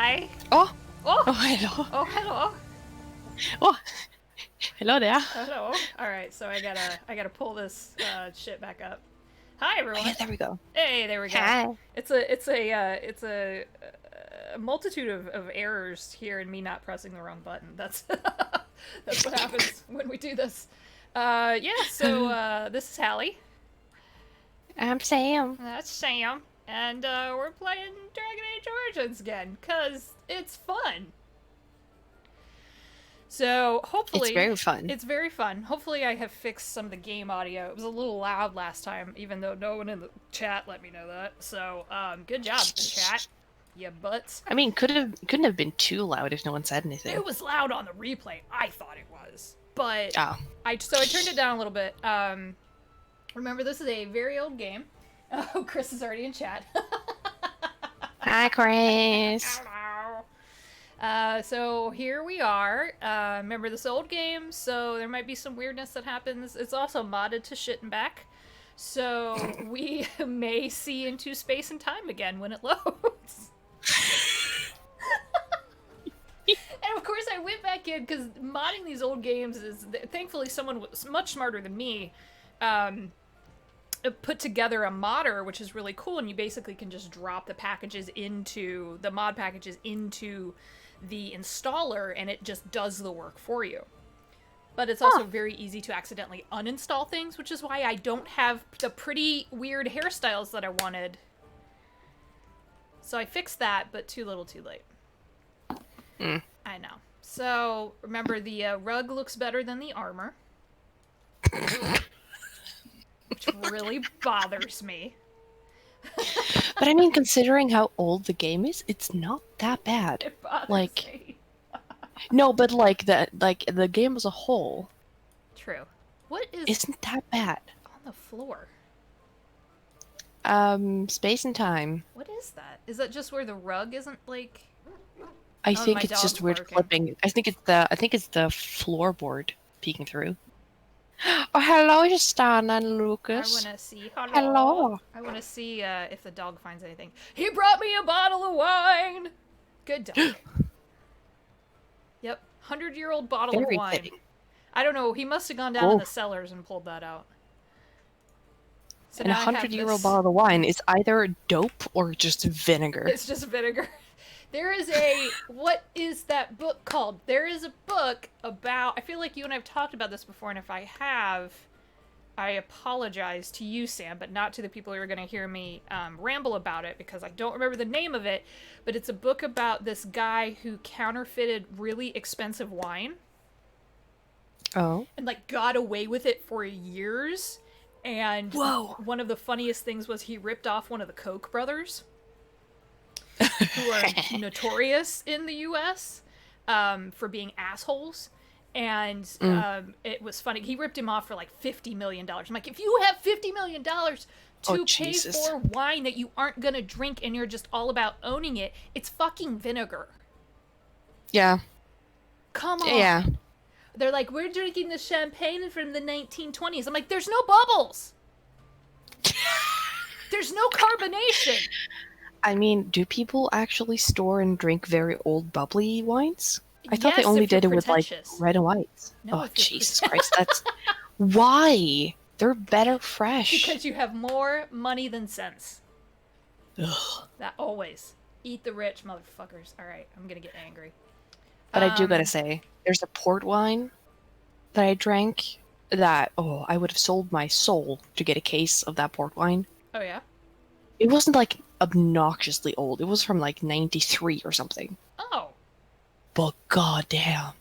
Hi. Oh, Oh. oh, hello. Oh, hello. Oh, hello there. Hello. All right, so I gotta pull this shit back up. Hi, Oh, everyone. yeah, there we go. Hey, there we go. Hi. It's a multitude of errors here and me not pressing the wrong button. That's that's what happens when we do this. Yeah. So this is Hallie. I'm Sam. That's Sam, and we're playing Dragon Age Origins again because it's fun. So It's hopefully, very fun. it's very fun. Hopefully, I have fixed some of the game audio. It was a little loud last time, even though no one in the chat let me know that. So, good job, chat. You butts. I mean, couldn't have been too loud if no one said anything. It was loud on the replay. I thought it was, but Oh. I turned it down a little bit. Remember, this is a very old game. Oh, Chris is already in chat. Hi, Chris. Hello. So here we are. Remember this old game, so there might be some weirdness that happens. It's also modded to shit and back. So we may see into space and time again when it loads. And of course I went back in because modding these old games is, thankfully someone was much smarter than me, put together a modder, which is really cool, and you basically can just drop the packages into, the mod packages into the installer, and it just does the work for you. But it's also very easy to accidentally uninstall things, which is why I don't have the pretty weird hairstyles that I wanted. So I fixed that, but too little too late. I know. So, remember, the rug looks better than the armor. Which really bothers me. But I mean, considering how old the game is, it's not that bad. It bothers Like, me. no, but like the game as a whole. True. What is isn't that bad? on the floor? Space and time. What is that? Is that just where the rug isn't, like... I Oh, think my it's just dog's weird barking. flipping. I think it's the floorboard peeking through. Oh, hello, Stan and I Lucas. want to see. Hello. Hello. I want to see if the dog finds anything. He brought me a bottle of wine! Good dog. Yep. 100-year-old bottle Very of wine. fitting. I don't know. He must have gone down in the cellars and pulled that out. So And a now I have 100-year-old this- bottle of wine is either dope or just vinegar. It's just vinegar. There is a... What is that book called? There is a book about... I feel like you and I have talked about this before, and if I have, I apologize to you, Sam, but not to the people who are going to hear me ramble about it, because I don't remember the name of it, but it's a book about this guy who counterfeited really expensive wine. Oh. And, like, got away with it for years. And Whoa. One of the funniest things was he ripped off one of the Koch brothers, who are notorious in the U.S. For being assholes. And it was funny. He ripped him off for like $50 million. I'm like, if you have $50 million to pay for wine that you aren't going to drink and you're just all about owning it, it's fucking vinegar. Yeah. Come on. Yeah. They're like, we're drinking the champagne from the 1920s. I'm like, there's no bubbles. There's no carbonation. I mean, do people actually store and drink very old bubbly wines? I thought they Yes, only if you're did it with like pretentious. red and whites. No, Oh, if you're Jesus Christ, that's... Why? They're better fresh. Because you have more money than sense. Ugh. That always. Eat the rich, motherfuckers. Alright, I'm gonna get angry. But I do gotta say, there's a port wine that I drank that, oh, I would have sold my soul to get a case of that port wine. Oh, yeah? It wasn't like obnoxiously old. It was from like 93 or something. Oh. But goddamn.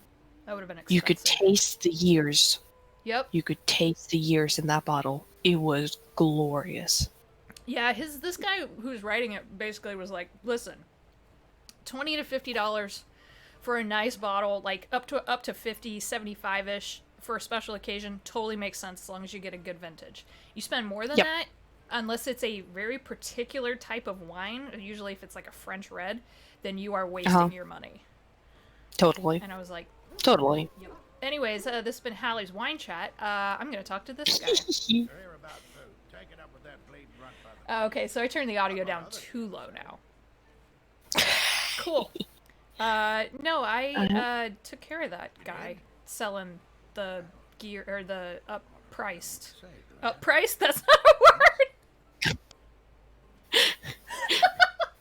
That would have been expensive. You could taste the years. Yep. You could taste the years in that bottle. It was glorious. Yeah, this guy who's writing it basically was like, listen, $20 to $50 for a nice bottle, like up to 50, 75-ish for a special occasion, totally makes sense as long as you get a good vintage. You spend more than that, unless it's a very particular type of wine, usually if it's like a French red, then you are wasting your money. Totally. And I was like... Totally. Yep. Anyways, this has been Hallie's Wine Chat. I'm going to talk to this guy. Okay, so I turned the audio down too low now. Cool. No, I took care of that guy selling the gear or the uppriced. Uppriced? That's not a word.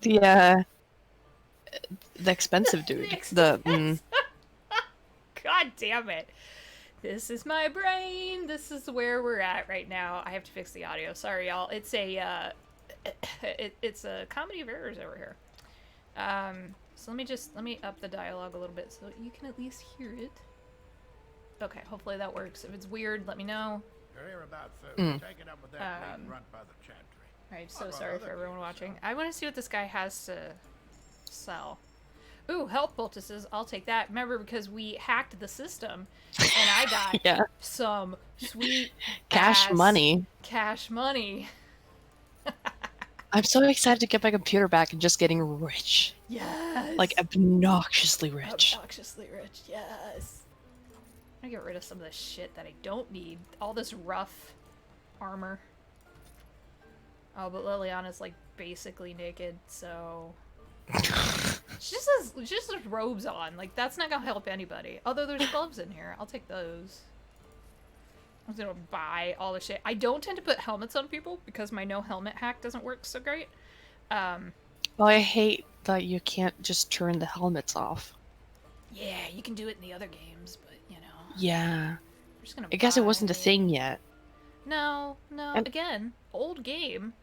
The expensive dude. The God damn it. This is my brain. This is where we're at right now. I have to fix the audio. Sorry, y'all. It's a it's a comedy of errors over here. So let me up the dialogue a little bit so you can at least hear it. Okay, hopefully that works. If it's weird, let me know. Take it up with that run by the chantry. I'm so sorry for everyone watching. I want to see what this guy has to sell. Ooh, health poultices. I'll take that. Remember, because we hacked the system, and I got some sweet cash money. Cash money. I'm so excited to get my computer back and just getting rich. Yes. Like obnoxiously rich. Obnoxiously rich. Yes. I'm gonna get rid of some of this shit that I don't need. All this rough armor. Oh, but Liliana's like basically naked, so she just has robes on. Like that's not gonna help anybody. Although there's gloves in here, I'll take those. I'm gonna buy all the shit. I don't tend to put helmets on people because my no helmet hack doesn't work so great. Well, I hate that you can't just turn the helmets off. Yeah, you can do it in the other games, but you know. Yeah. I'm just gonna I guess it wasn't a thing yet. No. Again, old game.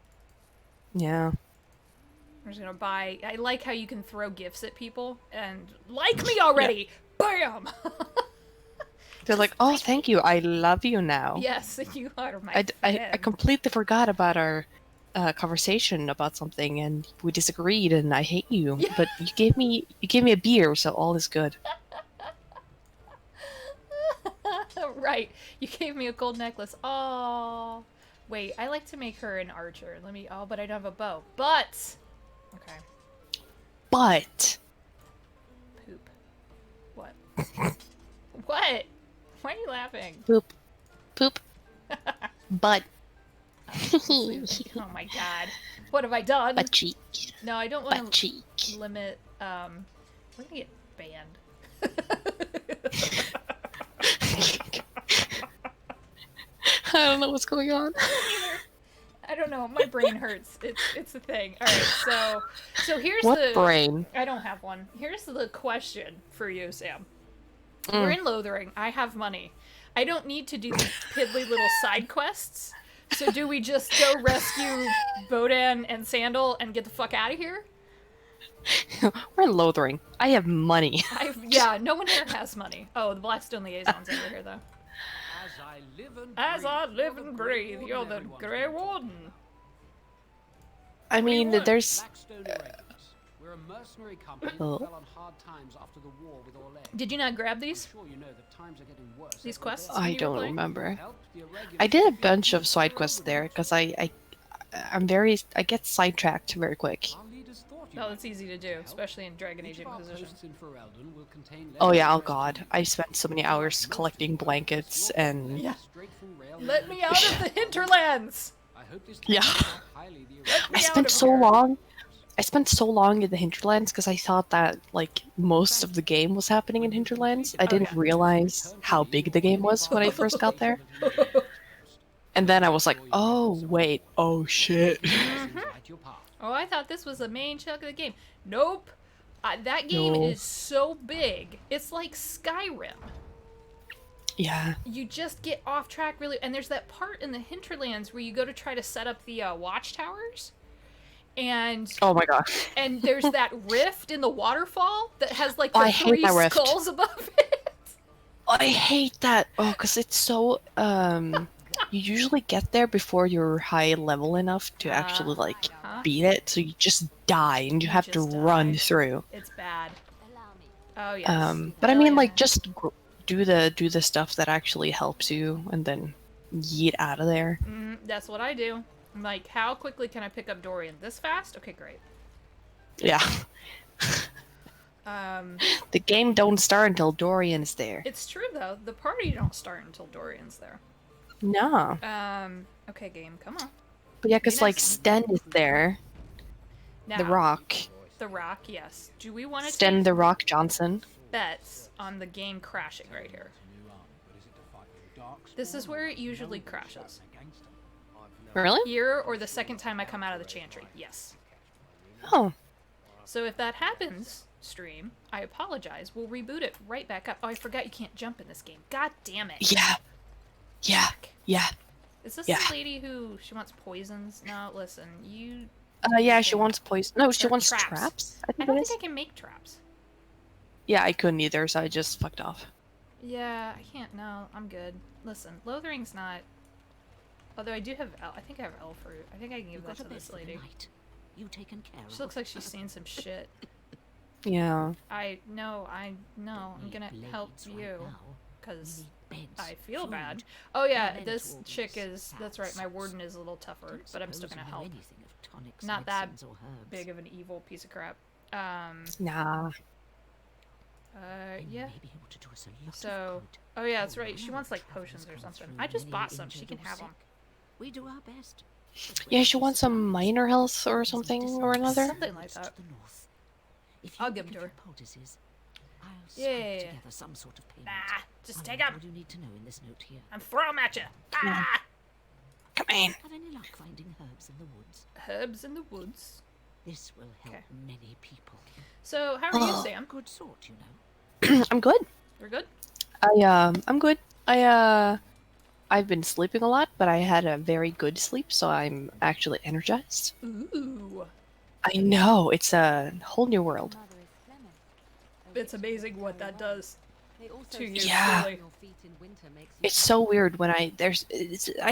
Yeah. I'm just gonna buy. I like how you can throw gifts at people and like me already. Yeah. Bam. They're like, oh, thank you. I love you now. Yes, you are my friend. I completely forgot about our conversation about something, and we disagreed, and I hate you. Yeah. But you gave me a beer, so all is good. Right. You gave me a gold necklace. Oh. Wait, I like to make her an archer. Let me. Oh, but I don't have a bow. But. Okay. But. Poop. What? What? Why are you laughing? Poop. Poop. But. Oh my god. What have I done? Butt cheek. No, I don't want to limit. We're gonna get banned. I don't know what's going on. I don't know. My brain hurts. It's a thing. All right, so here's what brain? I don't have one. Here's the question for you, Sam. We're in Lothering. I have money. I don't need to do these piddly little side quests. So do we just go rescue Bodan and Sandal and get the fuck out of here? We're in Lothering. I have money. Yeah, no one here has money. Oh, the Blackstone Liaison's over here, though. As I live and breathe, you're the Grey Warden. I mean, there's... We're a mercenary company that fell on hard times after the war with Orlais. Did you not grab these? I'm sure you know that times are getting worse. These quests? I don't remember. I did a bunch of side quests there because I get sidetracked very quick. No, it's easy to do, especially in Dragon Age Inquisition. Oh yeah, oh god. I spent so many hours collecting blankets and... Yeah. Let me out of the hinterlands! Yeah. I spent so long in the hinterlands because I thought that, like, most of the game was happening in hinterlands. I didn't realize how big the game was when I first got there. And then I was like, oh, wait, oh shit. Mm-hmm. Oh, I thought this was the main chunk of the game. Nope. That game is so big. It's like Skyrim. Yeah. You just get off track really. And there's that part in the hinterlands where you go to try to set up the watchtowers. And oh my gosh. And there's that rift in the waterfall that has like the three skulls above it. I hate that. Oh, because it's so you usually get there before you're high level enough to actually like beat it, so you just die and you have to run through. It's bad. Oh yes. But I mean, like, just do the stuff that actually helps you, and then yeet out of there. That's what I do. I'm like, how quickly can I pick up Dorian? This fast? Okay, great. Yeah. The game don't start until Dorian is there. It's true though. The party don't start until Dorian's there. No. Okay, game, come on. But yeah, because like Sten is there. Now, the Rock. the Rock, yes. Do we want to Sten take the Rock Johnson. bets on the game crashing right here? This is where it usually crashes. Really? Here or the second time I come out of the chantry. Yes. Oh. So if that happens, stream, I apologize. We'll reboot it right back up. Oh, I forgot you can't jump in this game. God damn it. Yeah. Yeah. Yeah. Is this Yeah. the lady who she wants poisons? No, listen, you. Yeah, she wants poison. No, she Or wants traps. traps. I think don't it think is. I can make traps. Yeah, I couldn't either, so I just fucked off. Yeah, I can't. No, I'm good. Listen, Lothering's not. Although I do have I think I have elf fruit. I think I can give that to this lady. You taken care She looks like she's seen some shit. Yeah. I'm gonna help you because I feel bad. Oh yeah, this chick is. That's right. My warden is a little tougher, but I'm still gonna help. Not that big of an evil piece of crap. Nah. Yeah. So, oh yeah, that's right. She wants like potions or something. I just bought some. She can have them. We do our best. Yeah, she wants some minor health or something or another. Something like that. I'll give them to her. Yeah. Some sort of payment. Nah, just take them. What do you need to know in this note here? I'm throwing them at you. Ah! Come on. Have any luck finding herbs in the woods? Herbs in the woods. This will help Okay. many people. So, how are you, Sam? Good sort, you know. I'm good. You're good? I'm good. I've been sleeping a lot, but I had a very good sleep, so I'm actually energized. Ooh. I know, it's a whole new world. It's amazing what that does to you. Yeah. Really. It's so weird when I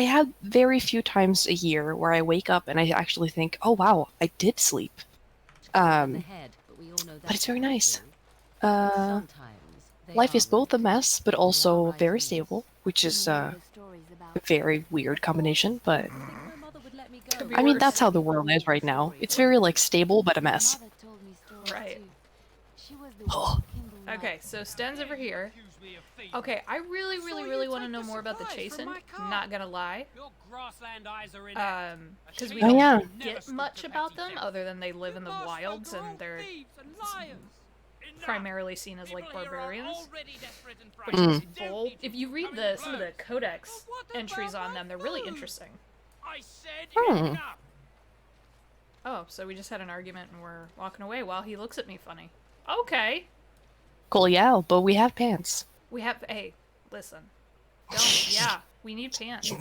have very few times a year where I wake up and I actually think, oh wow, I did sleep. But it's very nice. Life is both a mess, but also very stable, which is a very weird combination, but Could be I mean, worse. that's how the world is right now. It's very, like, stable, but a mess. Right. Oh. Okay, so Sten's over here. Okay, I really want to know more about the Chasen. Not gonna lie. Because we Oh, don't yeah. get much about them other than they live in the wilds and they're primarily seen as like barbarians, which is bull. If you read some of the codex entries on them, they're really interesting. Hmm. Oh, so we just had an argument and we're walking away while he looks at me funny. Okay. Cool, yeah, but we have pants. We have. Hey, listen. Yeah, we need pants.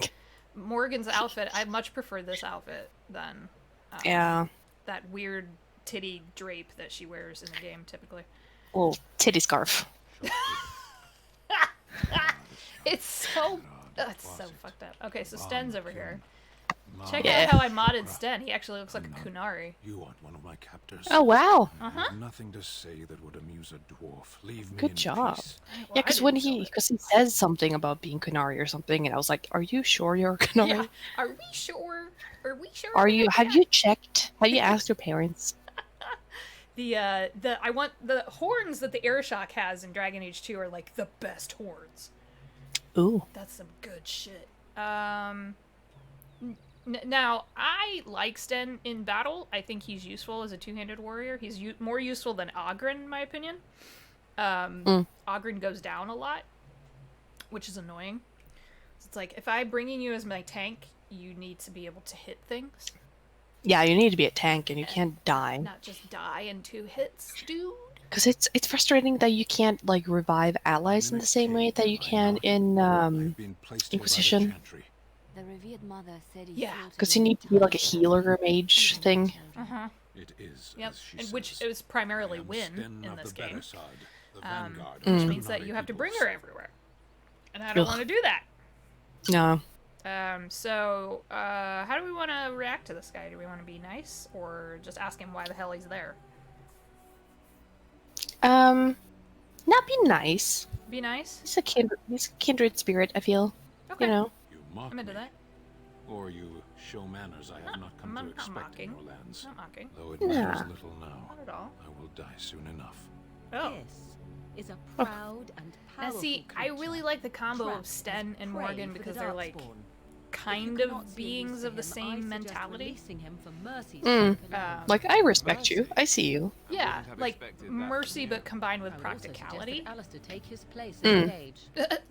Morgan's outfit. I much prefer this outfit than Yeah. that weird titty drape that she wears in the game typically. Little titty scarf. It's so fucked up. Okay, so Sten's over here. Check Yeah. out how I modded Sten. He actually looks like a Kunari. You want one of my captors? Oh, wow. I've nothing to say that would amuse a dwarf. Leave me Good in job. peace. Well, Yeah, I because didn't he know it. says something about being Kunari or something, and I was like, are you sure you're a Kunari? Yeah. Are we sure? Are you, about have that? you checked? Have you asked your parents? I want the horns that the Airshok has in Dragon Age 2 are like the best horns. Ooh. That's some good shit. Now, I like Sten in battle. I think he's useful as a two-handed warrior. He's more useful than Ogren, in my opinion. Ogren goes down a lot, which is annoying. It's like, if I'm bringing you as my tank, you need to be able to hit things. Yeah, you need to be a tank, and you can't die. Not just die in 2 hits, dude. Because it's frustrating that you can't, like, revive allies in the same way that you can in, I've been placed here by the Inquisition. Chantry. The revered mother said he Yeah. slaughtered Because you need to be, like, a healer mage thing. Uh-huh. It is, Yep. as she And which says. it was primarily I am Win Sten in of this the game. Beresard, the vanguard of Which the means that Kunari you have to bring peoples. her everywhere. And I don't Ugh. want to do that. No. So, how do we want to react to this guy? Do we want to be nice, or just ask him why the hell he's there? Not be nice. Be nice? He's a kindred spirit, I feel. Okay. You know? You mock I'm into me, that. or you show manners I have not come I'm to not expect mocking. in your lands. Not mocking. Though it Nah. matters little now, Not at all. I will die soon enough. Oh. This is a proud and Now powerful see, I creature, really like the combo of trapped Sten and prey Morgan for the because they're like Darkspawn. kind of beings of the same mentality. Like, I respect you. I see you. Yeah, like mercy, but combined with practicality. Take his place Mm. in the cage.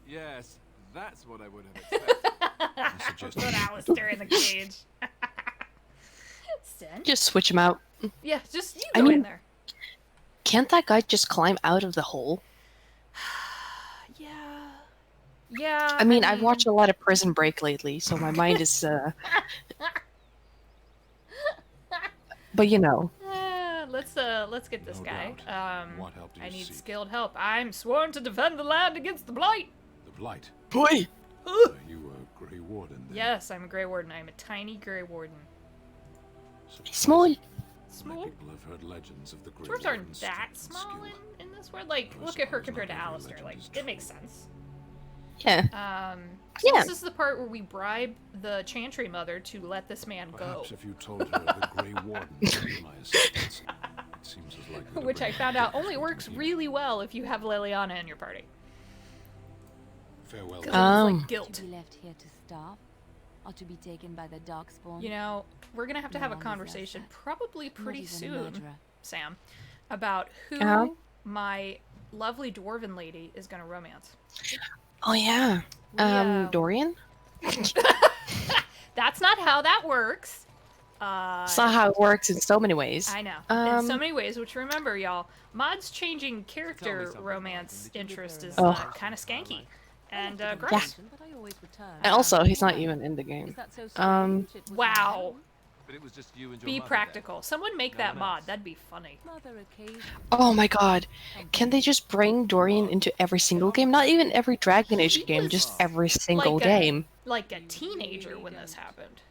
Yes, that's what I would have expected. Put Alistair in the cage. Sten? Just switch him out. Yeah, just you I go in mean- there. Can't that guy just climb out of the hole? Yeah. Yeah. I mean, I've watched a lot of Prison Break lately, so my mind is, But you know. Let's get this No guy. doubt. What help do I you need seek? skilled help. I'm sworn to defend the land against the blight. The Blight. Boy! Are you a Grey Warden then? Yes, I'm a Grey Warden. I'm a tiny Grey Warden. Small. My Small. people have heard legends of the Grey Dwarves aren't Warden's that strength and small skill. in this world. Like, I look at her suppose compared to not every Alistair. legend Like, is it makes true. sense. Yeah. So Yeah. this is the part where we bribe the Chantry Mother to let this man go. Perhaps if you told her the Grey Warden would be my assistance. It seems as likely to Which I bring found out only confusion works to you. really well if you have Liliana in your party. Farewell. Because then. it's like To guilt. be left here to starve, or to be taken by the Darkspawn. You know, we're gonna have to No have a one deserves conversation that. probably Not pretty even a soon, murderer. Sam, about who Uh-huh. my lovely dwarven lady is gonna romance. Oh yeah. Yeah. Dorian? That's not how that works. It's not how it works in so many ways. I know. In so Um, many ways, which remember, y'all, Mod's changing character something, romance Martin. interest is Oh. kind of skanky. And Yeah. gross. But I always return. And also, he's not even in the game. Is that so Um, strange? It was Wow. But it was just you and your Be mother practical. Someone make No that one mod. else. That'd be funny. Mother occasion. Oh my god. Can they just bring Dorian into every single game? Not even every Dragon Age He game, was just every single like a- game. Like a teenager when this happened.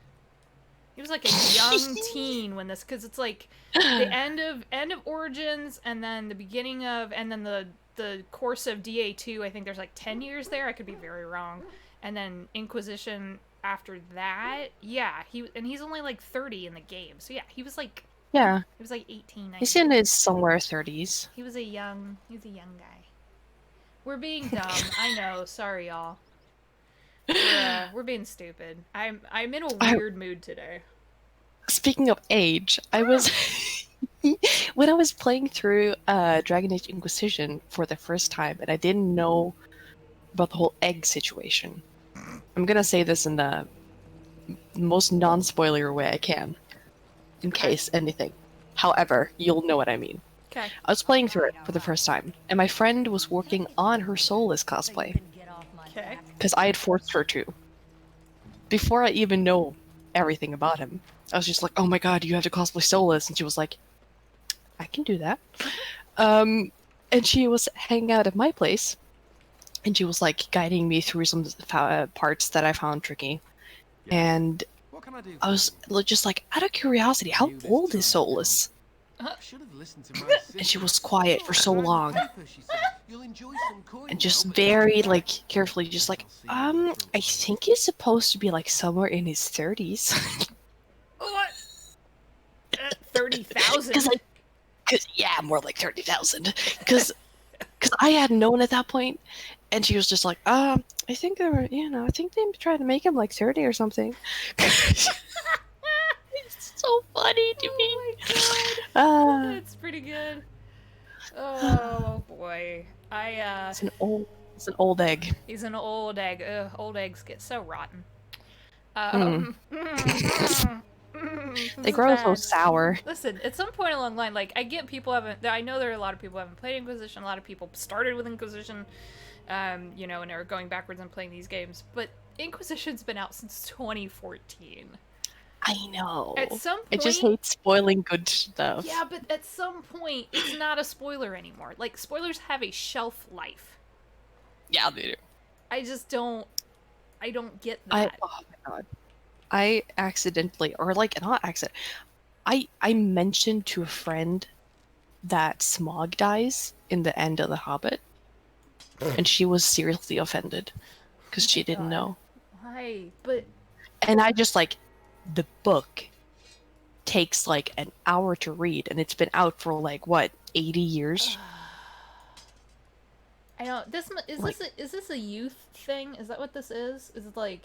He was like a young teen when this, because it's like the end of Origins, and then the beginning of, and then the course of DA2. I think there's like 10 years there. I could be very wrong. And then Inquisition after that. Yeah, he's only like 30 in the game. So yeah, he was like Yeah. 18, 19. He's in his somewhere 30s. He was a young guy. We're being dumb. I know. Sorry, y'all. We're being stupid. I'm in a weird mood today. Speaking of age, I was when I was playing through Dragon Age Inquisition for the first time, and I didn't know about the whole egg situation. I'm gonna say this in the most non-spoiler way I can, in case anything. However, you'll know what I mean. Okay. I was playing through it for the first time, and my friend was working on her Soulless cosplay, Okay. because I had forced her to. Before I even know everything about him, I was just like, oh my god, you have to cosplay Soulless, and she was like, I can do that. And she was hanging out at my place, and she was like guiding me through some parts that I found tricky. And What can I do? I was just like, out of curiosity, how old is Soulless? I should have listened to my And she was quiet for so long, She said, "You'll enjoy some coin and now, just but very don't like forget." carefully, just like, I think he's supposed to be like somewhere in his 30s. What? 30,000. Cause yeah, more like 30,000. Because I had known at that point, and she was just like, I think they were, I think they tried to make him like 30 or something. It's so funny to me. That's pretty good. Oh boy. It's an old egg. He's an old egg. Ugh, old eggs get so rotten. They grow so sour. Listen, at some point along the line, like, I get people I know there are a lot of people who haven't played Inquisition, a lot of people started with Inquisition, and are going backwards and playing these games, but Inquisition's been out since 2014. I know. At some point, I just hate spoiling good stuff. yeah, but at some point, it's not a spoiler anymore. Like, spoilers have a shelf life. Yeah, they do. I just don't get that. Oh my god. I accidentally, or like not accident, I mentioned to a friend that Smog dies in the end of The Hobbit, and she was seriously offended because she didn't God. know. Why? But And I just like, the book takes like an hour to read, and it's been out for like what, 80 years? I don't. Is this a youth thing? Is that what this is? Is it like?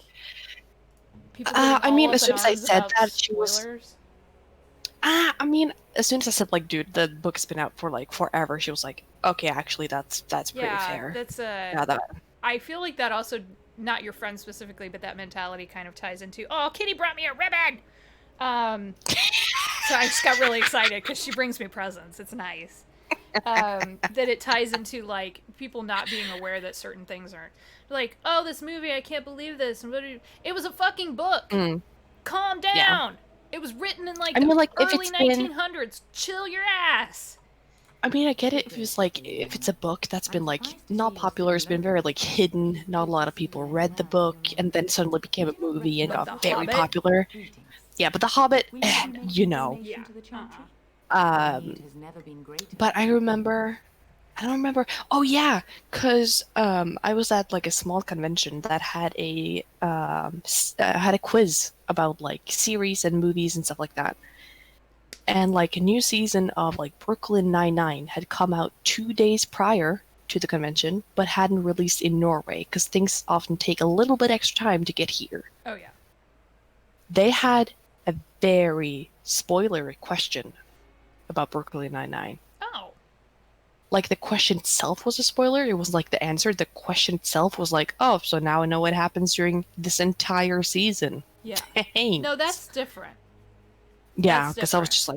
People getting I mean, all as up soon in as I arms said about that, she was. spoilers. I mean, as soon as I said like, dude, the book's been out for like forever, she was like, okay, actually, that's pretty Yeah, fair. that's Yeah, that. I feel like that also, not your friend specifically, but that mentality kind of ties into, oh, Kitty brought me a ribbon! So I just got really excited because she brings me presents. It's nice. That it ties into, like, people not being aware that certain things aren't. Like, oh, this movie, I can't believe this. And it was a fucking book! Mm, Calm yeah. down! It was written in, like, I the mean, like, if early it's been. 1900s. Chill your ass! I mean, I get it if it's like, if it's a book that's been like not popular, it's been very like hidden, not a lot of people read the book, and then suddenly became a movie and Like got The very Hobbit? popular. Yeah, but The Hobbit, you know. Yeah. But I don't remember. Oh yeah, because I was at like a small convention that had a quiz about like series and movies and stuff like that. And like a new season of like Brooklyn Nine-Nine had come out 2 days prior to the convention, but hadn't released in Norway because things often take a little bit extra time to get here. Oh, yeah. They had a very spoilery question about Brooklyn Nine-Nine. Oh. Like the question itself was a spoiler. It was like the answer. The question itself was like, oh, so now I know what happens during this entire season. Yeah. Thanks. No, that's different. Yeah, That's because I was different. just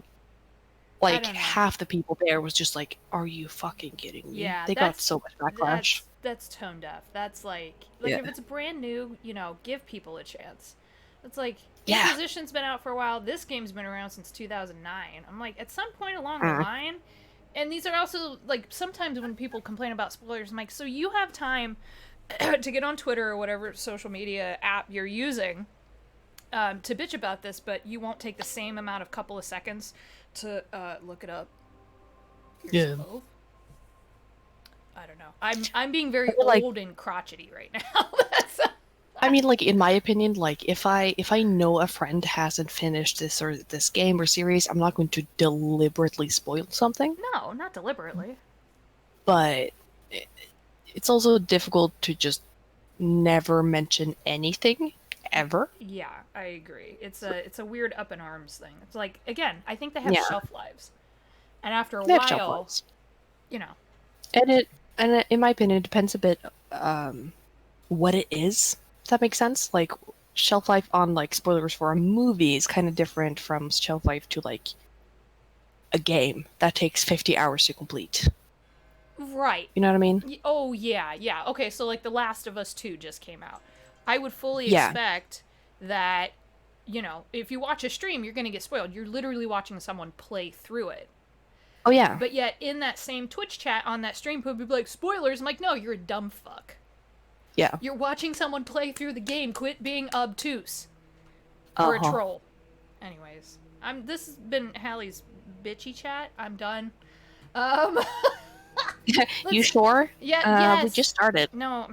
like don't know. half the people there was just like, "Are you fucking kidding me?" Yeah, They got so much backlash. That's tone deaf. That's like Yeah. if it's brand new, give people a chance. It's like Yeah. Inquisition's been out for a while. This game's been around since 2009. I'm like, at some point along the line, and these are also like sometimes when people complain about spoilers, I'm like, so you have time to get on Twitter or whatever social media app you're using to bitch about this, but you won't take the same amount of couple of seconds to look it up yourself. I don't know. I'm being very old and crotchety right now. I mean, like in my opinion, like if I know a friend hasn't finished this game or series, I'm not going to deliberately spoil something. No, not deliberately. But it's also difficult to just never mention anything ever. Yeah, I agree. It's a weird up in arms thing. It's like, again, I think they have shelf lives, and after a while, And it in my opinion, it depends a bit what it is. Does that make sense? Like shelf life on like spoilers for a movie is kind of different from shelf life to like a game that takes 50 hours to complete. Right. You know what I mean? Oh yeah. Okay, so like The Last of Us 2 just came out. I would fully expect that, if you watch a stream, you're going to get spoiled. You're literally watching someone play through it. Oh, yeah. But yet, in that same Twitch chat on that stream, people would be like, spoilers! I'm like, no, you're a dumb fuck. Yeah. You're watching someone play through the game. Quit being obtuse. Or a troll. Anyways. This has been Hallie's bitchy chat. I'm done. You sure? Yeah, yes. We just started. No,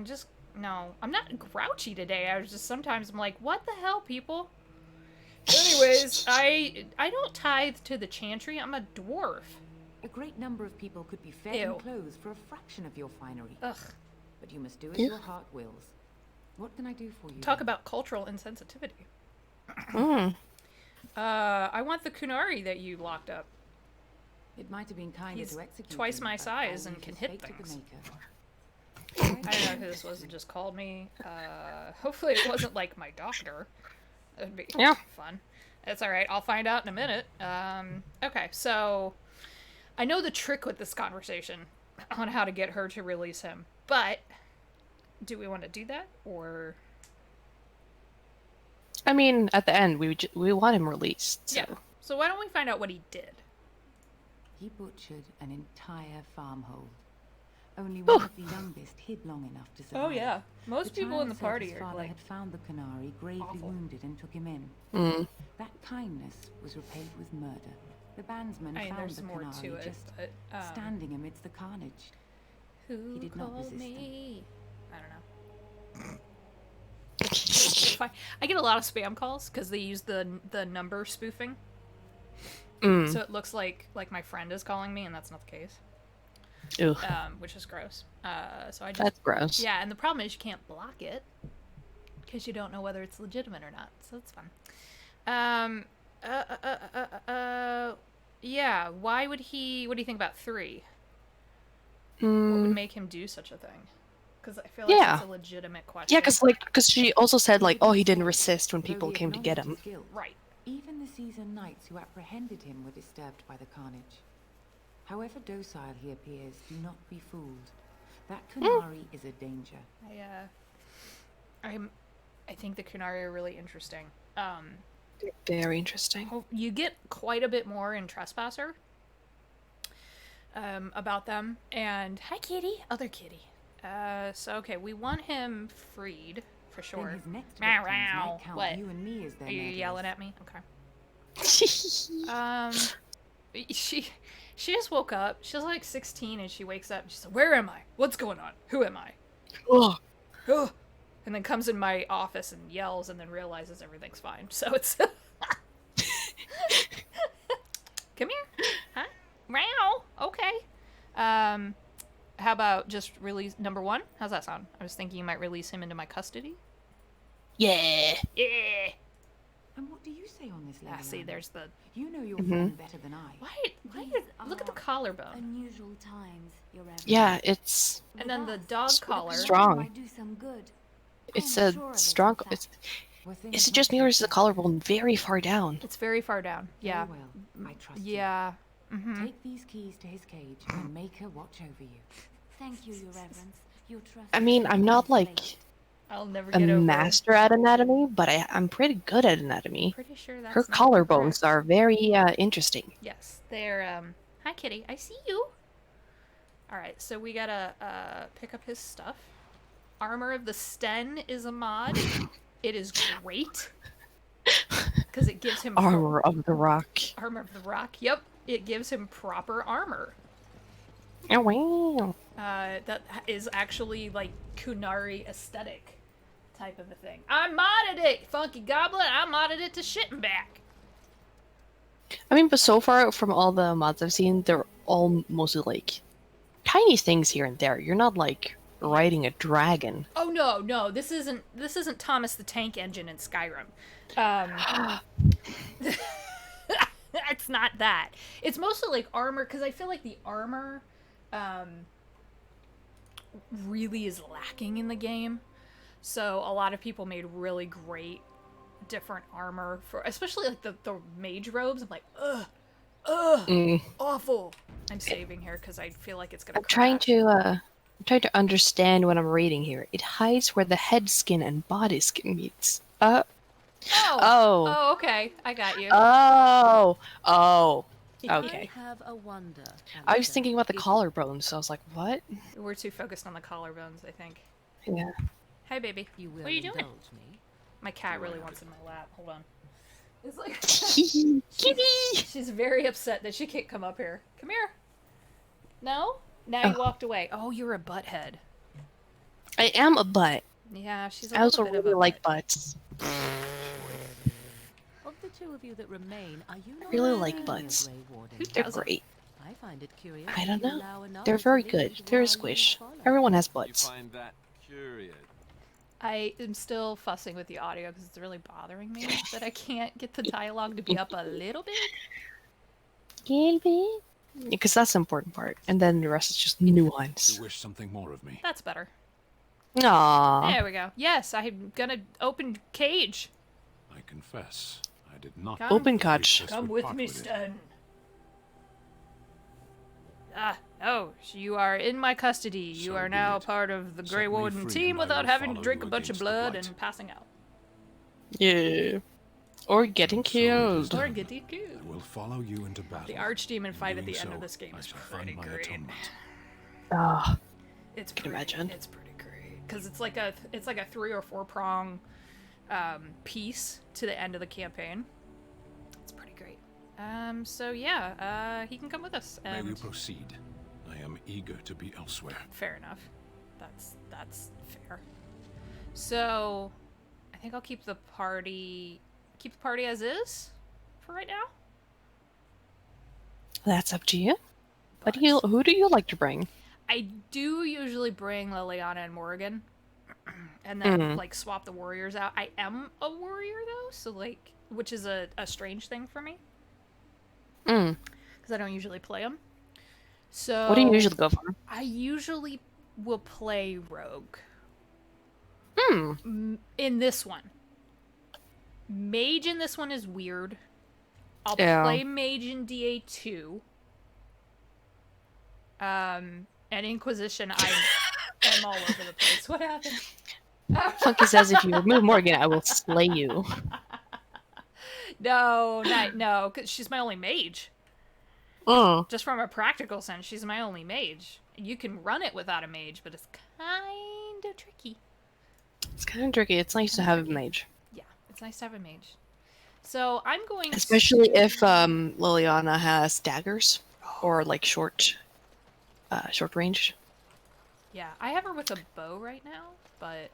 I'm not grouchy today. I was just sometimes I'm like, what the hell, people? Anyways, I don't tithe to the chantry. I'm a dwarf. A great number of people could be fed Ew. and clothed for a fraction of your finery. Ugh. But you must do as your heart wills. What can I do for you? Talk about cultural insensitivity. Mm. I want the Kunari that you locked up. It might have been kinder He's to execute twice him, my but size I'll and leave can his hit fate to the things. maker. I don't know who this was that just called me. Hopefully it wasn't like my doctor. That'd be fun. That's alright, I'll find out in a minute. Okay, so I know the trick with this conversation on how to get her to release him, but do we want to do that, or... I mean, at the end, we want him released. So. Yeah, so why don't we find out what he did? He butchered an entire farmhold. Only one of the youngest hid long enough to survive. Oh yeah, most The people in child the said party his are father like, had found the Canary gravely awful. wounded and took him in. Mm. That kindness was repaid with murder. The bandsman I mean, found there's the more Canary to it, just but standing amidst the carnage. who He did not called resist me? I don't know. I get a lot of spam calls because they use the number spoofing, Mm. so it looks like my friend is calling me, and that's not the case. Ugh. Which is gross. So I just That's gross. yeah, and the problem is you can't block it. because you don't know whether it's legitimate or not. So that's fun. Yeah. Why would he? What do you think about 3? What would make him do such a thing? Because I feel like Yeah. that's a legitimate question. Yeah, because she also said like, oh, he didn't resist when people came to get him. Right. Even the seasoned knights who apprehended him were disturbed by the carnage. However docile he appears, do not be fooled. That Kunari is a danger. I think the Kunari are really interesting. Very interesting. You get quite a bit more in Trespasser about them. And hi, kitty, other kitty. So okay, we want him freed for sure. Then his next victims might count What? you and me as their Are you murderers. yelling at me? Okay. She just woke up. She's like 16 and she wakes up and she's like, where am I? What's going on? Who am I? Ugh. Ugh. And then comes in my office and yells and then realizes everything's fine. So it's come here. Huh? Meow. Okay. How about just release number 1? How's that sound? I was thinking you might release him into my custody. Yeah. Yeah. And what do you say on this, Lady? See, there's the... You know your friend better than I. Why look at the collarbone. Unusual times, Your Reverence. Yeah, it's And then the dog collar. strong. Might do some good. It's I'm a sure of it, strong. in fact. Is it just me or is the collarbone very far down? It's very far down. Yeah. Very well. I trust you. Yeah. Mm-hmm. Take these keys to his cage and make her watch over you. Thank you, Your Reverence. Your trust. I mean, I'm not like I'll never a get over it. master at anatomy, but I'm pretty good at anatomy. Pretty sure that's Her not collarbones correct. are very interesting. Yes, they're hi kitty, I see you. Alright, so we gotta pick up his stuff. Armor of the Sten is a mod. It is great. Because it gives him Armor of the Rock. Armor of the Rock, yep. It gives him proper armor. Oh wow. That is actually like Kunari aesthetic type of a thing. I modded it, Funky Goblin. I modded it to shit and back. I mean, but so far from all the mods I've seen, they're all mostly like tiny things here and there. You're not like riding a dragon. Oh no, this isn't Thomas the Tank Engine in Skyrim. It's not that. It's mostly like armor, because I feel like the armor really is lacking in the game. So a lot of people made really great different armor for, especially like the mage robes. I'm like, awful. I'm saving here because I feel like it's gonna. I'm trying to understand what I'm reading here. It hides where the head skin and body skin meets. Oh, okay. I got you. Okay. I have a wonder. I was thinking about the collarbones, so I was like, what? We're too focused on the collarbones, I think. Yeah. Hi, baby. You will What are you doing? indulge me. My cat really wants in my lap. Hold on. It's like Kitty! she's very upset that she can't come up here. Come here. No? Now you walked away. Oh, you're a butthead. I am a butt. Yeah, she's a I also little bit really of a like butt. butts. Of the two of you that remain, are you not really really like a butts. Grey Warden? They're doesn't? great. I find it curious. I don't that you know. allow another They're to very lead good. They're while a you squish. follow. Everyone has You butts. find that curious? I am still fussing with the audio because it's really bothering me that I can't get the dialogue to be up a little bit. Because that's the important part. And then the rest is just nuance. You wish something more of me. That's better. Aww. There we go. Yes, I'm gonna open cage. I confess, I did not. Come- Open think catch. this Come would with part me, it. Sten. Oh, you are in my custody. You So are be now it. part of the Set Grey me Warden free team and I without will having to follow drink you a bunch of against the blood blight. and passing out. Yeah. Or getting So it is killed. done. Or getting I killed. will follow you into battle. The Archdemon In fight at doing the end so, of this game I is shall pretty find my great. atonement. Ah. It's Can pretty, imagine. It's pretty great because it's like a 3 or 4 prong piece to the end of the campaign. It's pretty great. So yeah, he can come with us. May we And proceed? I am eager to be elsewhere. fair enough. That's fair. So I think I'll keep the party as is for right now. That's up to you. But Who do you like to bring? I do usually bring Liliana and Morrigan. and then like swap the warriors out. I am a warrior though, so like, which is a strange thing for me because I don't usually play them. So What do you usually go for? I usually will play rogue. In this one, mage in this one is weird. I'll play mage in DA2. And Inquisition, I am all over the place. What happened? Funky says if you remove Morgan, I will slay you. No, because she's my only mage. Just from a practical sense, she's my only mage. You can run it without a mage, but it's kind of tricky. It's kind of tricky. It's nice to have a mage. Yeah, it's nice to have a mage. So I'm going especially if Liliana has daggers or like short range. Yeah, I have her with a bow right now, but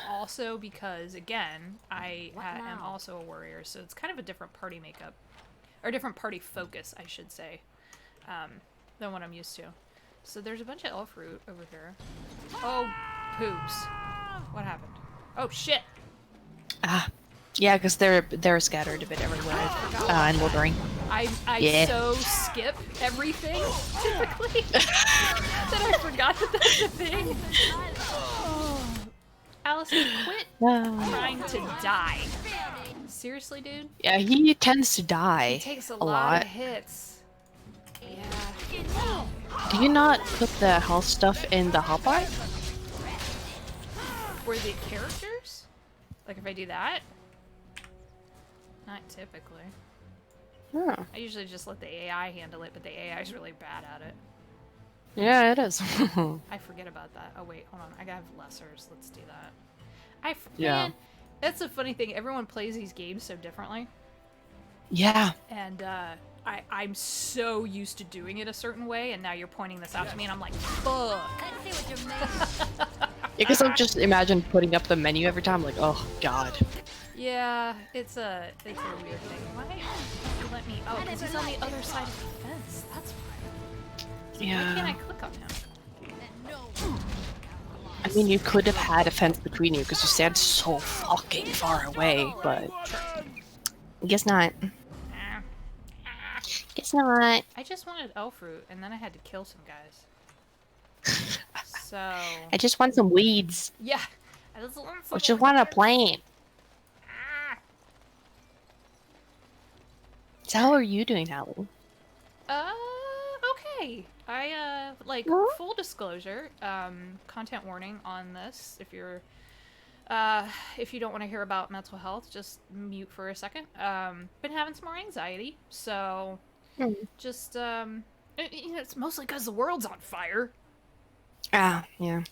also because again, I am also a warrior, so it's kind of a different party makeup, or different party focus, I should say, than what I'm used to. So there's a bunch of elf root over here. Oh, poops! What happened? Oh shit! Yeah, because they're scattered a bit everywhere in Lothering. I so skip everything typically that I forgot that that's a thing. Allison, quit trying to die. Seriously, dude? Yeah, he tends to die. He takes a lot of hits. Yeah. Do you not put the health stuff in the hotbar? For the characters? Like if I do that? Not typically. Huh. I usually just let the AI handle it, but the AI is really bad at it. Yeah, it is. I forget about that. Oh wait, hold on. I gotta have lessers. Let's do that. Man, that's a funny thing. Everyone plays these games so differently. Yeah. And I'm so used to doing it a certain way, and now you're pointing this out to me, and I'm like, fuck. Let's see what you're made. Because I'm just imagine putting up the menu every time, like, oh god. Yeah, it's a weird thing. Why don't you let me? Oh, because he's on the other side of the fence. That's why. Yeah. Why can't I click on him? I mean, you could have had a fence between you because you stand so fucking far away, but guess not. Guess not. I just wanted elf root, and then I had to kill some guys. So. I just want some weeds. Yeah. I just want some. I just want a plant. So how are you doing, Halli? Okay. I, full disclosure, content warning on this. If you don't want to hear about mental health, just mute for a second. Been having some more anxiety, so just, it's mostly because the world's on fire. Yeah.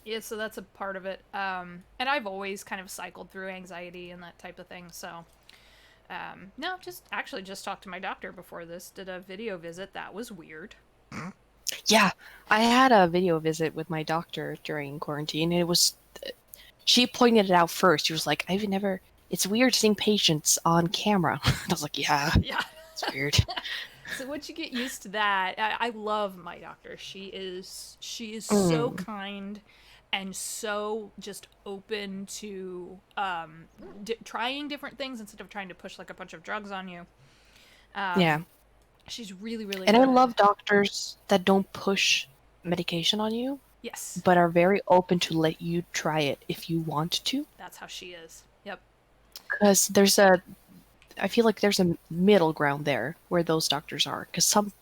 Yeah, so that's a part of it. And I've always kind of cycled through anxiety and that type of thing, so... no, just talked to my doctor before this. Did a video visit. That was weird. Yeah, I had a video visit with my doctor during quarantine, and it was... She pointed it out first. She was like, it's weird seeing patients on camera. I was like, yeah, it's weird. So once you get used to that, I love my doctor. She is so kind and so just open to trying different things instead of trying to push like a bunch of drugs on you. Yeah. She's really, really And good. I love doctors that don't push medication on you. Yes. But are very open to let you try it if you want to. That's how she is. Yep. Because I feel like there's a middle ground there where those doctors are. Because some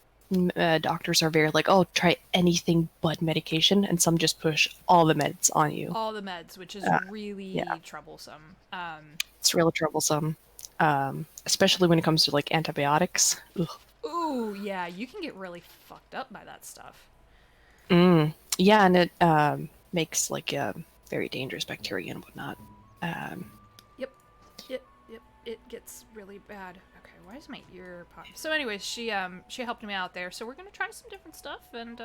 doctors are very like, oh, try anything but medication, and some just push all the meds on you. All the meds, which is really troublesome. It's really troublesome, especially when it comes to like antibiotics. Ugh. Ooh, yeah, you can get really fucked up by that stuff. Yeah, and it makes like very dangerous bacteria and whatnot. Yep. It gets really bad. Okay, why is my ear popping? So anyways, she helped me out there. So we're gonna try some different stuff, and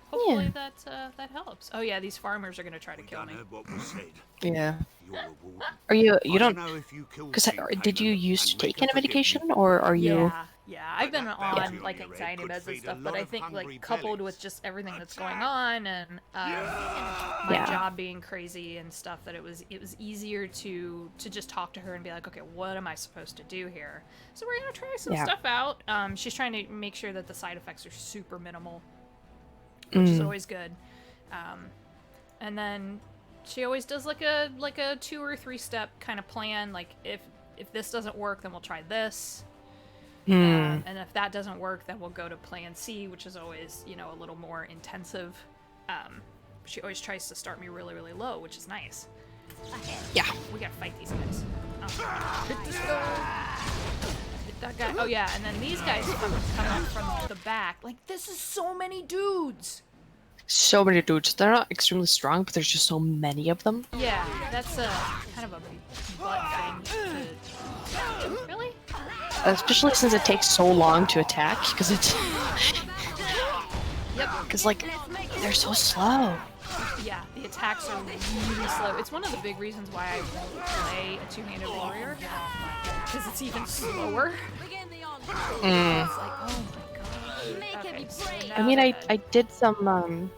hopefully that helps. Oh yeah, these farmers are gonna try to kill me. Yeah. Are you don't? Because did you used to take any medication, or are you? Yeah, I've been on like anxiety meds and stuff, but I think like coupled with just everything that's going on and my job being crazy and stuff, that it was easier to just talk to her and be like, okay, what am I supposed to do here? So we're gonna try some stuff out. She's trying to make sure that the side effects are super minimal, which is always good. And then she always does like a 2 or 3 step kind of plan. Like if this doesn't work, then we'll try this. And if that doesn't work, then we'll go to plan C, which is always, you know, a little more intensive. She always tries to start me really, really low, which is nice. Yeah. We gotta fight these guys. Hit this guy. Hit that guy. Oh yeah, and then these guys come up from the back. Like, this is so many dudes. So many dudes. They're not extremely strong, but there's just so many of them. Yeah, that's a kind of a butt thing to... Really? Especially since it takes so long to attack, because it's... Yep. Because, like, they're so slow. Yeah, the attacks are really slow. It's one of the big reasons why I won't play a two-handed warrior, because it's even slower. It's like, oh my god. Okay, so I mean, now I did some,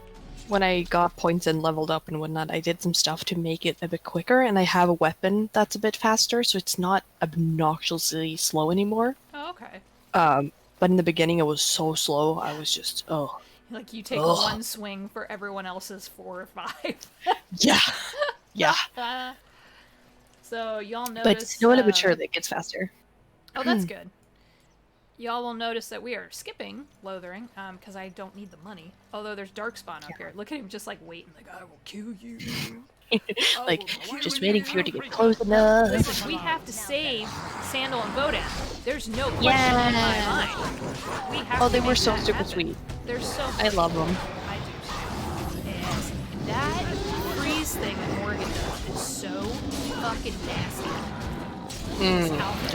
when I got points and leveled up and whatnot, I did some stuff to make it a bit quicker, and I have a weapon that's a bit faster, so it's not obnoxiously slow anymore. Oh, okay. But in the beginning it was so slow, I was just, oh. Like, you take one swing for everyone else's 4 or 5. Yeah. Yeah. So, y'all notice... But slowly but surely it gets faster. Oh, that's good. Y'all will notice that we are skipping Lothering, because I don't need the money. Although there's Darkspawn up here. Look at him just, like, waiting, like, I will kill you. Like, just waiting for you to get close enough. Listen, we have to save Sandal and Bodan. There's no question in my mind. We have They to were make so that super happen. sweet. They're so I love them. I do too. And that freeze thing that Morgan does is so fucking nasty.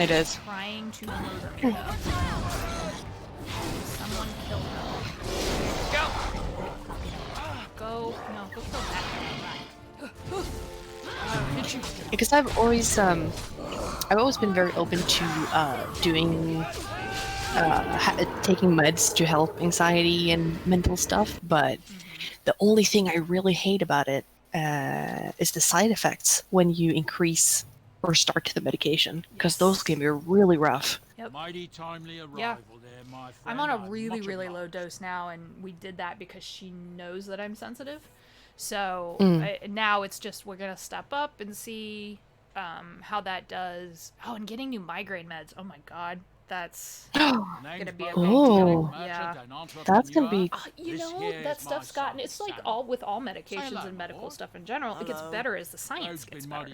It is. Trying to murder me. Someone kill her. Go! Go. No, go kill that guy. Hit you. Because I've always been very open to doing taking meds to help anxiety and mental stuff, but the only thing I really hate about it is the side effects when you increase or start the medication, because those can be really rough. Yep. Mighty timely arrival Yeah. there, my friend. I'm on a I'm really, much really obliged. low dose now, and we did that because she knows that I'm sensitive. So now it's just, we're going to step up and see how that does. Oh, and getting new migraine meds. Oh my god. That's gonna be a big deal. Yeah. That's gonna be... You know, that stuff's gotten, it's like all with all medications and medical stuff in general, it gets better as the science gets better.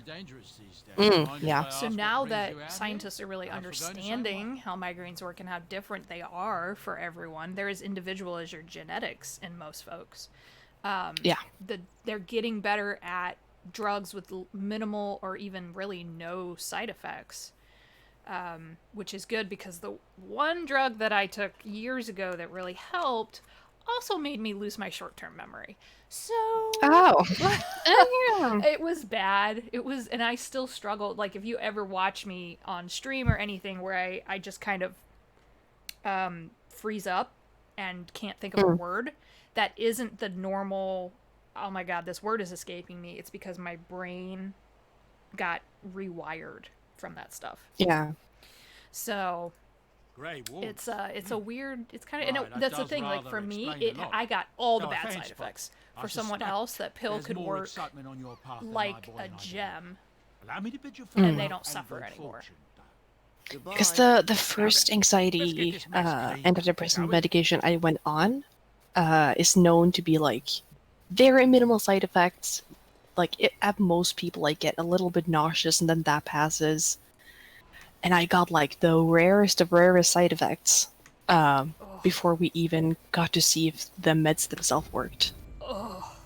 yeah. So now that scientists are really understanding how migraines work and how different they are for everyone, they're as individual as your genetics in most folks. They're getting better at drugs with minimal or even really no side effects. Which is good, because the one drug that I took years ago that really helped also made me lose my short-term memory. So it was bad. It was, and I still struggled. Like, if you ever watch me on stream or anything where I just kind of freeze up and can't think of a word, that isn't the normal, oh my god, this word is escaping me. It's because my brain got rewired from that stuff. Yeah. So it's a weird, it's kind of, and that's the thing, like, for me, I got all the bad side effects. For someone else, that pill could work like a gem, and they don't suffer anymore. Because the first anxiety antidepressant medication I went on is known to be like very minimal side effects. Like, at most people, I get a little bit nauseous and then that passes. And I got like the rarest of rarest side effects before we even got to see if the meds themselves worked.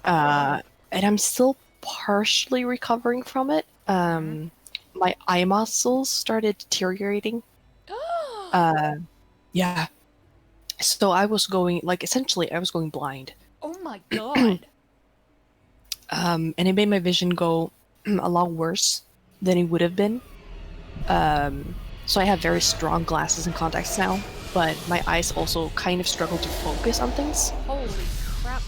And I'm still partially recovering from it. My eye muscles started deteriorating. Yeah. So I was going, like, essentially I was going blind. Oh my god. And it made my vision go a lot worse than it would have been. So I have very strong glasses and contacts now. but my eyes also kind of struggle to focus on things. Holy crap.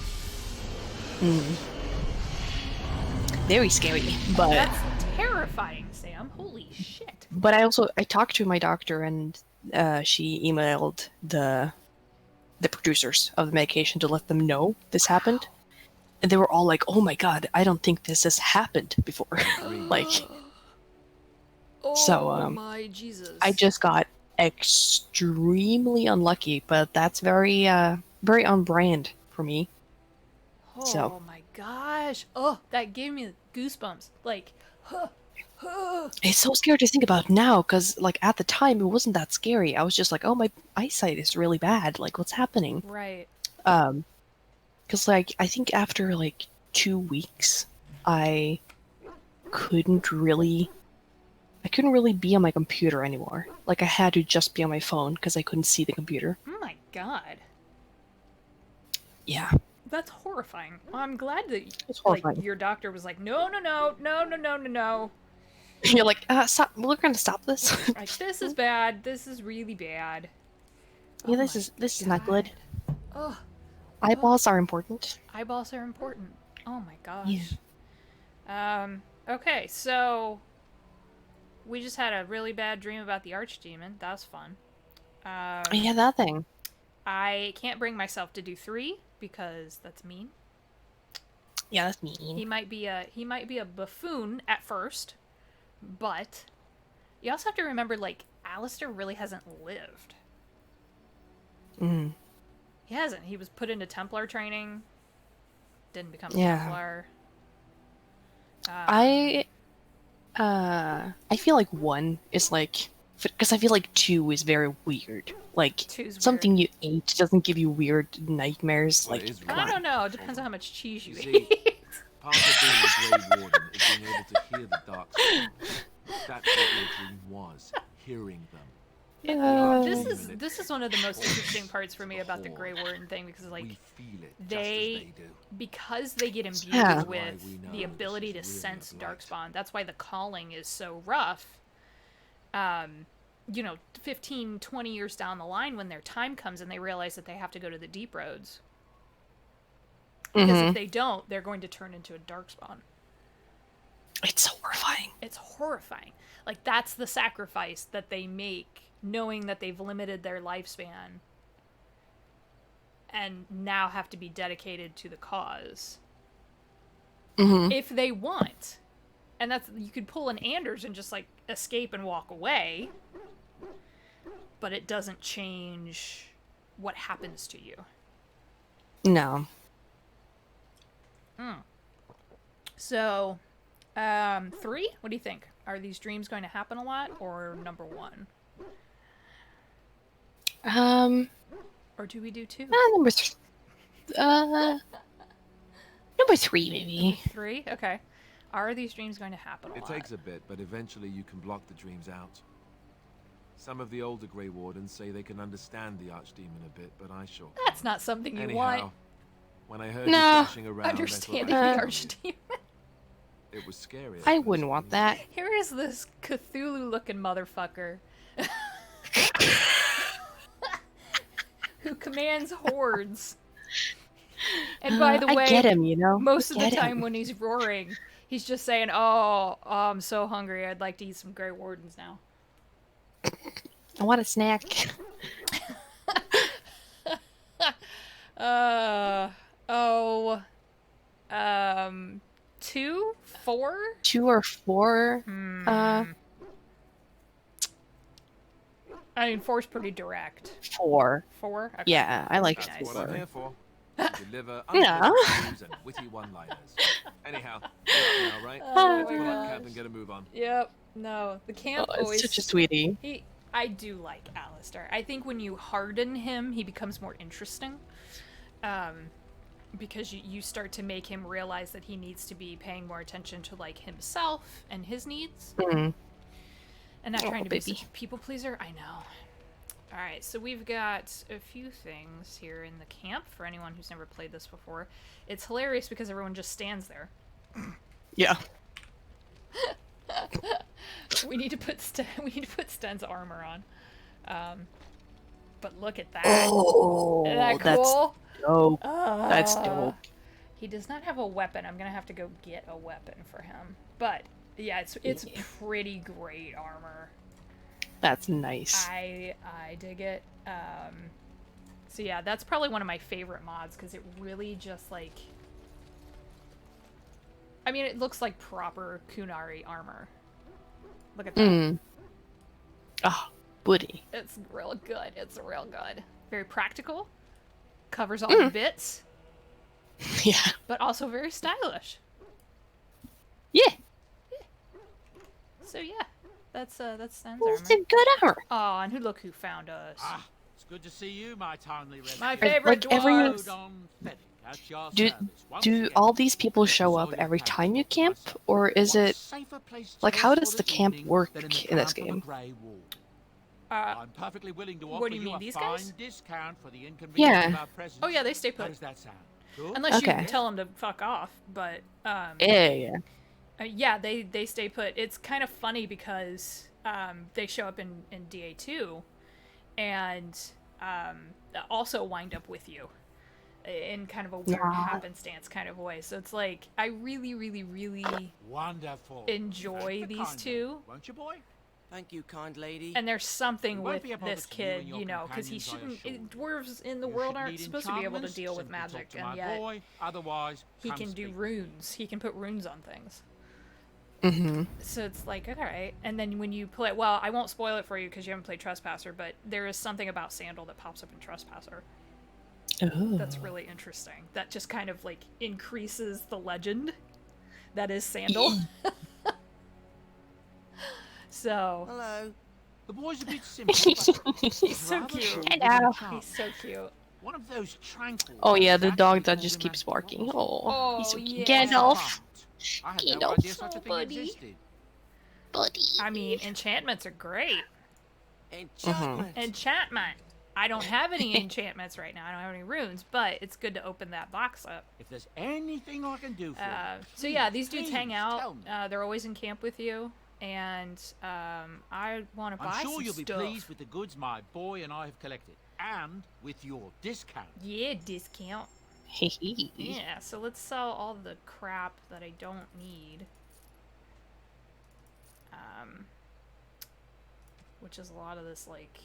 Very scary, but That's terrifying, Sam. Holy shit. but I talked to my doctor, and she emailed the producers of the medication to let them know this happened, and they were all like, "Oh my god, I don't think this has happened before." Like, Oh so my Jesus. I just got extremely unlucky, but that's very very on brand for me. Oh So. my gosh. Oh, that gave me goosebumps. Like, It's so scary to think about now, because like at the time it wasn't that scary. I was just like, oh, my eyesight is really bad. Like, what's happening? right. Because like I think after like 2 weeks, I couldn't really be on my computer anymore. Like I had to just be on my phone because I couldn't see the computer. Oh my god. Yeah, That's horrifying. Well, I'm glad that it's horrifying. your doctor was like, no. You're like, stop. We're gonna stop this. Like, this is bad. This is really bad. Yeah, Oh this is not good. Oh, Eyeballs are important. eyeballs are important. Oh my gosh. Okay, so we just had a really bad dream about the archdemon. That was fun. Yeah, that thing. I can't bring myself to do 3 because that's mean. Yeah, that's mean. He might be a buffoon at first, but you also have to remember, like, Alistair really hasn't lived. He hasn't. He was put into Templar training, didn't become a Templar. I feel like 1 is like, because I feel like 2 is very weird. Like, 2's something weird. you ate doesn't give you weird nightmares. Well, like, it is come I on. don't know. It depends on how much cheese you See, eat. part of being a Grey Warden is being able to hear the dark sounds. That's what your dream was, hearing them. This is one of the most interesting parts for me about the Grey Warden thing, because like We feel it they just as they do. because they get imbued Yeah. with We know the ability to this is really sense the light. darkspawn. That's why the calling is so rough. 15, 20 years down the line, when their time comes and they realize that they have to go to the deep roads. Because if they don't, they're going to turn into a darkspawn. It's horrifying. It's horrifying. Like, that's the sacrifice that they make, knowing that they've limited their lifespan and now have to be dedicated to the cause. If they want. And that's, you could pull an Anders and just, like, escape and walk away, but it doesn't change what happens to you. No. So, 3? What do you think? Are these dreams going to happen a lot, or number 1? Or do we do 2? Number 3 maybe. 3? Okay. Are these dreams going to happen a It lot? takes a bit, but eventually you can block the dreams out. Some of the older Grey Wardens say they can understand the Archdemon a bit, but I sure can't. That's not something you Anyhow, want. when I heard you No. crashing around, Understanding I the thought I'd tell you. archdemon. It was scary. at I first, wouldn't want that. Here is this Cthulhu-looking motherfucker who commands hordes. And by the way, I get him, you know. most of the Get time him. when he's roaring, he's just saying, "Oh, I'm so hungry. I'd like to eat some Grey Wardens now." I want a snack. 2, 4? 2 or 4. I mean, 4's pretty direct. 4. 4? Okay. Yeah, I like Nice. That's what I'm 4. here for. To deliver Yeah. unfiltered news and witty one-liners. Anyhow, you're up now, right? Oh Let's my pull up gosh. camp and get a move on. Yep. No, the camp Oh, it's always. such a sweetie. I do like Alistair. I think when you harden him, he becomes more interesting. Because you start to make him realize that he needs to be paying more attention to, like, himself and his needs. And not trying to be such a people pleaser. I know. Alright, so we've got a few things here in the camp for anyone who's never played this before. It's hilarious because everyone just stands there. Yeah. We need to put Sten's armor on. But look at that. Oh, Isn't that that's cool? dope. That's dope. He does not have a weapon. I'm gonna have to go get a weapon for him. But yeah, it's pretty great armor. That's nice. I dig it. So yeah, that's probably one of my favorite mods because it really just like. I mean, it looks like proper Kunari armor. Look at that. Ah, buddy. It's real good. It's real good. Very practical. Covers all the bits. Yeah. But also very stylish. Yeah. So yeah, that's Stan's It's armor. a good armor. Oh, and look who found us. Ah, it's good to see you, my timely rescue. My favorite Like every- dwarves. At your Do service once do again. all these people show up Saw your every camp time you for camp, myself. or is What it safer place to like chill how for does the this camp evening work than in this camp of a game? Grey Ward? Uh, I'm perfectly willing to what offer do you mean, a these fine guys? discount for the inconvenience Yeah. of our presence. oh yeah, they stay How put. does that sound? Good? Unless Okay. you tell them to fuck off, but Yeah. yeah, they stay put. It's kind of funny because they show up in DA2 and also wind up with you in kind of a weird Aw. happenstance kind of way. So it's like I really, really, really Wonderful. enjoy That's the these kind two. one, won't you, boy? Thank you, kind lady. And there's something We won't with be a bother this to you kid, and your you know, because he companions, I shouldn't. assure you. Dwarves in the You world should aren't need supposed to be able to enchantments, deal with simply talk magic, to and my yet boy. Otherwise, he come can do speak. runes. He can put runes on things. Mm-hmm. So it's like, all right. And then when you play, well, I won't spoil it for you because you haven't played Trespasser, but there is something about Sandal that pops up in Trespasser Oh. that's really interesting. That just kind of like increases the legend that is Sandal. So Hello. The boy's a bit simple, but he's so rather cute. full with Hello. charm. He's so cute. One of those tranquil. Oh yeah, the exactly dog that called just him keeps after barking. what? Oh, he's so Oh, cute. yeah. Gandalf. I had You no know. idea such a Oh, thing buddy. existed. Buddy. I mean, enchantments are great. Enchantment. Enchantment. I don't have any enchantments right now. I don't have any runes, but it's good to open that box up. If there's anything I can do for you, So yeah, these dudes please hang tell out. me. They're always in camp with you, and I want to buy I'm sure some you'll be stuff. pleased with the goods my boy and I have collected, and with your discount. Yeah, discount. Yeah, so let's sell all the crap that I don't need. Which is a lot of this, like,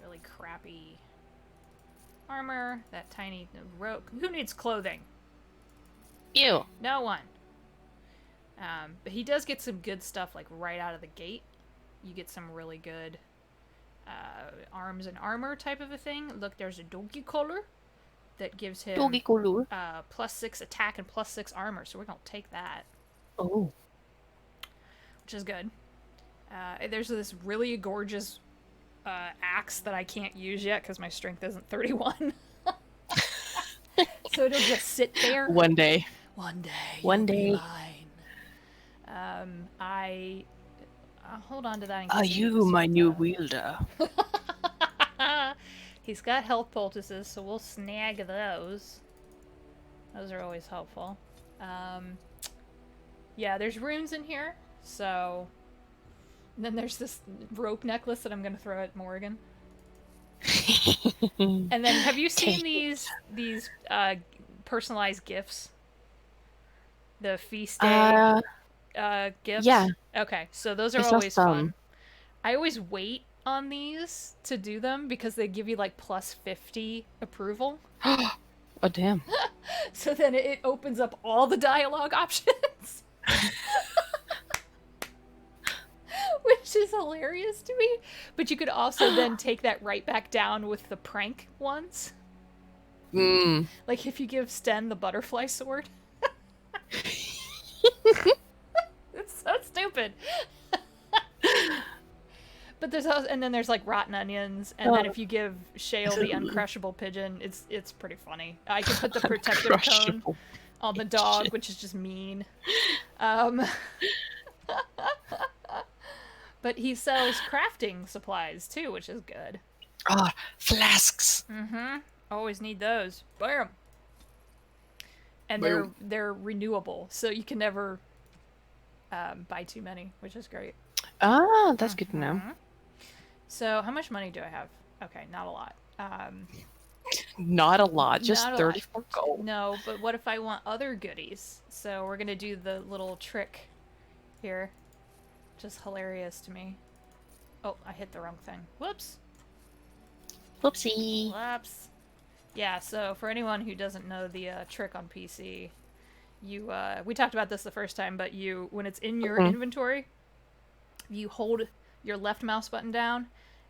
really crappy armor, that tiny rope. Who needs clothing? You. No one. But he does get some good stuff, like, right out of the gate. You get some really good arms and armor type of a thing. Look, there's a doggy collar that gives him Doggy color. +6 attack and +6 armor, so we're gonna take that, Oh. which is good. There's this really gorgeous axe that I can't use yet because my strength isn't 31. So it'll just sit there. One day. One day. One you'll be day. mine. I'll hold on to that. In Are case I need you to my save new that. wielder? He's got health poultices, so we'll snag those. Those are always helpful. Yeah, there's runes in here, so... And then there's this rope necklace that I'm gonna throw at Morgan. And then, have you seen these personalized gifts? The feast day gifts? yeah. Okay, so those are I saw always some. fun. I always wait on these to do them because they give you like +50 approval. Oh damn. So then it opens up all the dialogue options. Which is hilarious to me. But you could also then take that right back down with the prank ones. Mm. Like if you give Sten the butterfly sword. It's so stupid. But there's also, and then there's like rotten onions, and then if you give Shale the uncrushable pigeon, it's pretty funny. I can put the protective cone Uncrushable on the dog, which is just mean. But he sells crafting supplies too, which is good. Ah, flasks. Mm-hmm. Always need those. Bam. And Boom. they're renewable, so you can never buy too many, which is great. Ah, that's good to know. Mhm. So how much money do I have? Okay, not a lot. Not a lot, just Not a lot. 34 gold. No, but what if I want other goodies? So we're gonna do the little trick here. Just hilarious to me. Oh, I hit the wrong thing. Whoops. Whoopsie. Whoops. Yeah, so for anyone who doesn't know the trick on PC, you we talked about this the first time, but you, when it's in your inventory, you hold your left mouse button down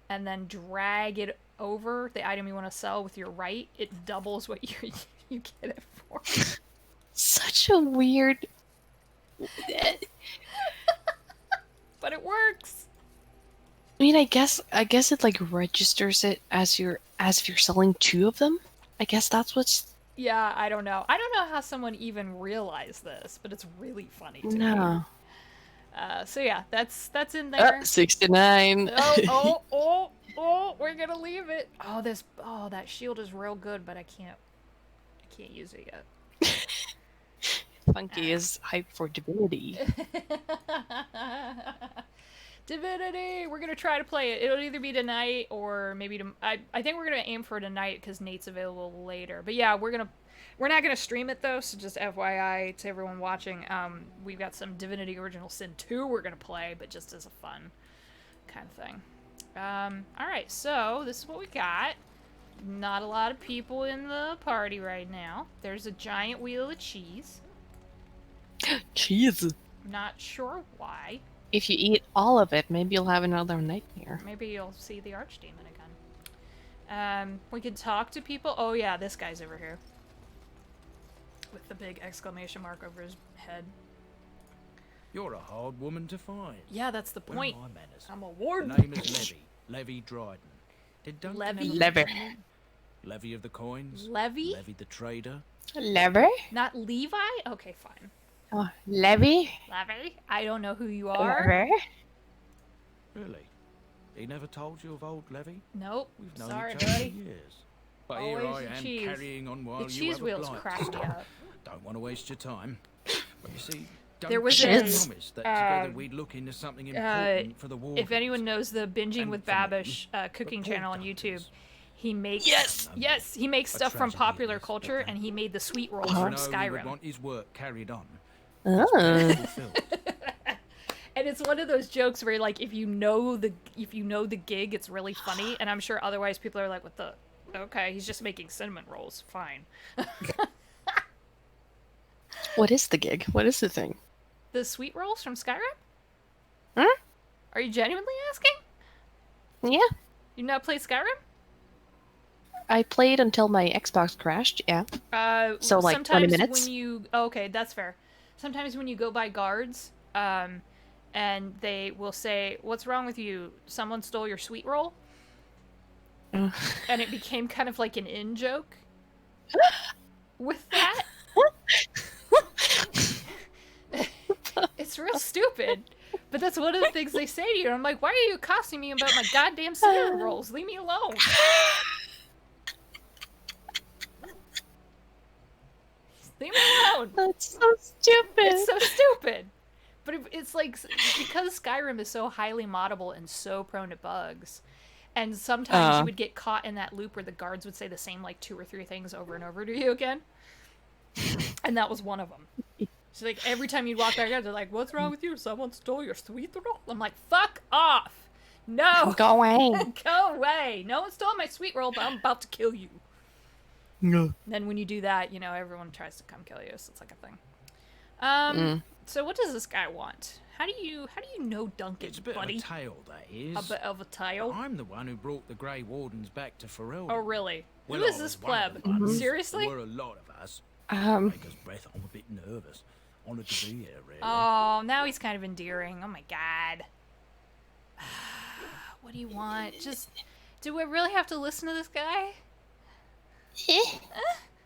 and then drag it over the item you want to sell with your right. It doubles what you get it for. Such a weird. But it works. I mean, I guess it like registers it as if you're selling 2 of them. I guess that's what's. Yeah, I don't know. I don't know how someone even realized this, but it's really funny to me. No. So yeah, that's in there. 69. Oh, we're gonna leave it. Oh, that shield is real good, but I can't use it yet. Funky is hyped for divinity. Divinity! We're gonna try to play it. It'll either be tonight or maybe I think we're gonna aim for tonight because Nate's available later. But yeah, we're not gonna stream it though, so just FYI to everyone watching. We've got some Divinity Original Sin 2 we're gonna play, but just as a fun kind of thing. Alright, so this is what we got. Not a lot of people in the party right now. There's a giant wheel of cheese. Cheese. Not sure why. If you eat all of it, maybe you'll have another nightmare. Maybe you'll see the Archdemon again. We could talk to people. Oh yeah, this guy's over here. With the big exclamation mark over his head. You're a hard woman to find. Yeah, that's the Where are point. my manners? I'm a warden. The name is Levy. Levy Dryden. Did Duncan Levy? ever Lever. mention you? Levy of the coins. Levy? Levy the trader. Lever? Not Levi? Okay, fine. Oh, Levy? Levy? I don't know who you are. Lever? Really? He never told you of old Levy? Nope. We've known Sorry, each other for buddy. years. But here Always I the am cheese. carrying on while The you cheese have a wheels blight. cracked me up. Don't want to waste your time. But you see, There was Duncan a- promised that together we'd look into something important for the war. If anyone knows the Binging And with for me, Babish cooking the poor channel on YouTube, Duncans. he makes Yes! he makes A stuff from tragedy popular it is, culture, but and he made the sweet rolls You from know he would Skyrim. want his work carried on. Oh. Fulfilled. And it's one of those jokes where, like, if you know the gig, it's really funny, and I'm sure otherwise people are like, "What the? Okay, he's just making cinnamon rolls. Fine." What is the gig? What is the thing? The sweet rolls from Skyrim? Huh? Are you genuinely asking? Yeah. You not play Skyrim? I played until my Xbox crashed, yeah. So, like, 20 sometimes minutes? when you okay, that's fair. Sometimes when you go by guards, and they will say, "What's wrong with you? Someone stole your sweet roll," and it became kind of like an in joke with that. It's real stupid, but that's one of the things they say to you. And I'm like, "Why are you accosting me about my goddamn cinnamon rolls? Leave me alone." Leave me alone. That's so stupid. It's so stupid. But it's like, because Skyrim is so highly moddable and so prone to bugs, and sometimes you would get caught in that loop where the guards would say the same, like, 2 or 3 things over and over to you again. And that was one of them. So, like, every time you'd walk back out, they're like, "What's wrong with you? Someone stole your sweet roll?" I'm like, "Fuck off! No! Go away. Go away! No one stole my sweet roll, but I'm about to kill you." No. Then when you do that, you know, everyone tries to come kill you, so it's like a thing. So what does this guy want? How do you know Duncan, It's a bit buddy? of a tale, that is. A bit of a tale? I'm the one who brought the Grey Wardens back to Ferelden. Oh, really? Well, Who I is this was one of pleb? the ones. Seriously? There were a lot of us. Make us breath. I'm a bit nervous. Honoured to be here, really. Oh, now he's kind of endearing. Oh my god. What do you want? Just, do we really have to listen to this guy?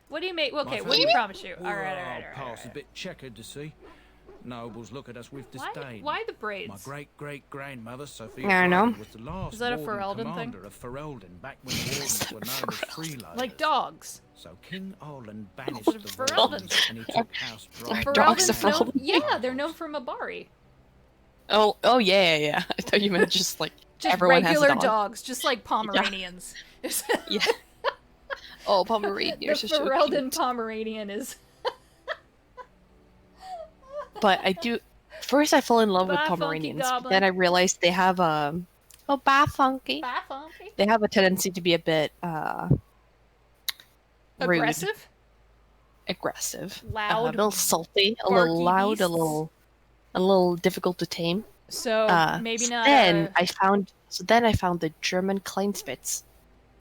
What do you make? Okay, what do you promise you? All right. Past a bit checkered to see. Nobles look at us with disdain. Why the braids? My great-great-grandmother, Sophia I know. Dryden, was the last Is that a warden Ferelden thing? commander of Ferelden back when the wardens were known as freeloaders. Like dogs. So King Arlen banished The the Ferelden. wardens and he took House Dryden. Dogs are Ferelden's known, Ferelden. yeah, they're known for Mabari. Oh, yeah. I thought you meant just, like, Just everyone has a regular dog. dogs, just like Pomeranians. Yeah. Oh, Pomeranians The are so Ferelden cute. Pomeranian is. But I do. First, I fell in love with Bye, Funky Pomeranians. But Goblin. then I realized they have a. Oh, bye, Funky. Bye, Funky. They have a tendency to be a bit rude, Aggressive? aggressive, Loud, a little salty, a little barky loud, beasts? a little difficult to tame. So maybe so not. Then I found the German Kleinspitz,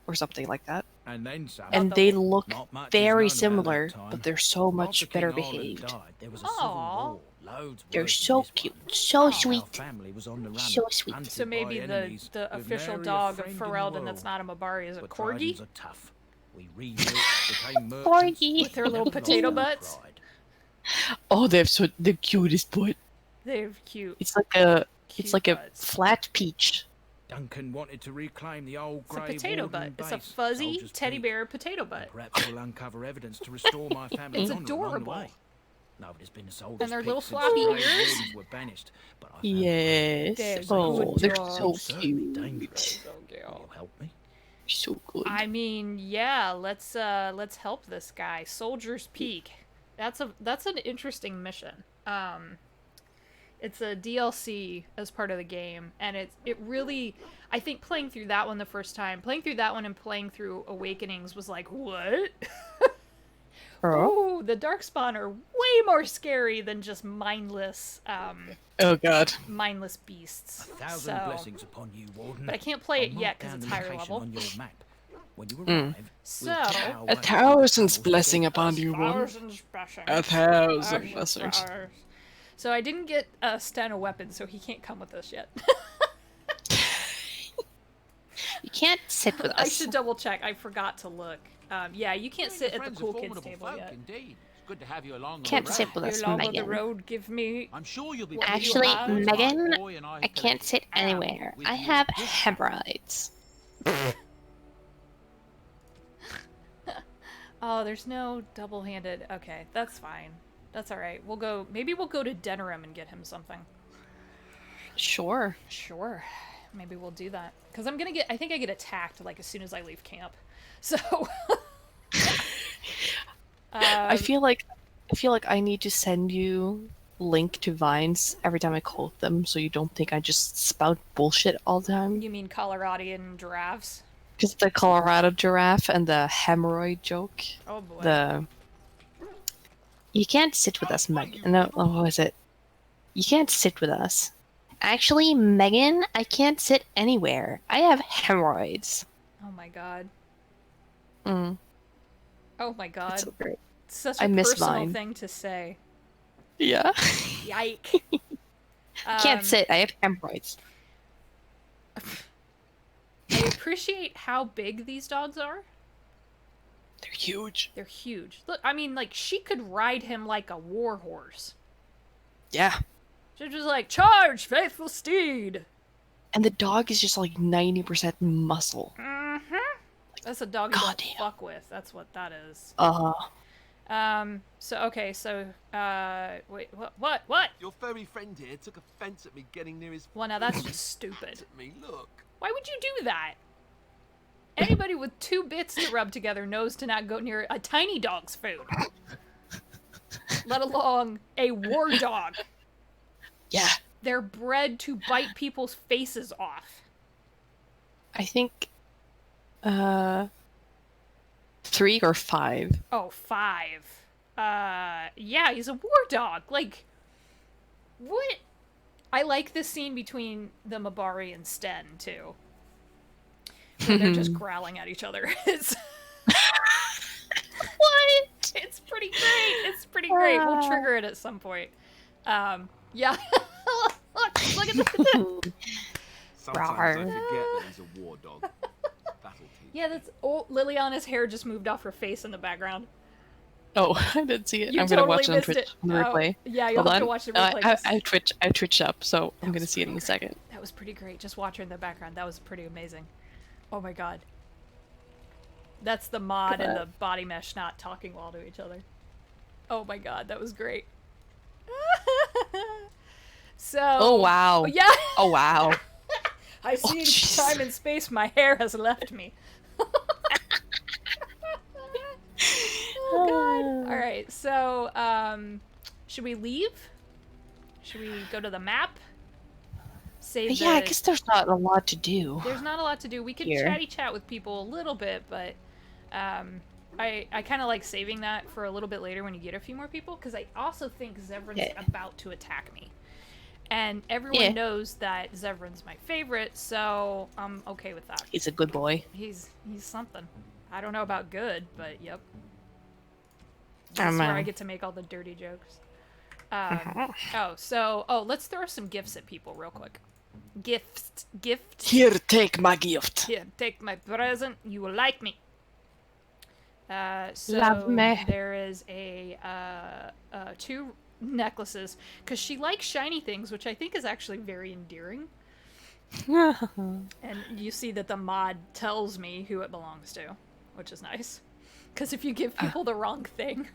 or something like that. And then some. And they look Not much is very known about similar, that time. but they're so much After better King Harald behaved. died, there was a Aw. civil war. Loads They're worse than so this cute, one. so Our sweet. family was on the run, So sweet. hunted So maybe by the enemies with official nary a dog of friend in the Ferelden that's world. not a Mabari is a But corgi Tridents are tough. We rebuilt, became merchants, Corgi. with their little never potato lost our butts. pride. Oh, they have the cutest butt. They're cute. It's like a Cute butts. flat peach. Duncan wanted to reclaim the old It's a grey potato butt. Warden It's a base, fuzzy Soldier's teddy Peak. bear potato butt. Perhaps we'll uncover evidence to restore my family It's honour along the adorable. way. Nobody's been to Soldier's And their Peak little since floppy the Grey ears. Wardens were banished, but I found Yes. They're Oh, good they're so dogs. certainly cute. dangerous. So cute. Will you help me? So good. I mean, yeah, let's help this guy. Soldier's Peak. That's an interesting mission. It's a DLC as part of the game, and it really, I think playing through that one the first time, playing through that one and playing through Awakenings was like, what? Ooh, the Darkspawn are way more scary than just mindless Oh god. mindless beasts. 1,000 So, blessings upon you, Warden. but I can't play it I'll yet mark because down it's the higher location level. on your map. When you arrive, So, we'll tear our way A through the thousand's tunnels to blessing get upon you, one. Thousands blessings. A thousand blessings. So I didn't get Sten a weapon, so he can't come with us yet. You can't sit with I us. should double check. I forgot to look. Yeah, you can't sit at the Friends are cool kids formidable table folk yet. Indeed. It's good to have you along. Can't on the sit road. with us, Along on the Megan. road, give me. I'm sure you'll be. What do you Actually, have? Megan, Boy and I can't sit anywhere. I have hemorrhoids. Oh, there's no double-handed. Okay, that's fine. That's all right. We'll go. Maybe we'll go to Denerim and get him something. Sure. Sure. Maybe we'll do that. Because I'm gonna get. I think I get attacked like as soon as I leave camp. So. I feel like I need to send you link to vines every time I quote them, so you don't think I just spout bullshit all the time. You mean Coloradian giraffes? Just the Colorado giraffe and the hemorrhoid joke. Oh boy. The you can't sit with us, Megan. No, what was it? You can't sit with us. Actually, Megan, I can't sit anywhere. I have hemorrhoids. Oh my god. Mm, Oh my god. it's so great. It's such a I miss personal mine. thing to say. Yeah. Yike. Can't sit. I have hemorrhoids. I appreciate how big these dogs are. They're huge. They're huge. Look, I mean, like, she could ride him like a war horse. Yeah. She's just like, charge, faithful steed! And the dog is just like 90% muscle. Mm-hmm. That's a dog you don't Goddamn. fuck with. That's what that is. Okay, Wait, what? Your furry friend here took offense at me getting near his. Well, now that's just stupid. At me, look. Why would you do that? Anybody with 2 bits to rub together knows to not go near a tiny dog's food. Let alone a war dog. Yeah. They're bred to bite people's faces off. I think 3 or 5. Oh, 5. Yeah, he's a war dog. Like, what? I like this scene between the Mabari and Sten, too. Where they're just growling at each other. It's... What? It's pretty great. It's pretty great. We'll trigger it at some point. Yeah. look at this. Sometimes I forget that he's a war dog. That'll teach. Yeah, that's... Oh, Liliana's hair just moved off her face in the background. Oh, I didn't see it. You I'm gonna totally watch it on missed Twitch it. on the replay. Yeah, you'll Hold have to on. watch the replay. I Twitch up, so I'm gonna was see it in a pretty second. That was pretty great. Just watch her in the background. That was pretty amazing. Oh my god. That's the mod and the body mesh not talking well to each other. Oh my god, that was great. So. Oh wow. Yeah. Oh wow. I see time and space. My hair has left me. Oh god. All right. So, should we leave? Should we go to the map? Save I guess there's not a lot to do. There's not a lot to do. We could chatty chat with people a little bit, but I kind of like saving that for a little bit later when you get a few more people, because I also think Zevran's about to attack me. And everyone knows that Zevran's my favorite, so I'm okay with that. He's a good boy. He's something. I don't know about good, but yep. That's where I get to make all the dirty jokes. Let's throw some gifts at people real quick. Gift. Here, take my gift. Here, take my present. You will like me. Love me. There is a 2 necklaces, because she likes shiny things, which I think is actually very endearing. And you see that the mod tells me who it belongs to, which is nice. Because if you give people the wrong thing,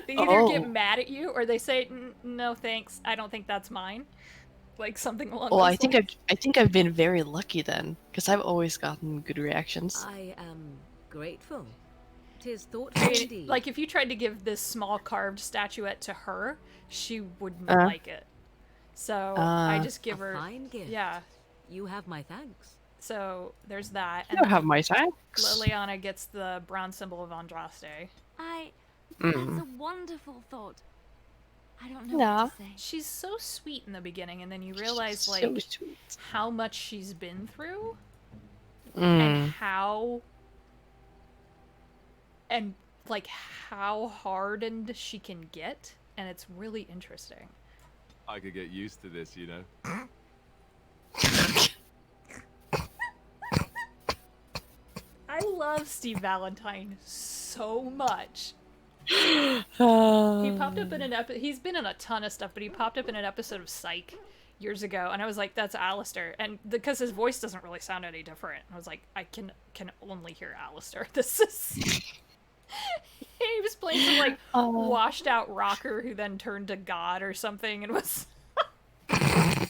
they either get mad at you or they say, "No, thanks. I don't think that's mine." Like something along those lines. I think I've been very lucky then, because I've always gotten good reactions. I am grateful. 'Tis thoughtful indeed. Like if you tried to give this small carved statuette to her, she wouldn't like it. So I just give her a fine gift. Yeah. You have my thanks. So there's that. You have my thanks. Liliana gets the bronze symbol of Andraste. That's a wonderful thought. I don't know what to say. She's so sweet in the beginning, and then you realize like how much she's been through, and how hardened she can get, and it's really interesting. I could get used to this, you know. I love Steve Valentine so much. He popped up in an episode. He's been in a ton of stuff, but he popped up in an episode of Psych years ago, and I was like, "That's Alistair," and because his voice doesn't really sound any different, I was like, "I can only hear Alistair." This is. He was playing some like washed out rocker who then turned to God or something, and was.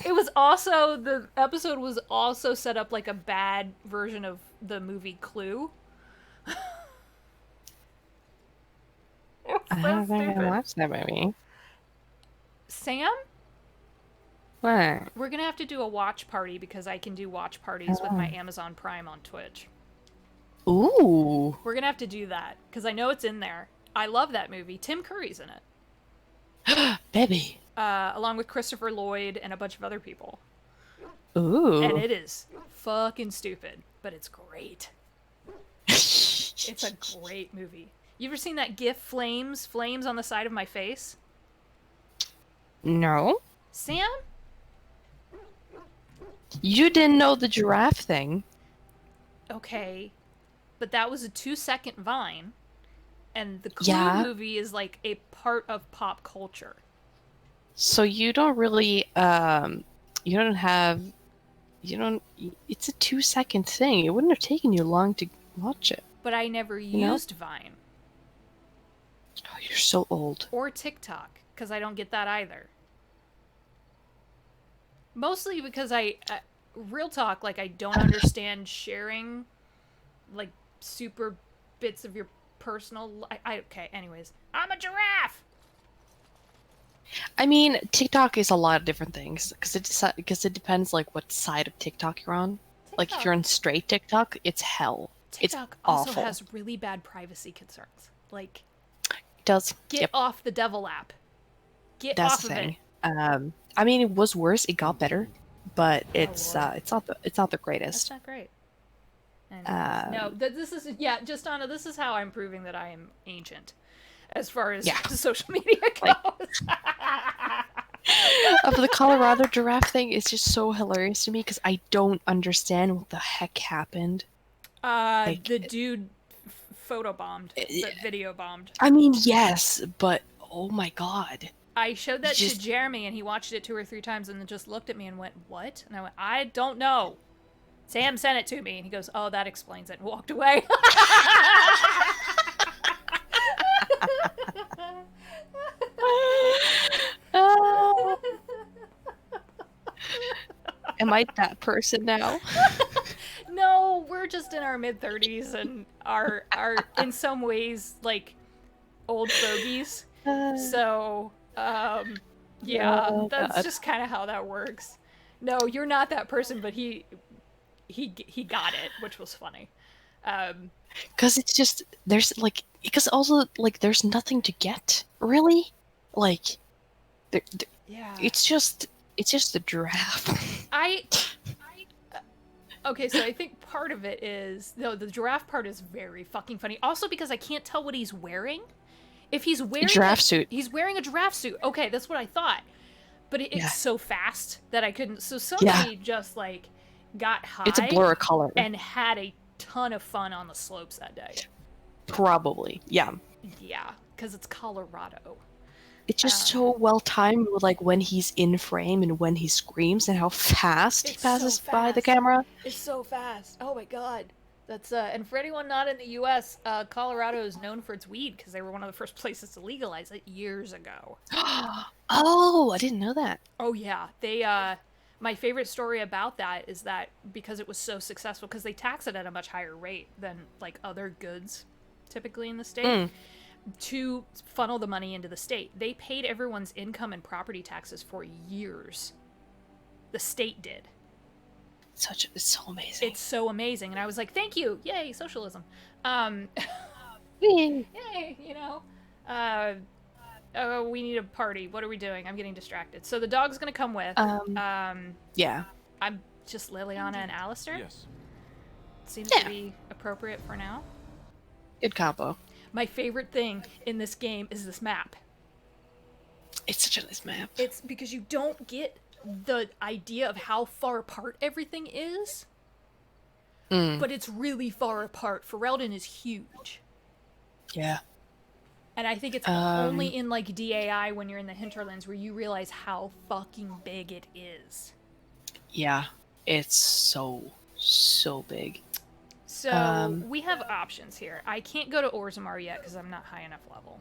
It was also the episode was also set up like a bad version of the movie Clue. I haven't watched that movie. Sam? What? We're gonna have to do a watch party because I can do watch parties with my Amazon Prime on Twitch. Ooh. We're gonna have to do that because I know it's in there. I love that movie. Tim Curry's in it. Baby. Along with Christopher Lloyd and a bunch of other people. Ooh. And it is fucking stupid, but it's great. It's a great movie. You ever seen that GIF flames on the side of my face? No. Sam? You didn't know the giraffe thing. Okay. But that was a 2-second Vine. And the Clue movie is like a part of pop culture. So you don't really, it's a 2-second thing. It wouldn't have taken you long to watch it. But I never used Vine. Oh, you're so old. Or TikTok, because I don't get that either. Mostly because real talk, like I don't understand sharing, like super bits of your personal life. Okay, anyways. I'm a giraffe! I mean, TikTok is a lot of different things, because it depends like what side of TikTok you're on. TikTok. Like if you're on straight TikTok, it's hell. TikTok it's also awful. has really bad privacy concerns. Like, it does. Get off the devil app. Get That's off the of thing. it. I mean, it was worse. It got better, but it's not the greatest. That's not great. No, this is how I'm proving that I am ancient, as far as social media goes. Of the Colorado giraffe thing, it's just so hilarious to me because I don't understand what the heck happened. The dude photobombed, video bombed. I mean, yes, but oh my god. I showed that to Jeremy, and he watched it 2 or 3 times, and then just looked at me and went, "What?" And I went, "I don't know. Sam sent it to me," and he goes, "Oh, that explains it," and walked away. Am I that person now? No, we're just in our mid-30s and are in some ways like old fogies. So, yeah, Oh, that's God. just kind of how that works. No, you're not that person, but he got it, which was funny. Because it's just, there's, like, because also, like, there's nothing to get, really. Like, Yeah. it's just a giraffe. Okay, so I think part of it is, no, the giraffe part is very fucking funny. Also because I can't tell what he's wearing. If he's wearing A giraffe suit. He's wearing a giraffe suit. Okay, that's what I thought. But it's Yeah. so fast that I couldn't. So somebody just like got high. It's a blur of color. And had a ton of fun on the slopes that day. Probably, yeah. Yeah, because it's Colorado. It's just so well timed with like when he's in frame and when he screams and how fast he passes by the camera. It's so fast. Oh my god. That's and for anyone not in the U.S., Colorado is known for its weed because they were one of the first places to legalize it years ago. Oh, I didn't know that. Oh yeah, they. My favorite story about that is that because it was so successful, because they tax it at a much higher rate than like other goods, typically in the state. To funnel the money into the state, they paid everyone's income and property taxes for years. The state did. It's so amazing. It's so amazing, and I was like, "Thank you, yay, socialism!" Yay, you know. Oh, we need a party. What are we doing? I'm getting distracted. So the dog's gonna come with. Yeah. I'm just Liliana and Alistair. Yes. Seems to be appropriate for now. Good combo. My favorite thing in this game is this map. It's such a nice map. It's because you don't get the idea of how far apart everything is. But it's really far apart. Ferelden is huge. Yeah. And I think it's only in like DAI when you're in the hinterlands where you realize how fucking big it is. Yeah. It's so big. So we have options here. I can't go to Orzammar yet because I'm not high enough level.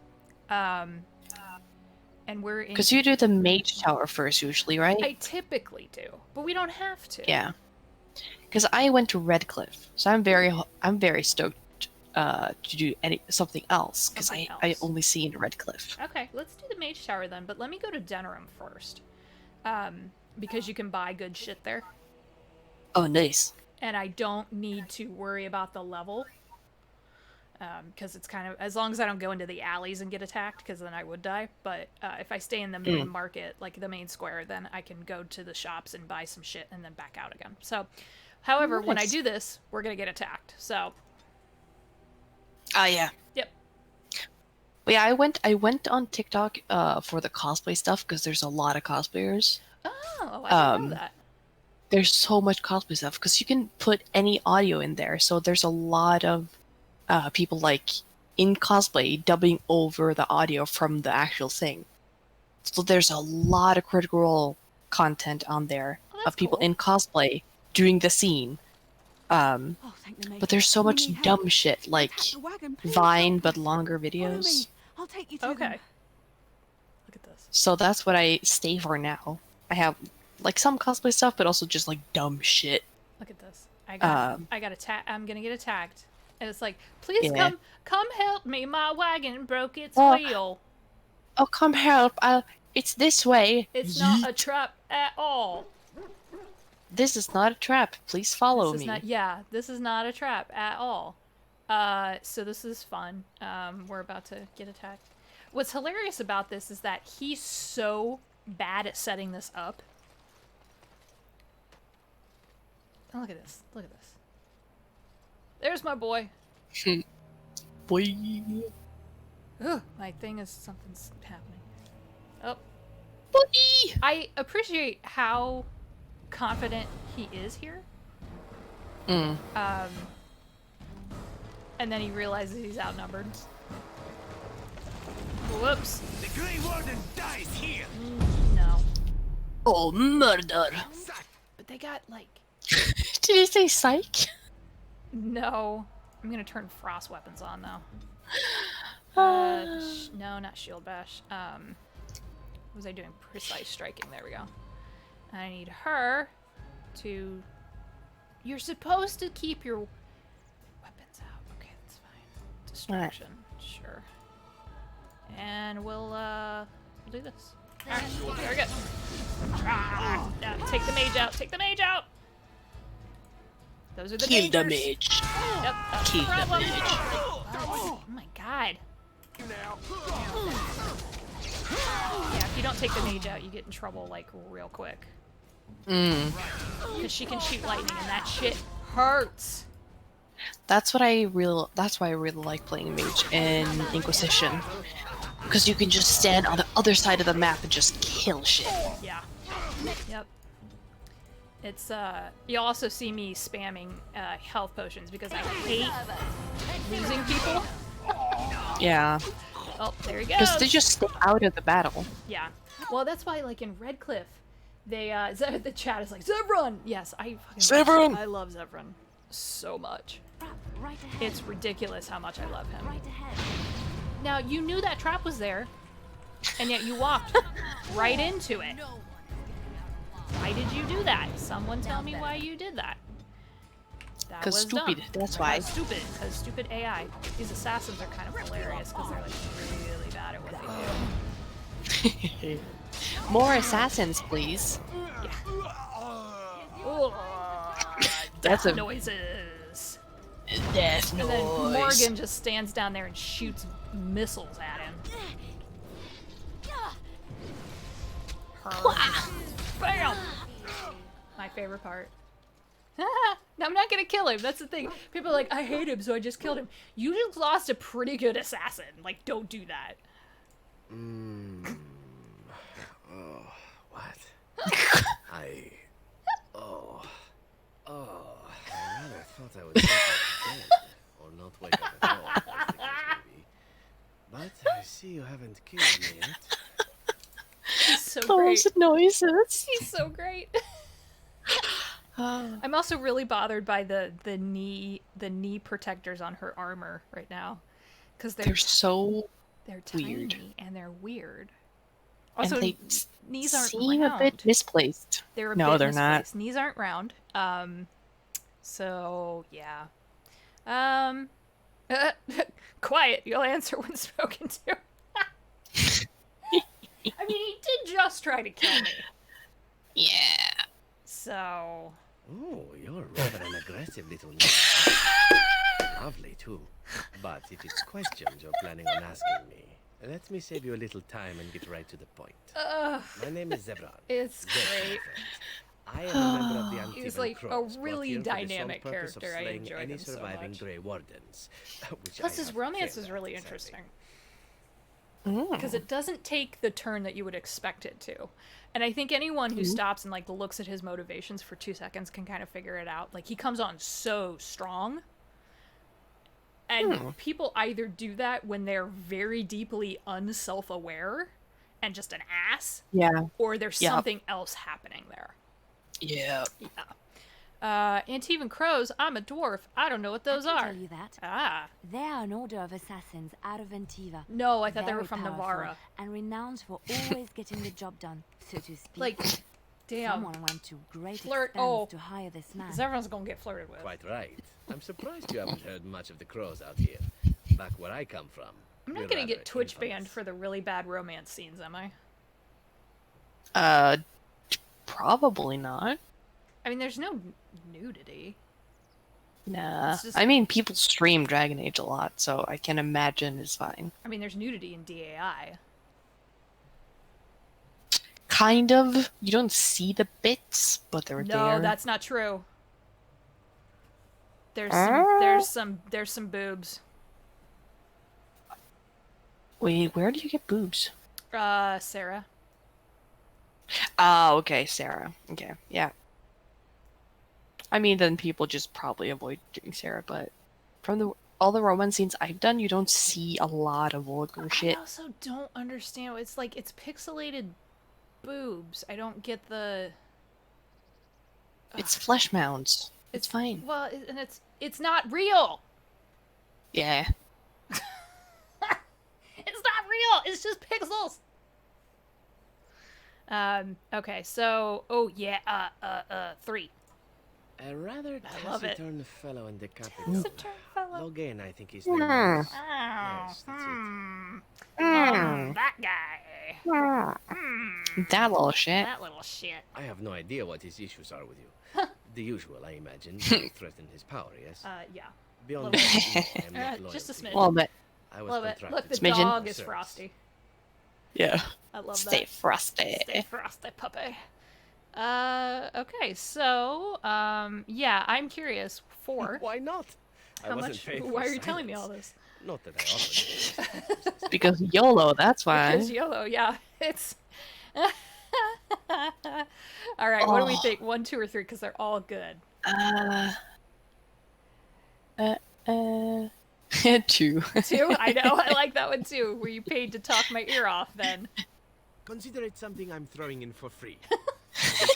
And we're in... Because you do the mage tower first usually, right? I typically do, but we don't have to. Yeah. Because I went to Redcliffe, so I'm very stoked to do something else because I only see in Redcliffe. Okay, let's do the mage tower then. But let me go to Denerim first, because you can buy good shit there. Oh, nice. And I don't need to worry about the level. Because it's kind of, as long as I don't go into the alleys and get attacked, because then I would die. But if I stay in the main market, like the main square, then I can go to the shops and buy some shit and then back out again. So, however, when I do this, we're going to get attacked. So. Oh, yeah. Yep. But yeah, I went on TikTok for the cosplay stuff because there's a lot of cosplayers. Oh, I didn't know that. There's so much cosplay stuff because you can put any audio in there. So there's a lot of people like in cosplay dubbing over the audio from the actual thing. So there's a lot of Critical Role content on there of people in cosplay doing the scene. But there's so much dumb shit like Vine but longer videos. I'll take you to Okay. them. Look at this. So that's what I stay for now. I have like some cosplay stuff, but also just like dumb shit. Look at this. I got attacked. I'm gonna get attacked. And it's like, please come help me. My wagon broke its wheel. Oh, come help. It's this way. It's not a trap at all. This is not a trap. Please follow me. This is not a trap at all. So this is fun. We're about to get attacked. What's hilarious about this is that he's so bad at setting this up. Oh, look at this. Look at this. There's my boy. Boy. Ugh, my thing is something's happening. Oh. Boy. I appreciate how confident he is here. And then he realizes he's outnumbered. Whoops. The Grey Warden dies here. No. Oh, murder. But they got like... Did he say psych? No. I'm gonna turn frost weapons on though. No, not shield bash. What was I doing? Precise striking. There we go. I need her. to... You're supposed to keep your weapons out. Okay, that's fine. Distraction. Sure. And we'll do this. Alright, very good. Yeah, take the mage out. Take the mage out! Those are the Kill the dangers. mage. Yep, that's Kill the the problem. mage. Oh my god. Yeah, if you don't take the mage out, you get in trouble, like, real quick. Because she can shoot lightning, and that shit hurts. That's why I really like playing mage in Inquisition. Because you can just stand on the other side of the map and just kill shit. Yeah. Yep. It's, you'll also see me spamming, health potions because I hate losing people. Yeah. Oh, there he goes. Because they just stay out of the battle. Yeah. Well, that's why, like, in Redcliffe, they, the chat is like, Zevran! Yes, I fucking Zevran! I love Zevran so much. Right ahead. It's ridiculous how much I love him. Right ahead. Now, you knew that trap was there, and yet you walked right into it. Why did you do that? Someone tell me why you did that. That Because was stupid, dumb. that's why. Because stupid AI. These assassins are kind of hilarious because they're like really bad at what they do. More assassins, please. Yeah. Oh, That's a noises. death And noise. then Morgan just stands down there and shoots missiles at him. Bam! My favorite part. I'm not gonna kill him. That's the thing. People are like, I hate him, so I just killed him. You just lost a pretty good assassin. Like, don't do that. Oh, what? Oh, I rather thought I was dead, or not wake up at all, as the case may be. But I see you haven't killed me yet. He's so great. Those noises. He's so great. I'm also really bothered by the knee protectors on her armor right now, because They're so they're tiny weird. and they're weird. Also, and they knees aren't seem round. a bit misplaced. They're a No, bit they're misplaced. Knees aren't round. So yeah. Quiet. You'll answer when spoken to. I mean, he did just try to kill me. Yeah. So. Oh, you're rather an aggressive little nut. Lovely, too. But if it's questions you're planning on asking me, let me save you a little time and get right to the point. My name is Zebran. It's great. I am a member of the Antivan He's like a Crows, brought really here for the sole dynamic purpose of character. I slaying enjoy any him so surviving much. Grey Wardens. Which Plus, I his have romance failed is really at, sadly. interesting. Because it doesn't take the turn that you would expect it to. And I think anyone who stops and like looks at his motivations for 2 seconds can kind of figure it out. Like, he comes on so strong. And people either do that when they're very deeply unself-aware and just an ass. Yeah. Or there's something else happening there. Yeah. Antivan crows, I'm a dwarf. I don't know what those I can are. tell you that. Ah. They are an order of assassins out of Ventiva. No, I thought they were Very from powerful Navarra. And renowned for always getting the job done, so to speak. Like, damn. Someone went to great Flirt- expense oh. to hire this man. Everyone's gonna get flirted with. Quite right. I'm surprised you haven't heard much of the Crows out here. Back where I come from. I'm not we're gonna rather get Twitch infamous. banned for the really bad romance scenes, am I? Probably not. I mean, there's no nudity. Nah. It's just- I mean, people stream Dragon Age a lot, so I can imagine it's fine. I mean, there's nudity in DAI. Kind of. You don't see the bits, but they're No, there. that's not true. There's some boobs. Wait, where do you get boobs? Sarah. Oh, okay, Sarah. Okay, yeah. I mean, then people just probably avoid doing Sarah, but from all the romance scenes I've done, you don't see a lot of vulgar shit. I also don't understand. It's like, it's pixelated boobs. I don't get the... It's flesh mounds. It's fine. Well, and it's not real. Yeah. It's not real. It's just pixels. Okay, so, oh yeah, 3. A rather I love it. taciturn fellow in the capital. Taciturn fellow. Logain, I think his name is. Oh, Yes, that's it. that guy. That little shit. That little shit. I have no idea what his issues are with you. The usual, I imagine. You threaten his power, yes? Yeah. Beyond little that, I am not loyal just a to smidge. you. Well, but I was Love it. contracted Look, the to Smidgen. dog is service. Frosty. yeah. I love Stay that. frosty. Stay frosty, puppy. Okay, so, yeah, I'm curious. 4. Why not? I How wasn't much? paid Why for are you telling me all silence. this? Not that I offered it. Because YOLO, that's why. Because YOLO, yeah. It's. All right, what do we Oh. think? 1, 2, or 3? Because they're all good. 2. 2? I know. I like that one too. Were you paid to talk my ear off then? Consider it something I'm throwing in for free. As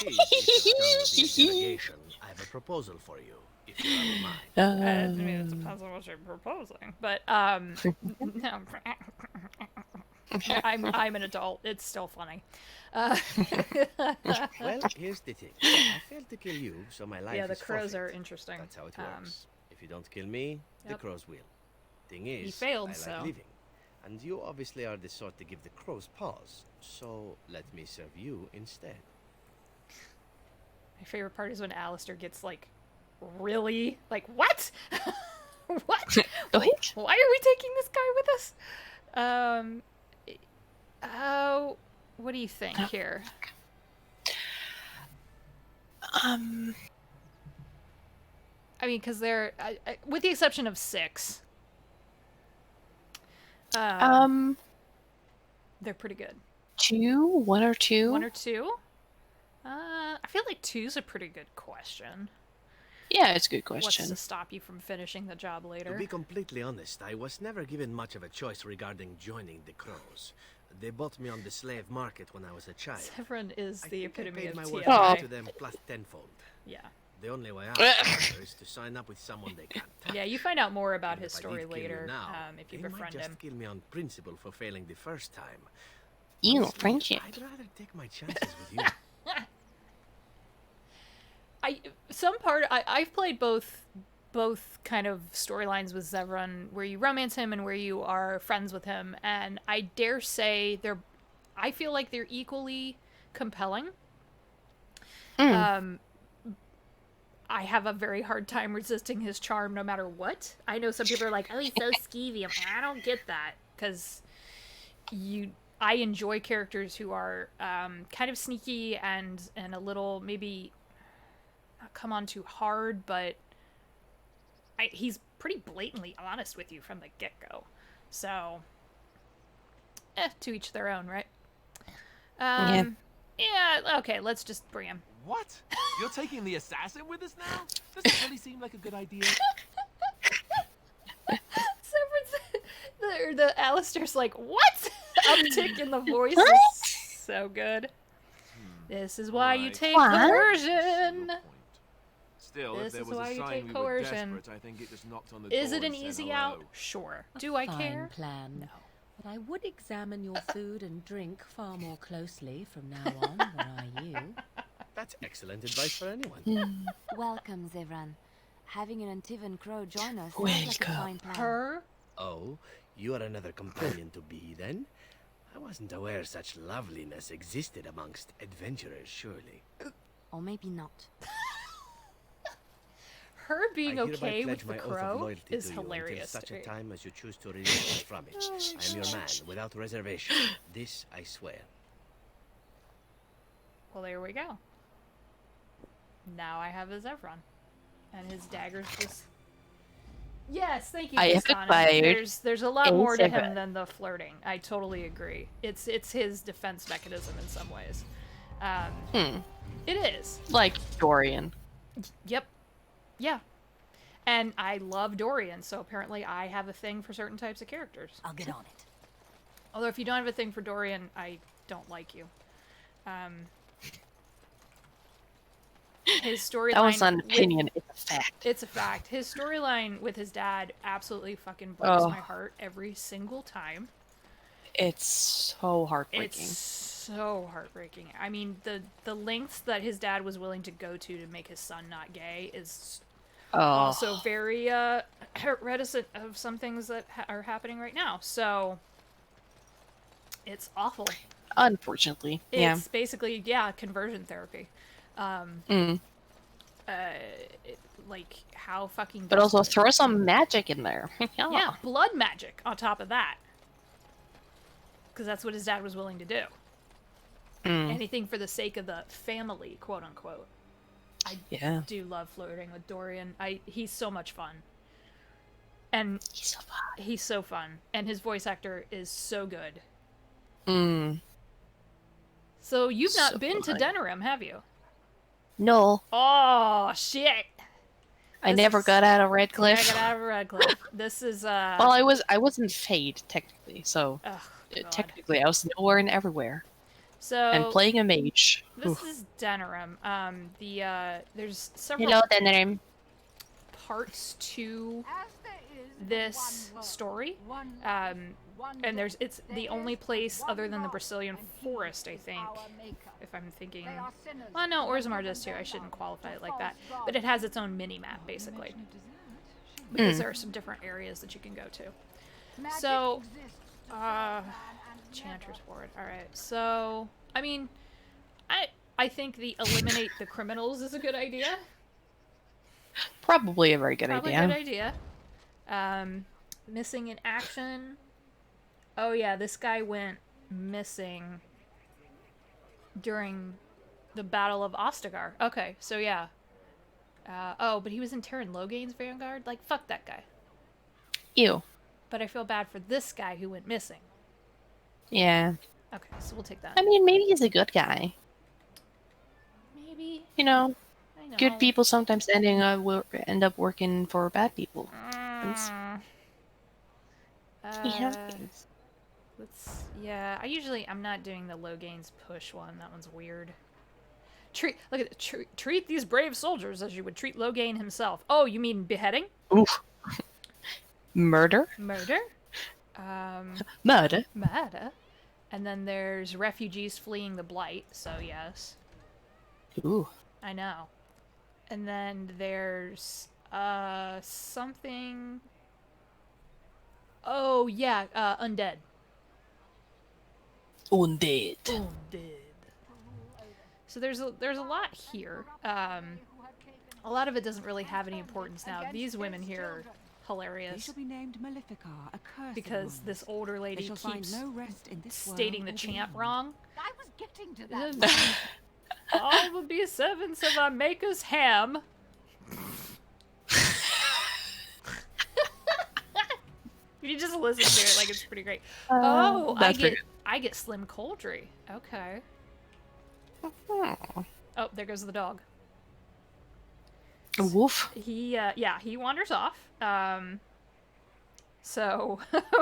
it is, if you're done with the interrogation, I have a proposal for you, if you don't mind. I mean, it depends on what you're proposing, but no. I'm an adult. It's still funny. Well, here's the thing. I failed to kill you, so my life Yeah, the is crows forfeit. are interesting. That's how it works. If you don't kill me, the Yep. crows will. Thing is, failed, I like so. living. And you obviously are the sort to give the crows pause. So let me serve you instead. My favorite part is when Alistair gets like, really? Like, what? What? Wait. Why are we taking this guy with us? Oh, what do you think here? I mean, because they're, with the exception of 6, they're pretty good. 2? 1 or 2? 1 or 2? I feel like 2's a pretty good question. Yeah, it's a good What's question. to stop you from finishing the job To later? be completely honest, I was never given much of a choice regarding joining the crows. They bought me on the slave market when I was a child. Severin is I the think I epitome paid of my TMI. worth Oh. to them plus tenfold. Yeah. The only way out however, is to sign up with someone they can't touch. Yeah, you find out more about And his if I story did kill you later now, if you they might befriend just him. kill me on principle for failing the first time. Ew, Honestly, friendship. I'd rather take my chances with you. I've played both kind of storylines with Zevran where you romance him and where you are friends with him, and I dare say I feel like they're equally compelling. I have a very hard time resisting his charm no matter what. I know some people are like, oh, he's so skeevy. I don't get that, because I enjoy characters who are kind of sneaky and a little, maybe not come on too hard, but he's pretty blatantly honest with you from the get-go. So, to each their own, right? Yeah, okay, let's just bring him. What? You're taking the assassin with us now? Does that really seem like a good idea? The Alistair's like, what? Uptick in the voice is so good. This is why you Right. take What? coercion. Still, This if there is was why a you sign take we coercion. were desperate, I think it just knocked on the Is door it an and said easy hello. out? Sure. Do I Fine care? plan. No. But I would examine your food and drink far more closely from now on than I you. That's excellent advice for anyone. Welcome, Zevran. Having an Antivan crow join us sounds like a fine plan. Her? Oh, you are another companion to be, then? I wasn't aware such loveliness existed amongst adventurers, surely. Or maybe not. Her being I hereby okay pledge with the my oath of crow loyalty is to you hilarious. until such to a me. time as you choose to release me from it. I am your man, without reservation. This I swear. Well, there we go. Now I have a Zevran. And his dagger's just... Yes, thank you, I have Tristana. acquired There's a lot a more to him Zevran. than the flirting. I totally agree. It's his defense mechanism in some ways. It is. Like Dorian. Yep. Yeah. And I love Dorian, so apparently I have a thing for certain types of characters. I'll get on it. Although if you don't have a thing for Dorian, I don't like you. His storyline. That was not an with- opinion, it's a fact. It's a fact. His storyline with his dad absolutely fucking breaks Oh. my heart every single time. It's so heartbreaking. It's so heartbreaking. I mean, the lengths that his dad was willing to go to make his son not gay is also very reticent of some things that are happening right now. So it's awful. Unfortunately, it's basically conversion therapy. Like how fucking. But also throw some magic in there. Yeah, blood magic on top of that. Because that's what his dad was willing to do. Anything for the sake of the family, quote unquote. I do love flirting with Dorian. He's so much fun. And he's so fun. And his voice actor is so good. So you've not been to Denerim, have you? No. Oh, shit. I never got out of Redcliffe. I got out of Redcliffe. This is Well, I was in Fade technically, so technically I was nowhere and everywhere. So and playing a mage. This is Denerim. There's several Hello, Denerim. parts to this story. And it's the only place other than the Brazilian forest, I think, if I'm thinking. Well, no, Orzammar does too. I shouldn't qualify it like that. But it has its own mini-map, basically. Because there are some different areas that you can go to. So, Chanter's Ward. Alright, so, I mean, I think the eliminate the criminals is a good idea. Probably a very good idea. Probably a good idea. Missing in action. Oh yeah, this guy went missing during the Battle of Ostagar. Okay, so yeah. Oh, but he was in Terran Loghain's vanguard? Like, fuck that guy. Ew. But I feel bad for this guy who went missing. Yeah. Okay, so we'll take that. I mean, maybe he's a good guy. Maybe. You know, I know. good people sometimes will end up working for bad people. I'm not doing the Loghain's push one. That one's weird. Treat these brave soldiers as you would treat Loghain himself. Oh, you mean beheading? Oof. Murder? Murder? Murder. Murder. And then there's refugees fleeing the Blight, so yes. Ooh. I know. And then there's something. Oh yeah, undead. Undead. So there's a lot here. A lot of it doesn't really have any importance now. These women here are hilarious. Be named Maleficar, because this older lady keeps stating the chant wrong. I was getting to that. All will be servants of our maker's ham. You just listen to it, like it's pretty great. I get Slim Coldry. Okay. Oh, there goes the dog. Woof. He wanders off. So,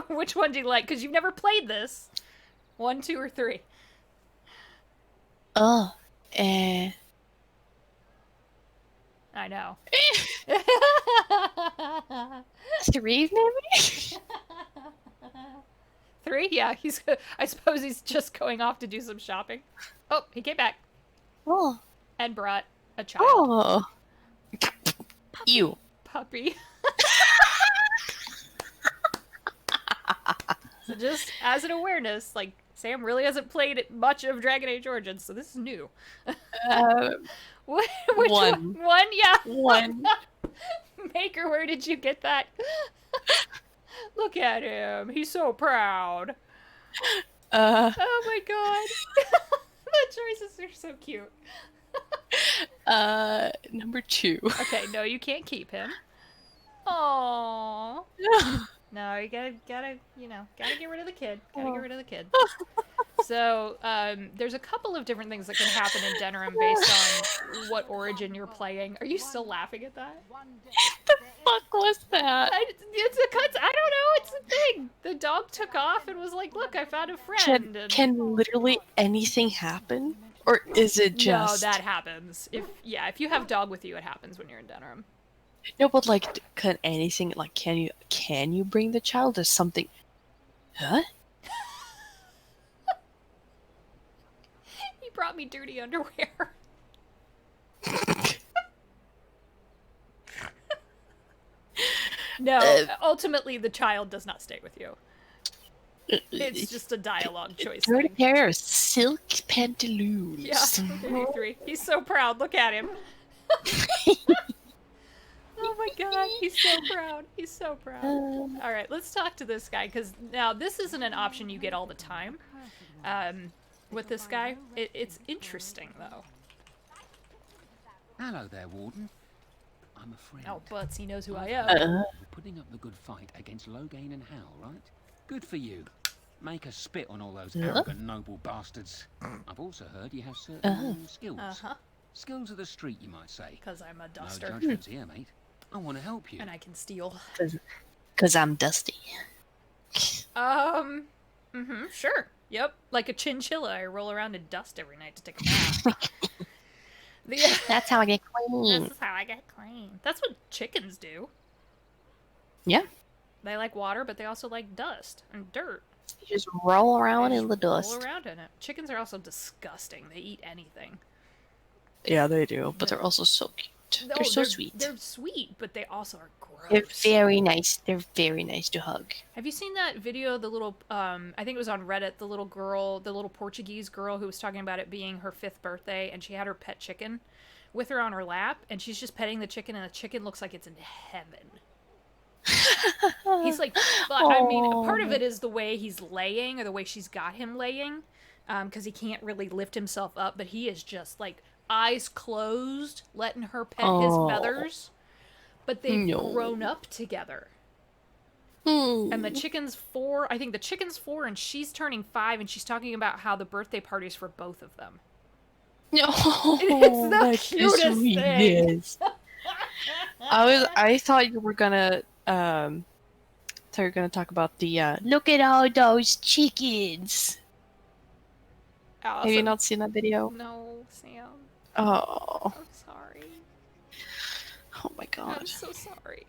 which one do you like? Because you've never played this. 1, 2, or 3? I know. 3 maybe? 3? Yeah, I suppose he's just going off to do some shopping. Oh, he came back. Oh. And brought a child. Oh. You. Puppy. So just as an awareness, like, Sam really hasn't played much of Dragon Age Origins, so this is new. Which one? One? Yeah. One. Maker, where did you get that? Look at him. He's so proud. Oh my god. The choices are so cute. Number 2. Okay, no, you can't keep him. Aww. No, you gotta get rid of the kid. Gotta get rid of the kid. So, there's a couple of different things that can happen in Denerim based on what origin you're playing. Are you still laughing at that? The fuck was that? I don't know, it's a thing. The dog took off and was like, look, I found a friend. Can literally anything happen? Or is it just... No, that happens. If you have dog with you, it happens when you're in Denerim. No, but like, can anything, like, can you bring the child as something? Huh? brought me dirty underwear. No, ultimately the child does not stay with you. It's just a dialogue choice Dirty thing. pair of silk pantaloons. Yeah, 33. He's so proud. Look at him. Oh my god, he's so proud. He's so proud. Alright, let's talk to this guy, because now this isn't an option you get all the time. With this guy. It's interesting, though. Hello there, Warden. I'm a friend. Oh, Butts, he knows who I am. We're putting up the good fight against Lothering and Hal, right? Good for you. Make us spit on all those arrogant noble bastards. I've also heard you have certain skills. Skills of the street, you might say. Because I'm a duster. No judgments here, mate. I want to help you. And I can steal. Because I'm dusty. Sure. Yep. Like a chinchilla, I roll around in dust every night to take a bath. That's how I get clean. This is how I get clean. That's what chickens do. Yeah. They like water, but they also like dust and dirt. You just roll around in the dust. Roll around in it. Chickens are also disgusting. They eat anything. Yeah, they do, but they're also so cute. They're so sweet. They're sweet, but they also are gross. They're very nice. They're very nice to hug. Have you seen that video? The little, I think it was on Reddit. The little girl, the little Portuguese girl who was talking about it being her 5th birthday, and she had her pet chicken with her on her lap, and she's just petting the chicken, and the chicken looks like it's in heaven. He's like, I mean, part of it is the way he's laying, or the way she's got him laying, because he can't really lift himself up, but he is just like eyes closed, letting her pet his feathers. But they've grown up together. And the chicken's 4, I think the chicken's 4, and she's turning 5, and she's talking about how the birthday party's for both of them. No, it's the cutest thing. I thought you were gonna talk about the look at all those chickens. Have you not seen that video? No, Sam. Oh. I'm sorry. Oh my god. I'm so sorry.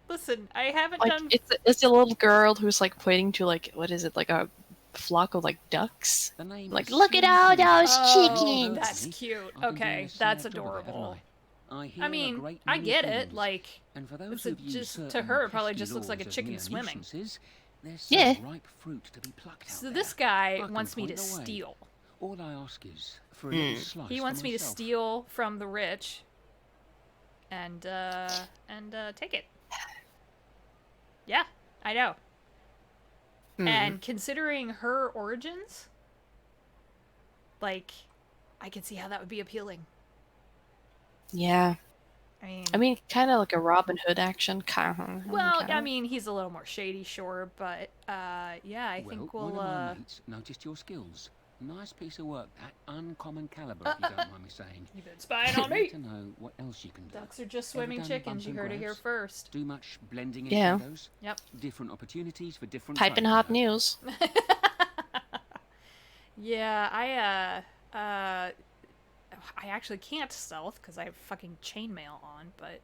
Listen, I haven't like, done... It's a little girl who's like pointing to like, what is it, like a flock of like ducks? Like, look at all those chickens! That's cute. Okay, that's adorable. I mean, I get it, like, it's just, to her, it probably just looks like a chicken swimming. Yeah. So this guy wants me to steal. All I ask is for a little slice. He wants me to steal from the rich and take it. Yeah, I know. And considering her origins, like, I can see how that would be appealing. Yeah. I mean, kind of like a Robin Hood action. Well, I mean, he's a little more shady, sure, but yeah, I think we'll. One of my mates noticed your skills. Nice piece of work, that uncommon caliber, if you don't mind me saying. You've been spying on me. To know what else you can do. Ducks are just swimming chickens. You heard it here first. Do much blending in Yeah. shadows. Yep. Different opportunities for different. Typing hot news. Yeah, I actually can't stealth because I have fucking chainmail on, but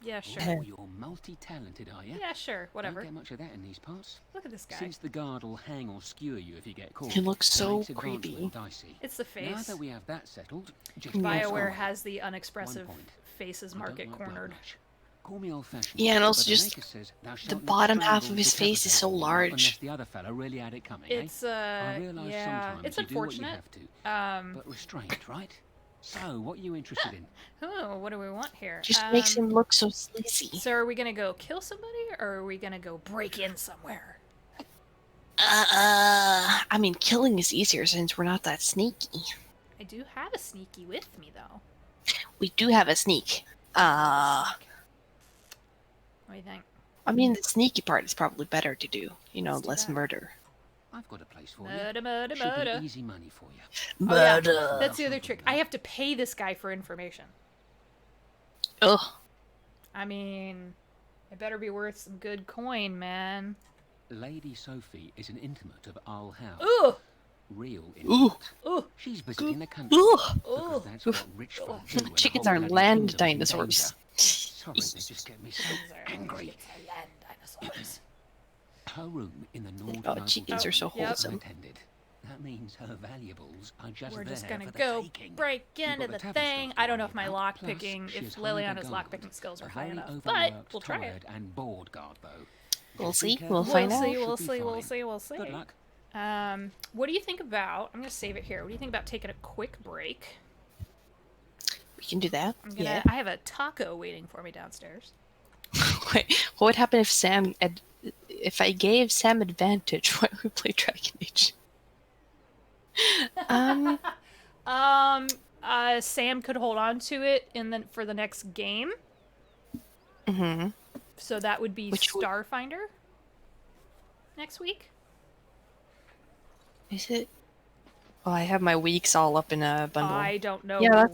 yeah, sure. Oh, you're multi-talented, are you? Yeah, sure, whatever. Don't get much of that in these parts. Look at this guy. Since the guard will hang or skewer you if you get caught. He looks so Makes advancement creepy. Dicey. It's the face. Now that we have that settled, just BioWare has the unexpressive faces market cornered. Call me old-fashioned. Yeah, and also but just maker says thou the shalt not bottom half strangle of his face is so decapitated large. unless the other fella really had it coming. It's I realise yeah, sometimes it's you do what you unfortunate. have to, but restrained, right? So, what are you interested in? Oh, what do we want here? Just makes him look so sleazy. So are we gonna go kill somebody, or are we gonna go break in somewhere? I mean, killing is easier since we're not that sneaky. I do have a sneaky with me, though. We do have a sneak. What do you think? I mean, the sneaky part is probably better to do. You know, less that. murder. I've got a place for Murder, you. murder, Should murder. be easy money for you. Murder. Oh, yeah. That's the other trick. I have to pay this guy for information. Ugh. I mean, it better be worth some good coin, man. Lady Sophie is an intimate of Al Howe. Ooh! Real Ooh. intimate. Ooh! She's visiting the country. Ooh. Because that's what rich folk do when the Chickens whole are bloody land kingdom's in dinosaurs. danger. Sorry, they just get me so angry. Land dinosaurs. Her room in the North Oh, chickens are so wholesome. Attended. That means her valuables are just We're there just gonna for the go taking. break You've into got the tavern thing. staff to I don't know worry if my about. lock Plus, picking, she if has hired a Liliana's guard, lock picking skills a are high very enough, but overworked, we'll try it. tired, and bored guard bow. We'll Just be see. careful. We'll find out. We'll Should be see. We'll fine. see. We'll see. Good luck. What do you think about? I'm gonna save it here. What do you think about taking a quick break? We can do that. Yeah. I have a taco waiting for me downstairs. Wait, what would happen if if I gave Sam advantage? Why would we play Dragon Age? Sam could hold on to it for the next game. Mm-hmm. So that would be Starfinder next week. Is it? Oh, I have my weeks all up in a bundle. I don't know. Yeah,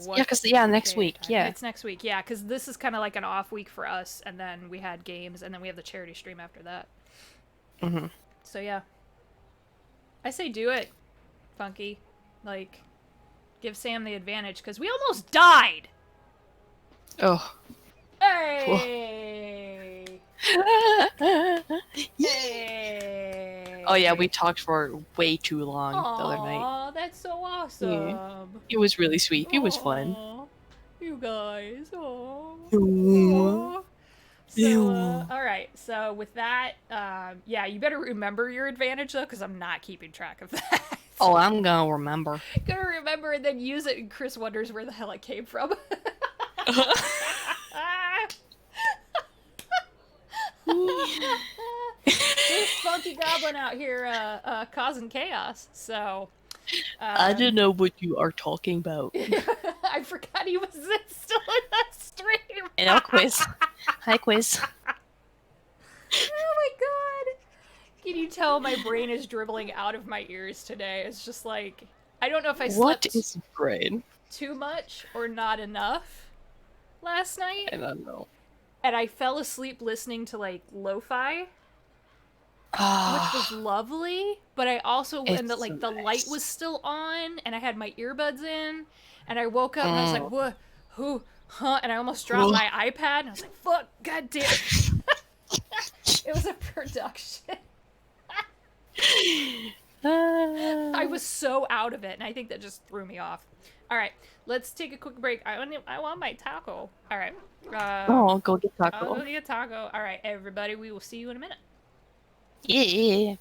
next week. Yeah, it's next week. Yeah, because this is kind of like an off week for us, and then we had games, and then we have the charity stream after that. Mm-hmm. So yeah, I say do it, Funky. Like, give Sam the advantage because we almost died. Oh. Hey. Hey. Oh yeah, we talked for way too long the other night. Aw, that's so awesome. Yeah. It was really sweet. It was fun. You guys. Aww. Aww. So, alright. So, with that, yeah, you better remember your advantage, though, because I'm not keeping track of that. Oh, I'm gonna remember. Gonna remember and then use it, and Chris wonders where the hell it came from. This funky goblin out here causing chaos, so... I don't know what you are talking about. I forgot he was still in that stream. Hello, Quiz. Hi, Quiz. Oh my god. Can you tell my brain is dribbling out of my ears today? It's just like, I don't know if I slept What is brain? too much or not enough last night. I don't know. And I fell asleep listening to like lo-fi, which was lovely. But I also, and the light was still on, and I had my earbuds in, and I woke up and I was like, what, who, huh? And I almost dropped my iPad, and I was like, fuck, goddamn. It was a production. I was so out of it, and I think that just threw me off. All right, let's take a quick break. I want my taco. All right. Go get taco. I'll go get taco. All right, everybody, we will see you in a minute. Yeah.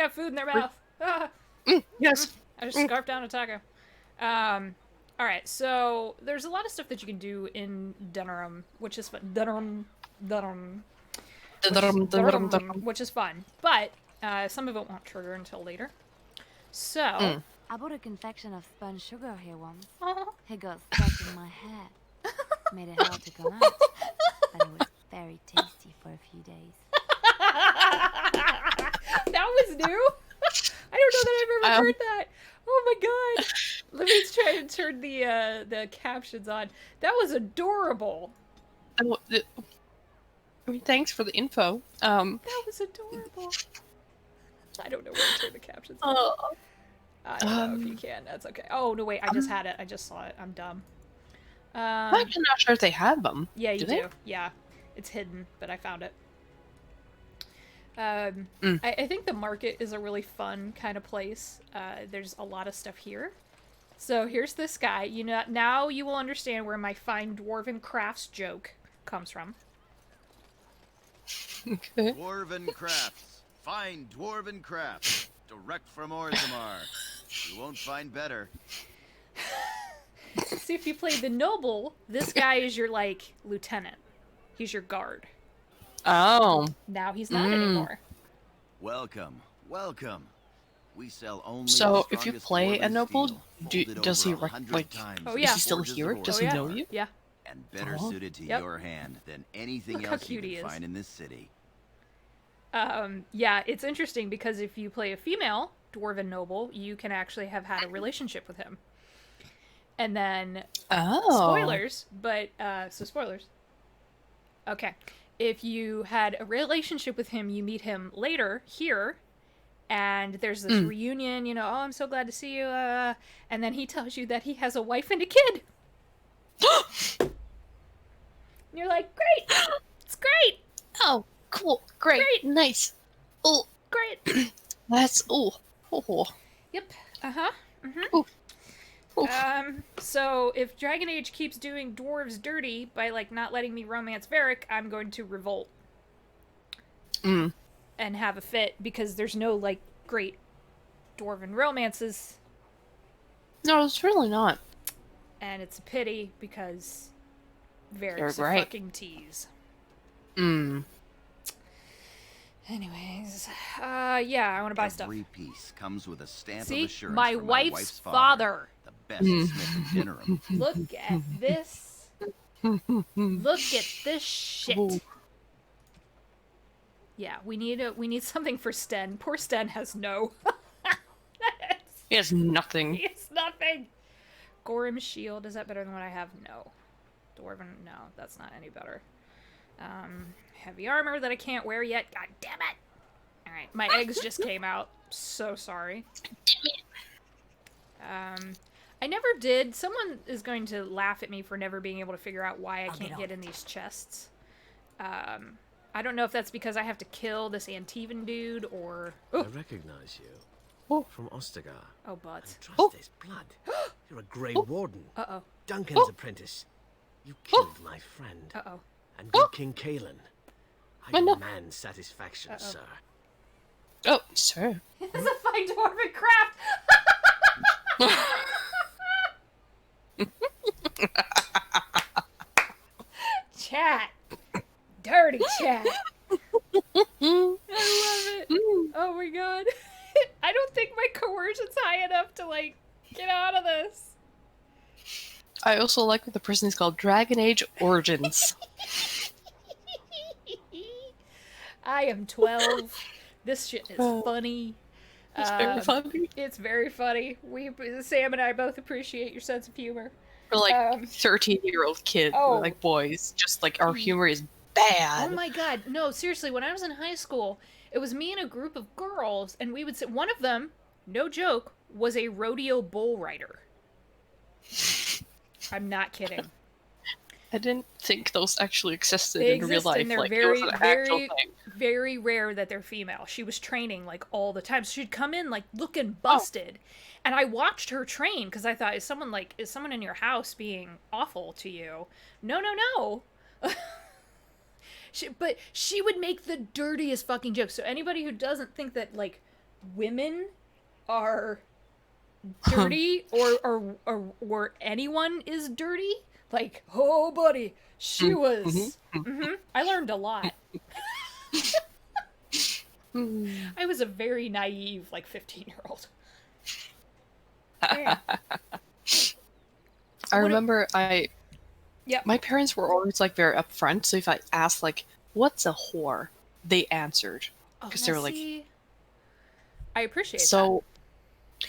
got food in their mouth. Ah. Yes. I just scarfed down a taco. Alright, so there's a lot of stuff that you can do in Denerim, which is fun. Which is fun. But some of it won't trigger until later. So... I bought a confection of spun sugar here once. Oh. It got stuck in my hair. Made it hard to come out. But it was very tasty for a few days. That was new? I don't know that I've ever heard that. Oh my god. Let me try and turn the captions on. That was adorable. I mean, thanks for the info. That was adorable. I don't know where to turn the captions on. I don't know if you can. That's okay. Oh, no, wait. I just had it. I just saw it. I'm dumb. I'm actually not sure if they have them. Yeah, you do. do. Yeah. It's hidden, but I found it. I think the market is a really fun kind of place. There's a lot of stuff here. So here's this guy. You know, now you will understand where my fine dwarven crafts joke comes from. Okay. Dwarven crafts. Fine dwarven crafts. Direct from Orzammar. You won't find better. See, if you play the noble, this guy is your, like, lieutenant. He's your guard. Oh. Now he's not anymore. Welcome, welcome. We sell only So, the if you strongest play a dwarven noble, steel, does he, folded over 100 like, times Oh, in yeah. is he still forges of here? Does he Orzammar. know you? Yeah. And better Oh. suited to Yep. your hand than anything Look how else you cute he can is. find in this city. Yeah, it's interesting because if you play a female dwarven noble, you can actually have had a relationship with him. And then, spoilers, but, so spoilers. Okay. If you had a relationship with him, you meet him later here, and there's this reunion, you know, oh, I'm so glad to see you, and then he tells you that he has a wife and a kid. And you're like, great! It's great! Oh, cool. Great. Nice. Oh, Great! that's, oh. Yep. Uh-huh. Ooh. Oof. So if Dragon Age keeps doing dwarves dirty by, like, not letting me romance Varric, I'm going to revolt. And have a fit, because there's no, like, great dwarven romances. No, it's really not. And it's a pity, because They're Varric's a great. fucking tease. Anyways, yeah, I want to buy stuff. Every piece comes with a stamp See? of assurance My from wife's my father. the best smith in Denerim. Look at this. Look at this shit. Ooh. Yeah, we need something for Sten. Poor Sten has no. He has nothing. He has nothing. Gorim's shield, is that better than what I have? No. Dwarven, no, that's not any better. Heavy armor that I can't wear yet. God damn it! Alright, my eggs just came out. So sorry. I never did. Someone is going to laugh at me for never being able to figure out why I can't get in these chests. I don't know if that's because I have to kill this Antivan dude, or... I recognize you. From Ostagar. Oh, butts. Andraste's blood. You're a Grey Warden. Uh-oh. Duncan's apprentice. You killed my friend. Uh-oh. And good King Kalen. I demand satisfaction, sir. Oh, sir. It's a fine dwarven craft! Chat. Dirty chat. I love it. Oh my god. I don't think my coercion's high enough to, like, get out of this. I also like that the person is called Dragon Age Origins. I am 12. This shit is funny. It's very funny. It's very funny. Sam and I both appreciate your sense of humor. For like 13-year-old kids, like boys, just like our humor is bad. Oh my god. No, seriously, when I was in high school, it was me and a group of girls, and we would sit. One of them, no joke, was a rodeo bull rider. I'm not kidding. I didn't think those actually existed They in real exist, life. and they're like, very, it was an actual very, thing. very rare that they're female. She was training like all the time. So she'd come in like looking busted, and I watched her train because I thought, is someone in your house being awful to you? No. But she would make the dirtiest fucking jokes. So anybody who doesn't think that like women are dirty or anyone is dirty. Like, oh, buddy, she was. I learned a lot. I was a very naive, like, 15-year-old. Yeah. I remember Yep. my parents were always like very upfront, so if I asked like, "What's a whore?" they answered because they were like, I appreciate that. so.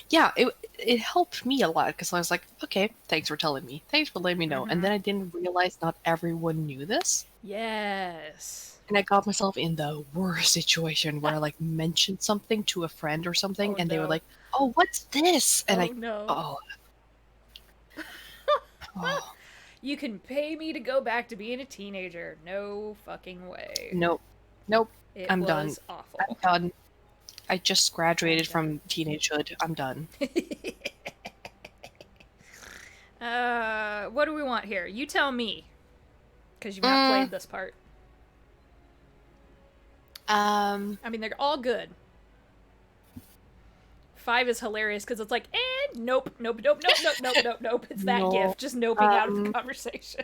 Yeah, it helped me a lot because I was like, okay, thanks for telling me, thanks for letting me know, and then I didn't realize not everyone knew this. Yes. And I got myself in the worst situation where I like mentioned something to a friend or something, and they were like, "Oh, what's this?" And Oh. You can pay me to go back to being a teenager. No fucking way. Nope. I'm done. Awful. I'm done. I just graduated from teenagehood. I'm done. What do we want here? You tell me, because you've not played this part. I mean, they're all good. 5 is hilarious because it's like, nope. It's that gift, just noping out of the conversation.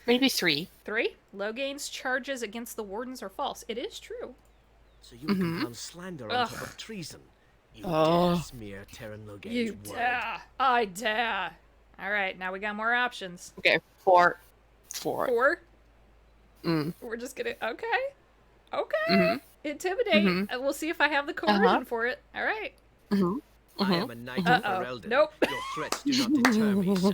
Maybe 3. 3? Logain's charges against the wardens are false. It is true. So you compound slander on top of treason. You dare smear Terran Logain's You dare. I dare. Alright, now we got more options. Okay, 4. 4? We're just gonna... Okay. Intimidate. We'll see if I have the coercion for it. Alright. I am a knight of Ferelden. Nope. Your threats do not deter me, sir.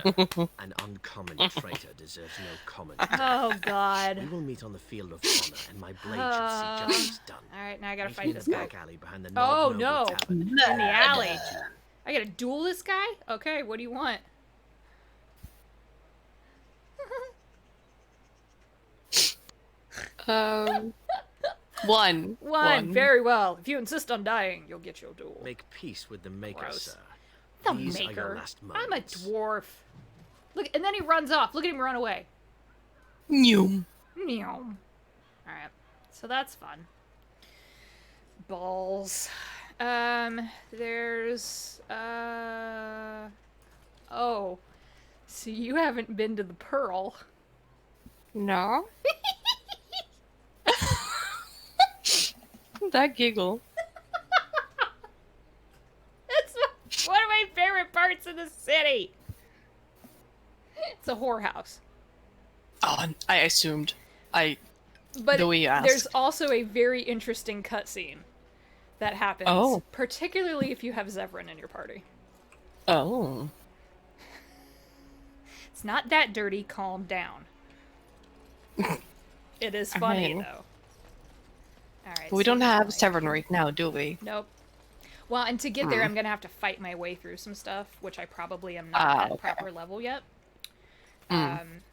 An uncommon traitor deserves no common death. Oh, God. We will meet on the field of honor, and my blade should see justice done. Alright, now I gotta Meet fight me this in the guy. back alley behind the Oh, Noble no. Tavern. In the alley. I gotta duel this guy? Okay, what do you want? One. Very well. If you insist on dying, you'll get your duel. Make peace with the Maker, Gross. sir. The These are your Maker. last I'm a moments. dwarf. Look, and then he runs off. Look at him run away. New. Alright. So that's fun. Balls. There's, oh. So you haven't been to the Pearl. No. That giggle. That's one of my favorite parts of the city. It's a whorehouse. Oh, I assumed. But the way you asked. There's also a very interesting cutscene that happens, particularly if you have Zevran in your party. Oh. It's not that dirty. Calm down. It is funny, though. All right. But we don't have Severn right now, do we? Nope. Well, and to get there, I'm gonna have to fight my way through some stuff, which I probably am not at proper level yet.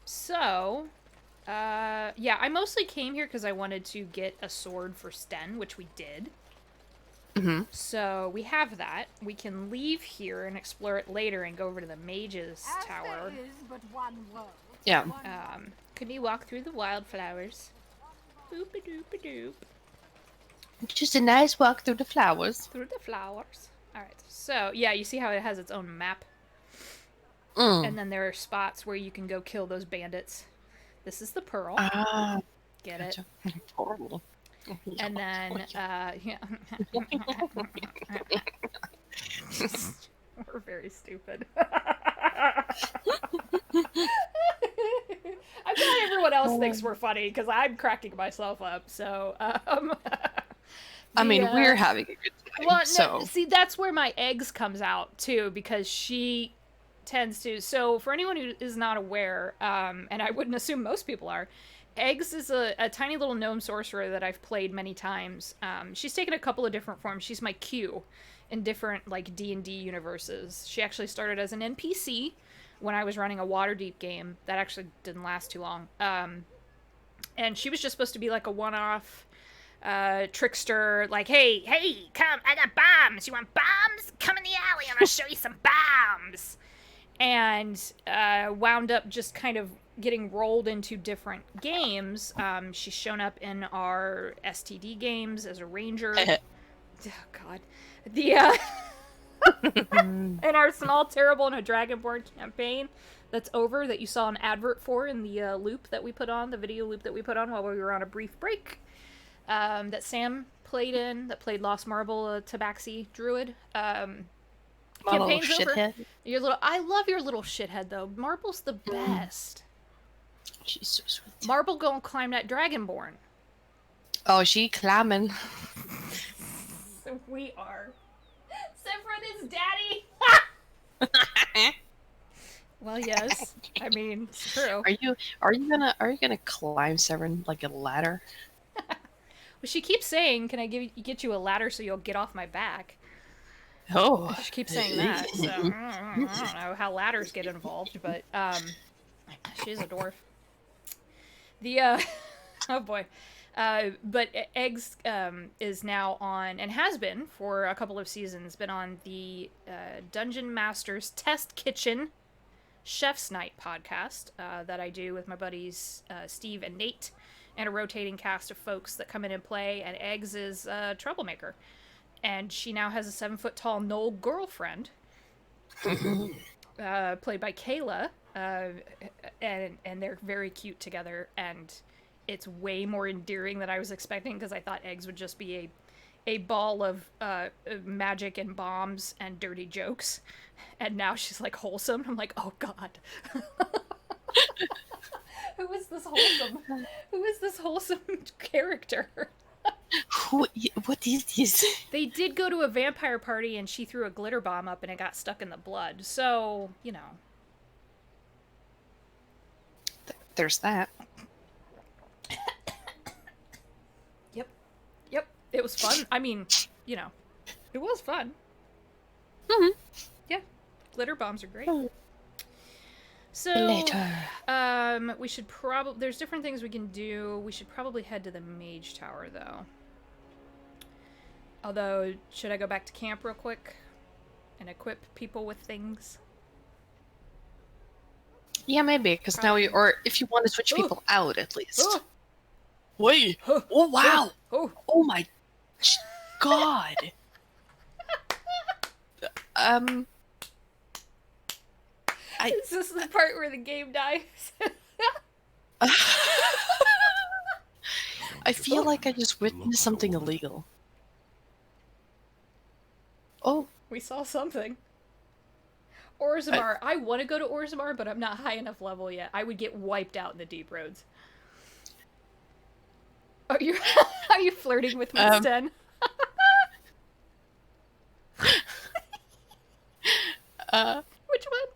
So, yeah, I mostly came here because I wanted to get a sword for Sten, which we did. So we have that. We can leave here and explore it later and go over to the Mage's Tower. There is but one world. Yeah. Could we walk through the wildflowers? Boop-a-doop-a-doop. Just a nice walk through the flowers. Through the flowers. Alright, so, yeah, you see how it has its own map? And then there are spots where you can go kill those bandits. This is the Pearl. Get it? Horrible. And then, yeah. We're very stupid. I'm glad everyone else thinks we're funny, because I'm cracking myself up, so, I mean, we're having a good time, well, so... No, see, that's where my eggs comes out, too, because she tends to... So, for anyone who is not aware, and I wouldn't assume most people are, Eggs is a tiny little gnome sorcerer that I've played many times. She's taken a couple of different forms. She's my Q in different, like, D&D universes. She actually started as an NPC when I was running a Waterdeep game. That actually didn't last too long. And she was just supposed to be, like, a one-off trickster, like, hey, come, I got bombs. You want bombs? Come in the alley and I'll show you some bombs. And wound up just kind of getting rolled into different games. She's shown up in our STD games as a ranger. God. The, in our Small, Terrible, and a Dragonborn campaign that's over, that you saw an advert for in the loop that we put on, the video loop that we put on while we were on a brief break, that Sam played in, that played Lost Marble, Tabaxi Druid. Campaign's over. I love your little shithead, though. Marble's the best. She's so sweet. Marble gonna climb that Dragonborn. Oh, she climbing. We are. Severin is daddy. Well, yes. I mean, it's true. Are you gonna climb Severin like a ladder? Well, she keeps saying, "Can I get you a ladder so you'll get off my back?" Oh. She keeps saying that. So I don't know how ladders get involved, but she's a dwarf. The oh boy. But Eggs is now on, and has been for a couple of seasons, been on the Dungeon Masters Test Kitchen Chef's Night podcast that I do with my buddies Steve and Nate, and a rotating cast of folks that come in and play, and Eggs is a troublemaker. And she now has a 7-foot-tall Knoll girlfriend, played by Kayla, and they're very cute together, and it's way more endearing than I was expecting, because I thought Eggs would just be a ball of magic and bombs and dirty jokes, and now she's like wholesome. I'm like, oh god. Who is this wholesome? Who is this wholesome character? What is this? They did go to a vampire party and she threw a glitter bomb up and it got stuck in the blood. So, you know. There's that. Yep. It was fun. I mean, you know, it was fun. Mm-hmm. Yeah. Glitter bombs are great. So, later. We should probably... There's different things we can do. We should probably head to the Mage Tower, though. Although, should I go back to camp real quick? And equip people with things? Yeah, maybe, because now we... Or if you want to switch people out, at least. Wait! Oh, wow! Oh my... God! Is this the part where the game dies? I feel like I just witnessed something illegal. Oh. We saw something. Orzammar. I want to go to Orzammar, but I'm not high enough level yet. I would get wiped out in the deep roads. Are you flirting with me, Sten? Which one?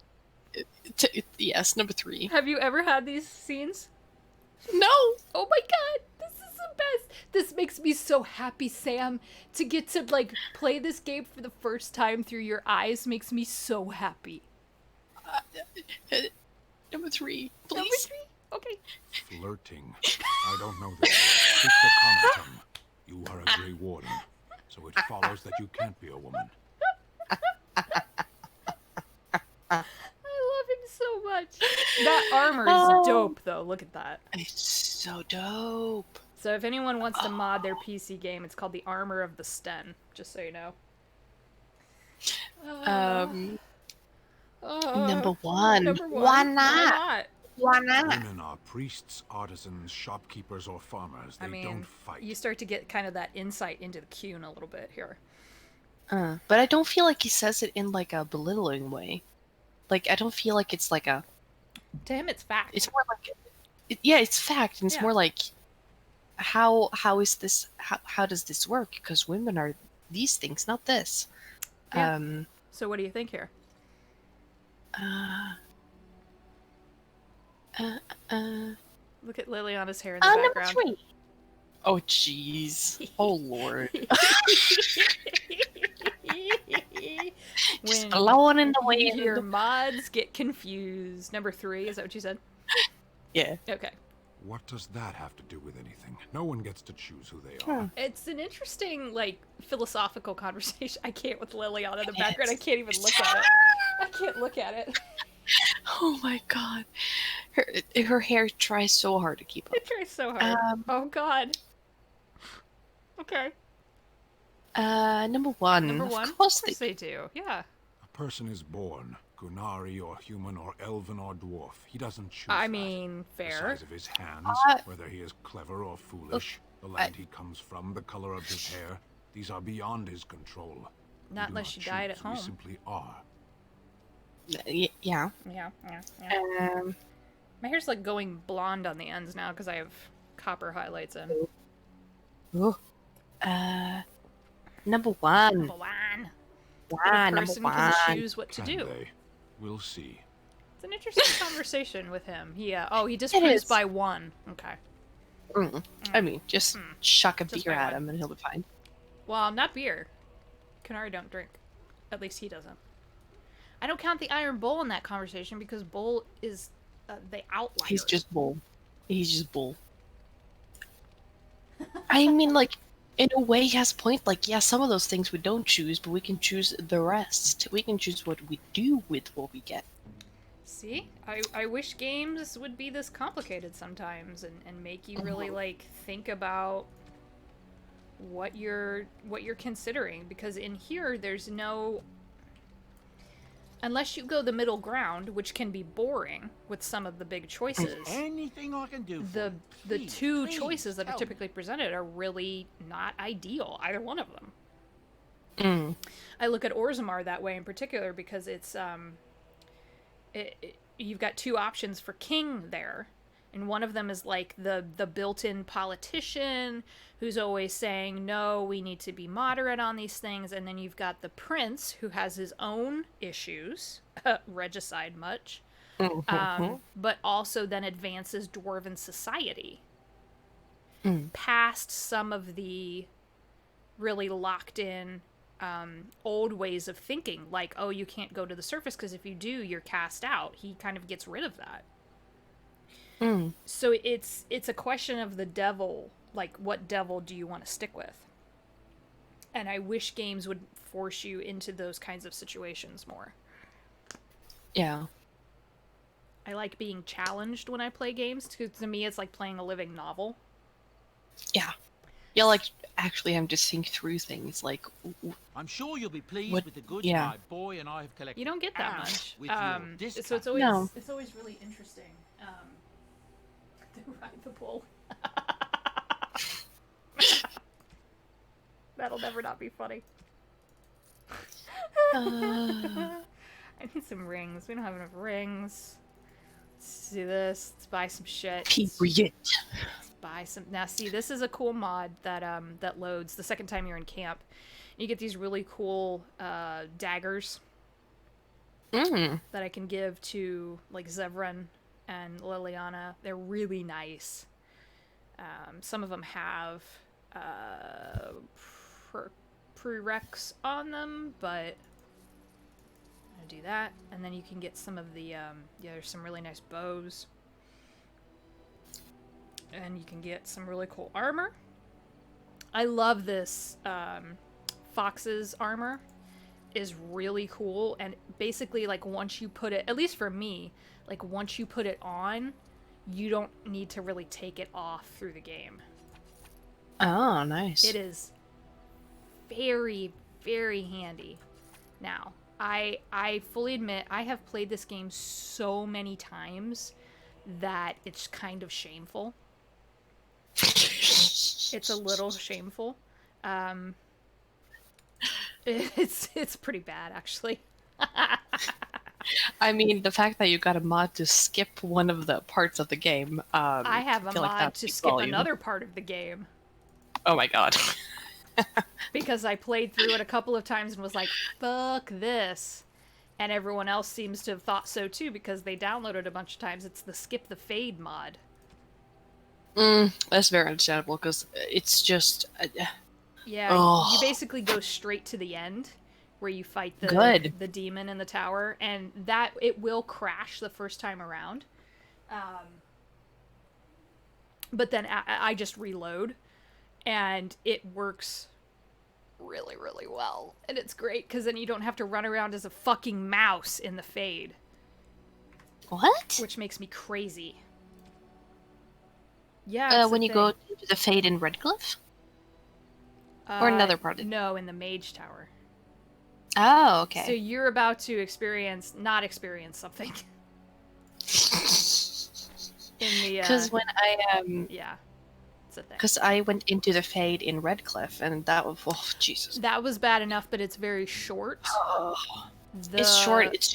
Yes, number 3. Have you ever had these scenes? No! Oh my god! This is the best! This makes me so happy, Sam. To get to, like, play this game for the first time through your eyes makes me so happy. Number 3, please. Number 3? Okay. Flirting. I don't know this. Speak the common tongue. You are a Grey Warden, so it follows that you can't be a woman. I love him so much. That armor is dope, though. Look at that. It's so dope. So if anyone wants to mod their PC game, it's called the Armor of the Sten, just so you know. Number 1. Why not? Why not? Women are priests, artisans, shopkeepers, or farmers. They don't fight. You start to get kind of that insight into the Qun a little bit here. But I don't feel like he says it in, like, a belittling way. Like, I don't feel like it's like a... To him, it's fact. It's more like... it's fact, and it's more like... How is this... How does this work? Because women are these things, not this. Yeah. So what do you think here? Look at Liliana's hair in the background. Number 3. Oh, jeez. Oh, Lord. Just blowing in the wind. Your mods get confused. Number 3, is that what you said? Yeah. Okay. What does that have to do with anything? No one gets to choose who they are. It's an interesting, like, philosophical conversation. I can't with Liliana in the background. I can't even look at it. I can't look at it. Oh my god. Her hair tries so hard to keep up. It tries so hard. Oh god. Okay. Number one. Number one? Of course they do. Yeah. A person is born, Gunari or human or elven or dwarf. He doesn't choose I that. mean, The fair. size of his hands, whether he is clever or foolish, the land he comes from, the color of his hair, these are beyond his control. Not unless you died at home. We simply are. Yeah. Yeah. My hair's like going blonde on the ends now because I have copper highlights in. Ooh. Number one. Number one. One. The person can choose what to do. We'll see. It's an interesting conversation with him. He disproves by one. Okay. I mean, just chuck a beer at him and he'll be fine. Well, not beer. Kunari don't drink. At least he doesn't. I don't count the Iron Bull in that conversation because Bull is the outlier. He's just Bull. I mean, like, in a way, he has a point. Like, yeah, some of those things we don't choose, but we can choose the rest. We can choose what we do with what we get. See? I wish games would be this complicated sometimes and make you really, like, think about what you're considering. Because in here, there's no... Unless you go the middle ground, which can be boring with some of the big choices. Anything I can do. The two choices that are typically presented are really not ideal, either one of them. I look at Orzammar that way in particular because it's you've got two options for king there, and one of them is like the built-in politician who's always saying, no, we need to be moderate on these things, and then you've got the prince who has his own issues, regicide much, but also then advances dwarven society past some of the really locked-in old ways of thinking, like, oh, you can't go to the surface because if you do, you're cast out. He kind of gets rid of that. So it's a question of the devil. Like, what devil do you want to stick with? And I wish games would force you into those kinds of situations more. Yeah. I like being challenged when I play games. To me, it's like playing a living novel. Yeah. Yeah, like, actually, I'm just think through things, like... I'm sure you'll be pleased with the goods my boy and I have collected. You don't get that much. So it's always really interesting to ride the bull. That'll never not be funny. I need some rings. We don't have enough rings. Let's do this. Let's buy some shit. Period. Let's buy some. Now, see, this is a cool mod that that loads the second time you're in camp. You get these really cool daggers that I can give to like Zevran and Liliana. They're really nice. Some of them have prereqs on them, but I'll do that. And then you can get some of the there's some really nice bows, and you can get some really cool armor. I love this. Fox's armor is really cool, and basically, like, once you put it, at least for me, like, once you put it on, you don't need to really take it off through the game. Oh, nice. It is very, very handy. Now, I fully admit I have played this game so many times that it's kind of shameful. It's a little shameful. It's pretty bad, actually. I mean, the fact that you got a mod to skip one of the parts of the game. I have a mod to skip another part of the game. Oh my god. Because I played through it a couple of times and was like, fuck this. And everyone else seems to have thought so too because they downloaded a bunch of times. It's the Skip the Fade mod. That's very understandable because it's just... you basically go straight to the end where you fight the demon in the tower, and that it will crash the first time around. But then I just reload, and it works really, really well. And it's great, because then you don't have to run around as a fucking mouse in the Fade. What? Which makes me crazy. Yeah, when you go to the Fade in Redcliffe? Or another part of No, in the Mage Tower. Oh, okay. So you're about to not experience something. In the Because when I yeah, it's a thing. Because I went into the Fade in Redcliffe, and that was Jesus. That was bad enough, but it's very short. It's short. It's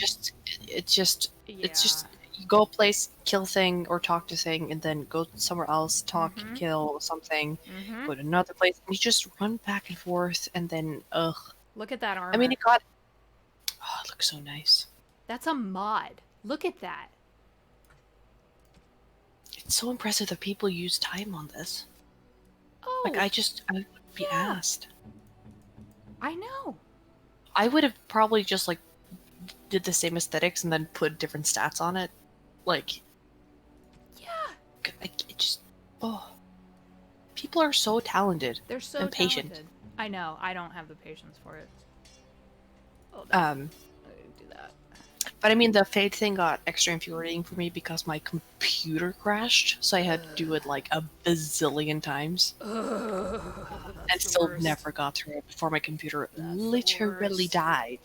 just you go a place, kill thing, or talk to thing, and then go somewhere else, talk, kill something, go to another place, and you just run back and forth, and then Look at that armor. I mean, it got. Oh, it looks so nice. That's a mod. Look at that. It's so impressive that people use time on this. Oh. Like, I would be asked. I know. I would have probably just, like, did the same aesthetics and then put different stats on it. Like... Yeah. It just... Oh. People are so talented. They're so and patient. talented. I know. I don't have the patience for it. Oh, I do that. But I mean, the Fade thing got extra infuriating for me because my computer crashed, so I had to do it like a bazillion times. And still never got through it before my computer literally died.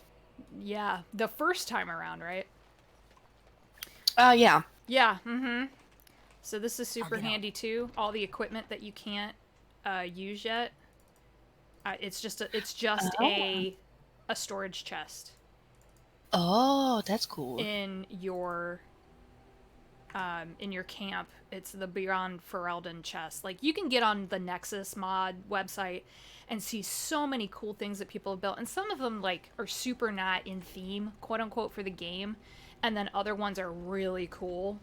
Yeah, the first time around, right? Yeah. Yeah, So this is super handy too. All the equipment that you can't use yet. It's just a storage chest. Oh, that's cool. In your camp, it's the Beyond Ferelden chest. Like, you can get on the Nexus mod website and see so many cool things that people have built, and some of them like are super not in theme, quote unquote, for the game, and then other ones are really cool.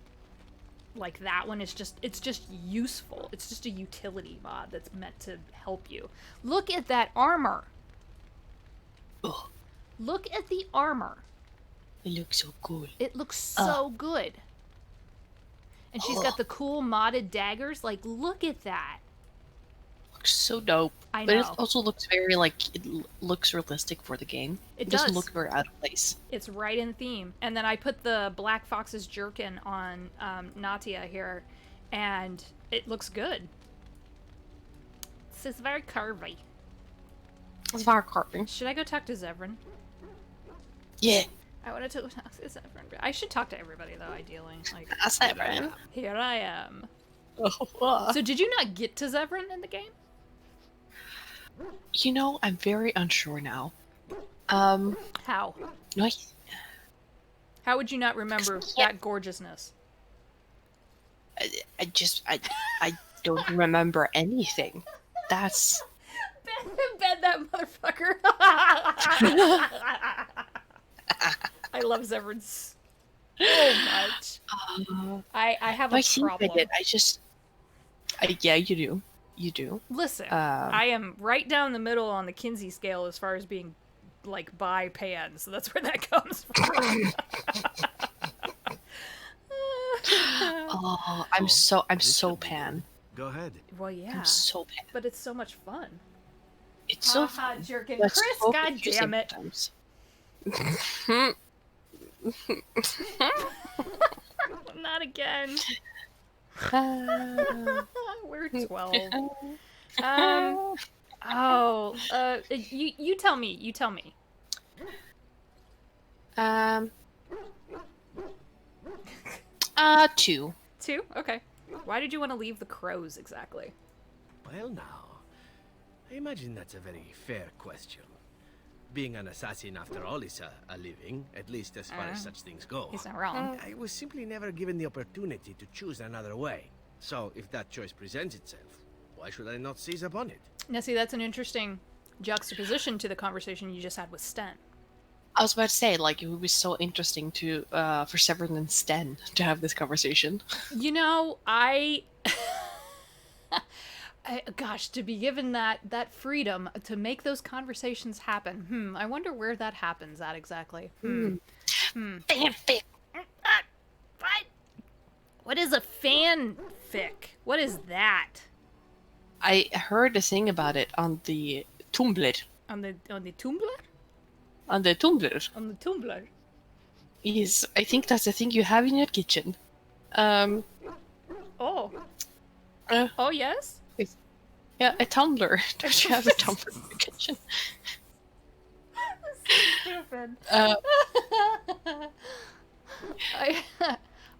Like that one is just useful. It's just a utility mod that's meant to help you. Look at that armor. Ugh. Look at the armor. It looks so cool. It looks so good. And she's got the cool modded daggers. Like, look at that. Looks so dope. I know. But it also looks very, like, it looks realistic for the game. It doesn't does. look very out of place. It's right in theme. And then I put the Black Fox's jerkin on Natia here, and it looks good. It's very curvy. It's very curvy. Should I go talk to Zevran? Yeah. I want to talk to Zevran. I should talk to everybody, though, ideally. Like, Zevran. Here I am. Oh, So did you not get to Zevran in the game? You know, I'm very unsure now. How? No, How would you not remember that gorgeousness? I don't remember anything. That's... Ben that motherfucker. I love Zevran so much. I have a problem. Yeah, you do. You do. Listen, I am right down the middle on the Kinsey scale as far as being, like, bi pan, so that's where that comes from. Oh, I'm so pan. Go ahead. Well, yeah. I'm so pan. But it's so much fun. It's so fun. Jerkin. But Chris, so god damn it. sometimes. Not again. We're 12. You tell me. 2. 2? Okay. Why did you want to leave the crows exactly? Well, now, I imagine that's a very fair question. Being an assassin, after all, is a living, at least as far as such things go. He's not wrong. I was simply never given the opportunity to choose another way. So, if that choice presents itself, why should I not seize upon it? Now, see, that's an interesting juxtaposition to the conversation you just had with Sten. I was about to say, like, it would be so interesting to for Severin and Sten to have this conversation. You know, gosh, to be given that freedom to make those conversations happen. I wonder where that happens at exactly. Fanfic. What? What is a fanfic? What is that? I heard a thing about it on the Tumblr. On the Tumblr? On the Tumblr. On the Tumblr. Yes, I think that's the thing you have in your kitchen. Oh. Oh yes? Yeah, a tumbler. Don't you have a tumbler in the kitchen? Stupid. Uh,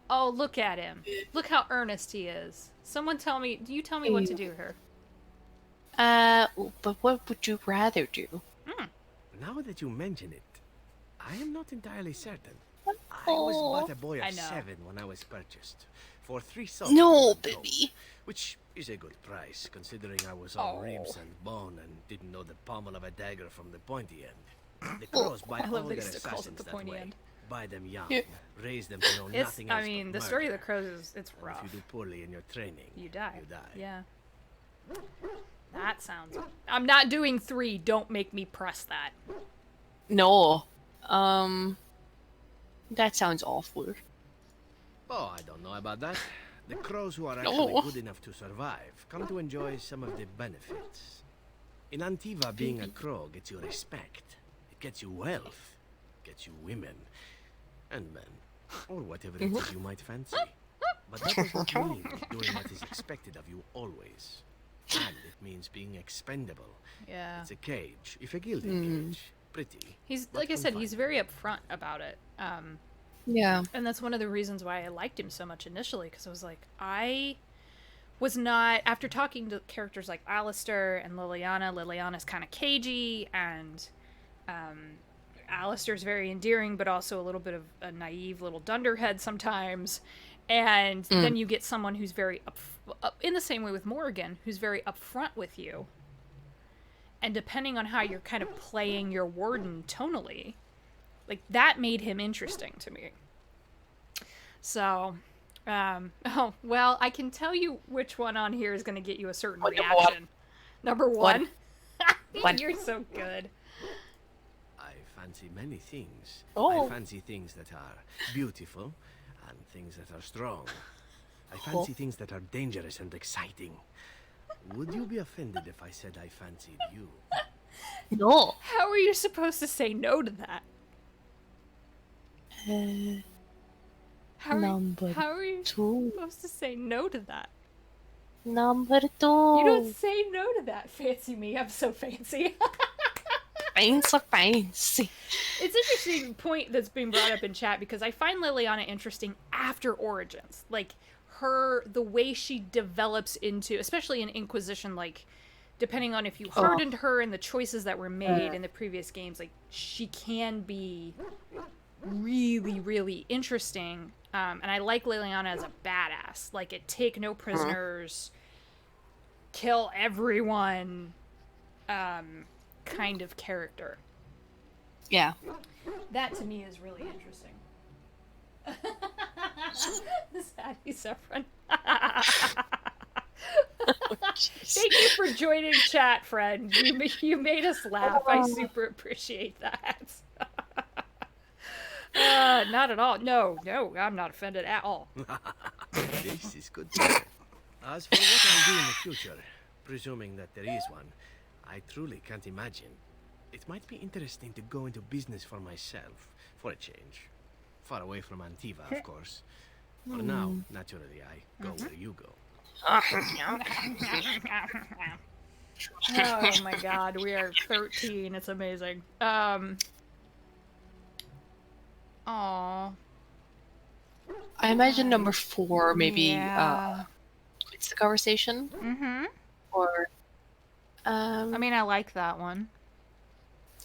Oh, look at him. Look how earnest he is. Someone tell me, you tell me what to do here. but what would you rather do? Now that you mention it, I am not entirely certain. I was but a boy of 7 when I was purchased for 3 soldiers. No, baby. Which is a good price, considering I was all ribs and bone and didn't know the pommel of a dagger from the pointy end. The crows buy all their assassins that way. Buy them young, raise them to know nothing else. I mean, the story of the crows it's rough. If you do poorly in your training, you die. You die. Yeah. That sounds... I'm not doing 3. Don't make me press that. No. That sounds awful. Oh, I don't know about that. The crows who are actually good enough to survive come to enjoy some of the benefits. In Antiva, being a crow gets you respect. It gets you wealth. Gets you women. And men. Or whatever it is you might fancy. But that does not mean doing what is expected of you always. And it means being expendable. Yeah. It's a cage. If a gilded cage. Pretty. He's, like I said, he's very upfront about it. Yeah. And that's one of the reasons why I liked him so much initially, because I was like, I was not, after talking to characters like Alistair and Liliana's kind of cagey, and Alistair's very endearing, but also a little bit of a naive little dunderhead sometimes. And then you get someone who's very, in the same way with Morrigan, who's very upfront with you. And depending on how you're kind of playing your warden tonally, like, that made him interesting to me. So, oh, well, I can tell you which one on here is going to get you a certain reaction. Number one? You're so good. I fancy many things. Oh. I fancy things that are beautiful and things that are strong. I fancy things that are dangerous and exciting. Would you be offended if I said I fancied you? No. How are you supposed to say no to that? How are you supposed to say no to that? Number 2. You don't say no to that. Fancy me. I'm so fancy. Fancy. It's an interesting point that's being brought up in chat, because I find Liliana interesting after Origins. Like, the way she develops into, especially in Inquisition, like, depending on if you hardened her and the choices that were made in the previous games, like, she can be really, really interesting. And I like Liliana as a badass. Like, a take no prisoners, kill everyone kind of character. Yeah. That to me is really interesting. Sadie Saffron. Thank you for joining chat, friend. You made us laugh. I super appreciate that. Not at all. No, I'm not offended at all. This is good to hear. As for what I'll do in the future, presuming that there is one, I truly can't imagine. It might be interesting to go into business for myself, for a change. Far away from Antiva, of course. For now, naturally, I go where you go. Oh my god, we are 13. It's amazing. Aww. I imagine number 4 maybe Yeah. it's the conversation. Mm-hmm. Or I mean, I like that one.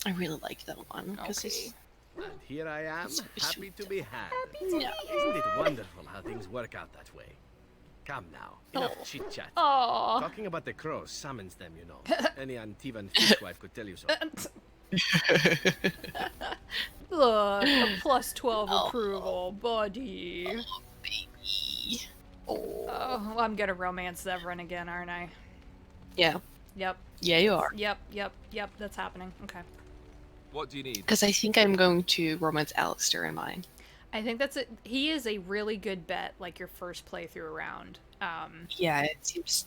I really like that one. Okay. And here I am, happy to be had. Yeah. Isn't it wonderful how things work out that way? Come now, enough chit-chat. Aww. Talking about the crows summons them, you know. Any Antivan fishwife could tell you so. Look, a plus 12 approval, buddy. Oh, baby. Oh, I'm gonna romance Zevran again, aren't I? Yeah. Yep. Yeah, you are. Yep, that's happening. Okay. What do you need? Because I think I'm going to romance Alistair in mine. I think that's it. He is a really good bet, like your first playthrough around. Yeah, it seems.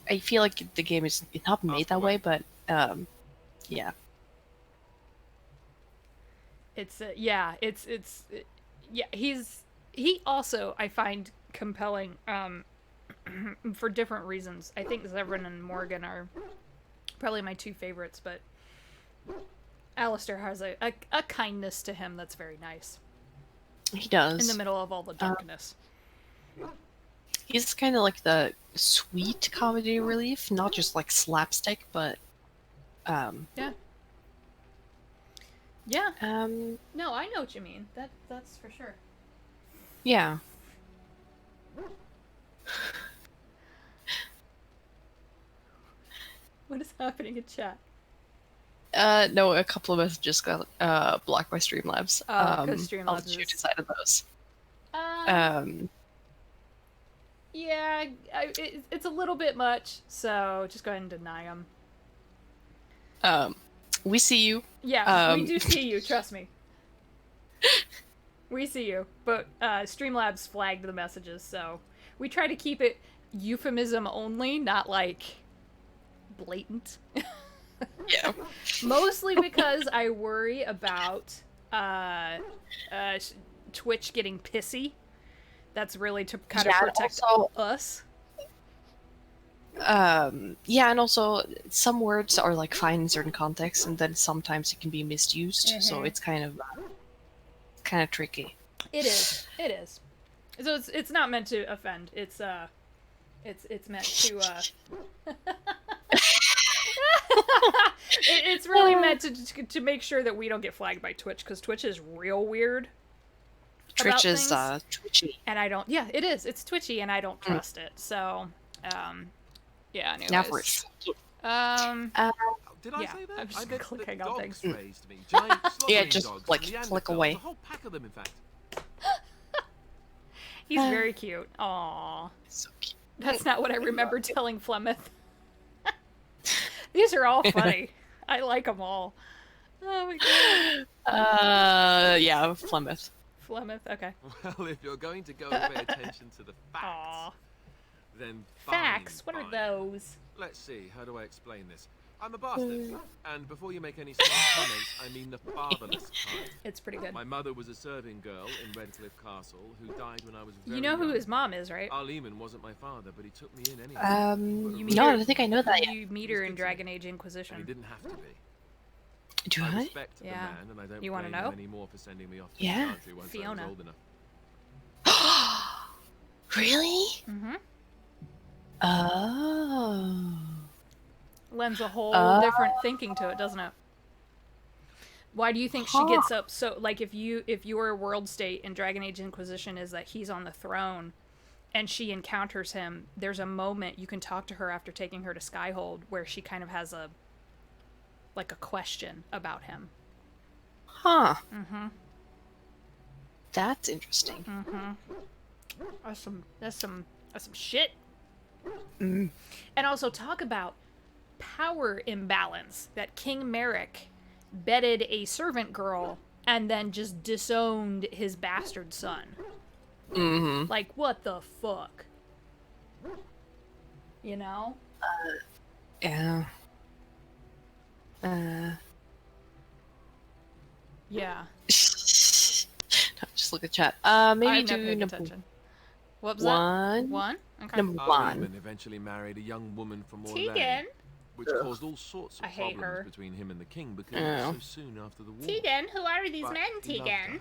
I feel like the game is not made that way, but yeah. Yeah. He also I find compelling. for different reasons. I think Zevran and Morgan are probably my 2 favorites, but Alistair has a kindness to him that's very nice. He does. In the middle of all the darkness. He's kind of like the sweet comedy relief, not just like slapstick, but yeah. No, I know what you mean. That's for sure. Yeah. What is happening in chat? No, a couple of messages got blocked by Streamlabs. Because Streamlabs I'll let you decide on those. Yeah, it's a little bit much, so just go ahead and deny them. We see you. Yeah, we do see you, trust me. We see you, but Streamlabs flagged the messages, so we try to keep it euphemism only, not like blatant. Yeah. Mostly because I worry about Twitch getting pissy. That's really to kind of protect us. Yeah, and also some words are like fine in certain contexts, and then sometimes it can be misused. So it's kind of tricky. It is. So it's not meant to offend. It's meant to. It's really meant to make sure that we don't get flagged by Twitch, because Twitch is real weird. Twitch is twitchy. And I don't. Yeah, it is. It's twitchy, and I don't trust it. So, yeah. Anyways. Now for it. Did I say that? I'm just I clicking on things. Raised me. Giant Yeah, just dogs like from click Neanderthals, away. A whole pack of them, in fact. He's very cute. Aww. So cute. That's not what I remember telling Flemeth. These are all funny. I like them all. Oh my god. Yeah, Flemeth. Flemeth, okay. Well, if you're going to go and pay attention to the facts, then fine, Facts? What are those? Let's see, how do I explain this? I'm a bastard, and before you make any smart comments, I mean the fatherless kind. It's pretty good. My mother was a serving girl in Redcliffe Castle who died when I was very You know who young. his mom is, right? Arleman wasn't my father, but he took me in anyway. No, I don't think I know that yet. You meet her in Dragon Age Inquisition. And he didn't have to be. Do I? Respect the Yeah. man, and I don't You wanna blame know? him anymore for sending me off to Yeah. the country once Fiona. I was old enough. Really? Mm-hmm. Oh. Lends a whole different thinking to it, doesn't it? Why do you think she gets up so, like, if your world state in Dragon Age Inquisition is that he's on the throne and she encounters him, there's a moment you can talk to her after taking her to Skyhold where she kind of has a question about him. Huh. Mm-hmm. That's interesting. Mm-hmm. That's some shit. Mm. And also talk about power imbalance, that King Merrick bedded a servant girl and then just disowned his bastard son. Mm-hmm. Like, what the fuck? You know? Yeah. Yeah. Just look at chat. Maybe I'm not do paying number attention. What was one. that? One? Okay. Number one. Arleman eventually married a young woman from Tegan. Orlais, which caused all sorts of I hate problems her. between him and the king because it was so soon after the war. Tegan? Who are these But men, he loved Tegan? her.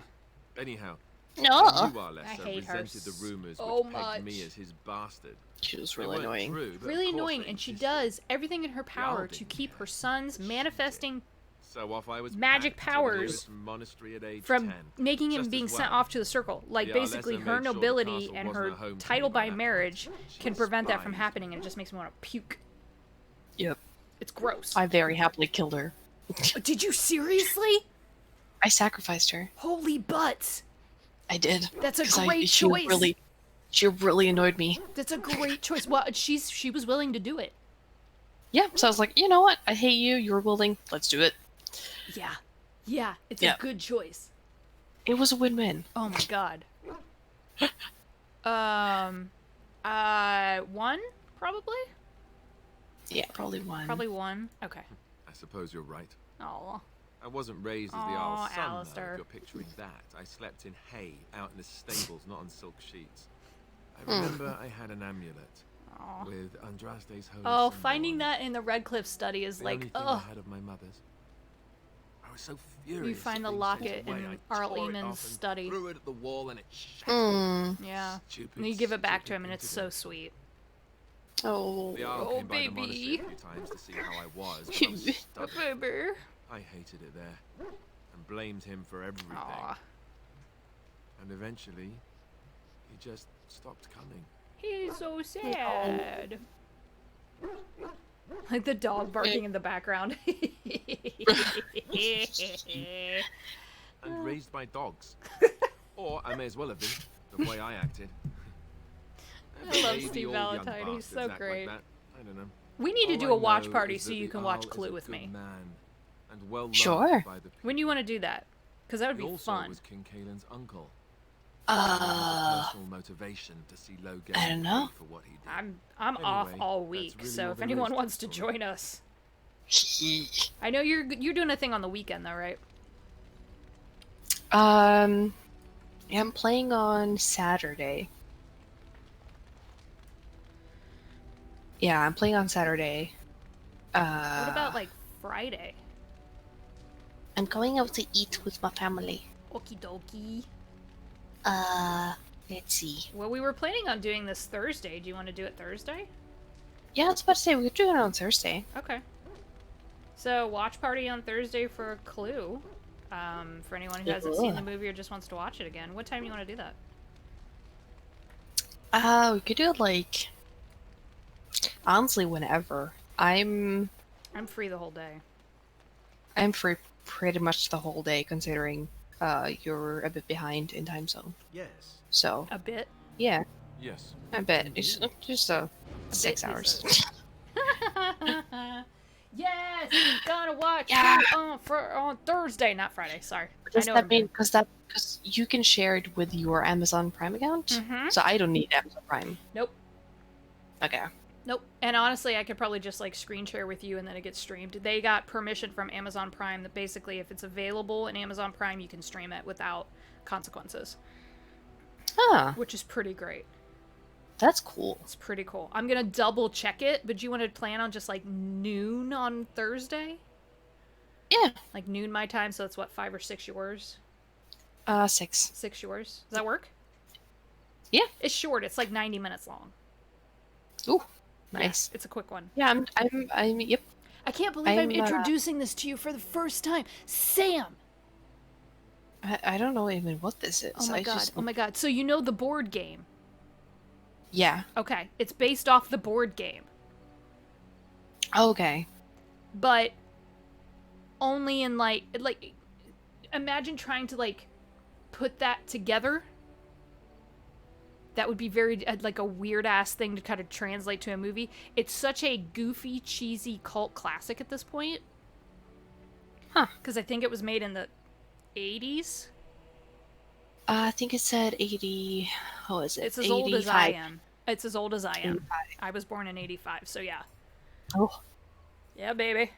Anyhow, No. I knew Arlessa I hate her resented the rumors so which much. pegged me as his bastard. She was They really weren't annoying. true, but of Really course annoying, they and she existed. does everything in her power to didn't keep care. her sons manifesting So off I was magic packed to the powers nearest monastery at age from 10. making him Just being as sent well. off to the circle. Like, The basically, Arlessa her made sure the nobility castle and wasn't her a home to title me by by that marriage point. She can prevent that from despised happening, me. and it just makes me want to puke. Yep. It's gross. I very happily killed her. Did you seriously? I sacrificed her. Holy butts! I did. That's a 'Cause great she choice. She really annoyed me. That's a great choice. Well, she was willing to do it. Yeah, so I was like, you know what? I hate you. You're willing. Let's do it. Yeah. Yeah, it's Yeah. a good choice. It was a win-win. Oh my god. One? Probably? Yeah, probably one. Probably one. Okay. I suppose you're right. Oh. I wasn't raised as the Aw, Earl's son, though, Alistair. if you're picturing that. I slept in hay, out in the stables, not on silk sheets. I Hmm. remember I had an amulet. Aw. with Andraste's holy Oh, symbol finding on that in the Red Cliff study is the like, only thing I ugh. had of my mother's. I was so furious. You find at the being locket sent away. in I Arl tore it Eamon's off and study. Threw it at the wall and it shattered. Yeah. Stupid, And you give it back to stupid him, and thing it's to so do. sweet. Oh. The Arl Oh, came by the monastery baby. a few times to see how I was, but I was stubborn. Baby. I hated it there and blamed him for everything. Aw. And eventually, he just stopped coming. He's so sad. Like the dog barking in the background. And raised my dogs. Or I may as well have been, the way I acted. I love Maybe Steve all young Valentine. He's bastards so act great. Like that. I don't know. We need to All do I a watch know party is so that you the can watch Arl is Clue a with good me. Man and well loved Sure. by the people. When do you want to do that? Because that would He be also fun. was King Kaelin's uncle. Personal motivation to see Logan I don't know. pay for what he did. I'm off Anyway, all that's week, really so all if there anyone is wants to the story. join us, I know you're doing a thing on the weekend though, right? Yeah, I'm playing on Saturday. Yeah, I'm playing on Saturday. What about like Friday? I'm going out to eat with my family. Okie dokie. Let's see. Well, we were planning on doing this Thursday. Do you want to do it Thursday? Yeah, I was about to say we could do it on Thursday. Okay. So, watch party on Thursday for Clue. For anyone who hasn't seen the movie or just wants to watch it again. What time do you want to do that? We could do it like honestly whenever. I'm free the whole day. I'm free pretty much the whole day considering you're a bit behind in time zone. Yes. So A bit? yeah, Yes. I bet it's just 6 hours. Yes, gonna watch Yeah. Clue on Thursday, not Friday. Sorry. Does I know that I'm mean because you can share it with your Amazon Prime account? Mhm. So I don't need Amazon Prime. Nope. Okay. Nope. And honestly, I could probably just like screen share with you and then it gets streamed. They got permission from Amazon Prime that basically if it's available in Amazon Prime, you can stream it without consequences. Huh. Which is pretty great. That's cool. It's pretty cool. I'm going to double check it, but do you want to plan on just like noon on Thursday? Yeah. Like noon my time, so it's what, 5 or 6 yours? 6. 6 yours. Does that work? Yeah. It's short. It's like 90 minutes long. Ooh. Nice. Yeah, it's a quick one. Yeah, I'm yep. I can't believe I'm I'm, introducing this to you for the first time. Sam! I don't know even what this is. Oh my god. Just, Oh my god. So you know the board game? yeah. Okay. It's based off the board game. Okay. But only in like imagine trying to like put that together. That would be very like a weird ass thing to kind of translate to a movie. It's such a goofy, cheesy cult classic at this point. Huh. Because I think it was made in the 80s. I think it said 80. How is it? It's as old as I 85. am. It's as old as I am. 85. I was born in 85, so yeah. Oh. Yeah, baby.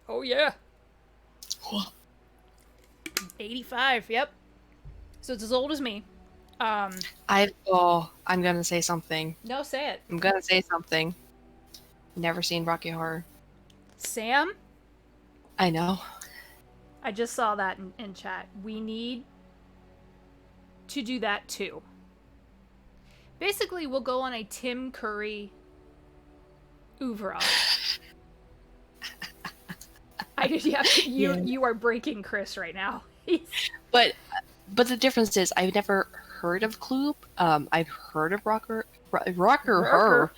Oh, yeah. Oh. 85, yep. So it's as old as me. I'm gonna say something. No, say it. I'm gonna say something. Never seen Rocky Horror. Sam? I know. I just saw that in chat. We need to do that too. Basically, we'll go on a Tim Curry oeuvre. You are breaking Chris right now. But the difference is I've never heard of Clue. I've heard of Rocker Horror.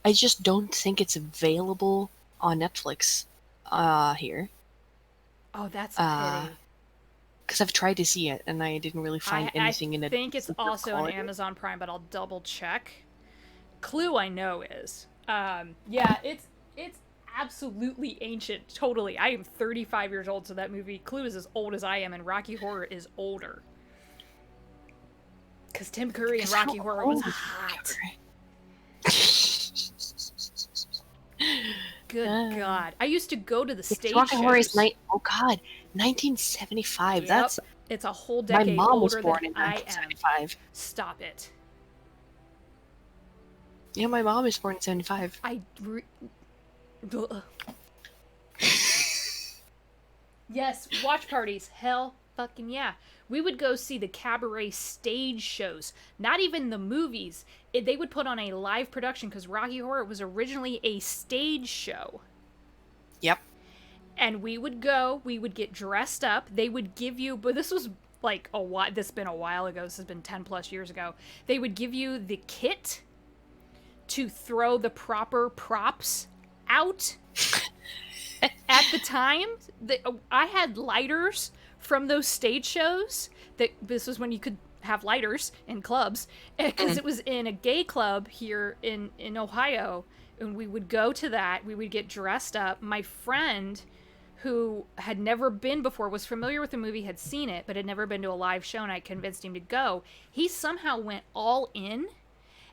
I just don't think it's available on Netflix here. Oh, that's a pity. Because I've tried to see it and I didn't really find anything in it. I think it's also on Amazon Prime, but I'll double check. Clue I know is. Yeah, it's absolutely ancient. Totally. I am 35 years old, so that movie Clue is as old as I am, and Rocky Horror is older. Because Tim Curry in Rocky Horror was hot. Good God. I used to go to the stage Rocky Horror is shows. oh God, 1975. Yep. That's it's a whole decade my mom was older born than in I 1975. am. Stop it. Yeah, my mom is born in 75. Yes, watch parties. Hell fucking yeah. We would go see the cabaret stage shows. Not even the movies. They would put on a live production because Rocky Horror was originally a stage show. Yep. And we would go, we would get dressed up. They would give you, but this was like a while, this has been a while ago. This has been 10 plus years ago. They would give you the kit to throw the proper props out. At the time, I had lighters from those stage shows. This was when you could have lighters in clubs, because it was in a gay club here in Ohio, and we would go to that. We would get dressed up. My friend, who had never been before, was familiar with the movie, had seen it, but had never been to a live show, and I convinced him to go. He somehow went all in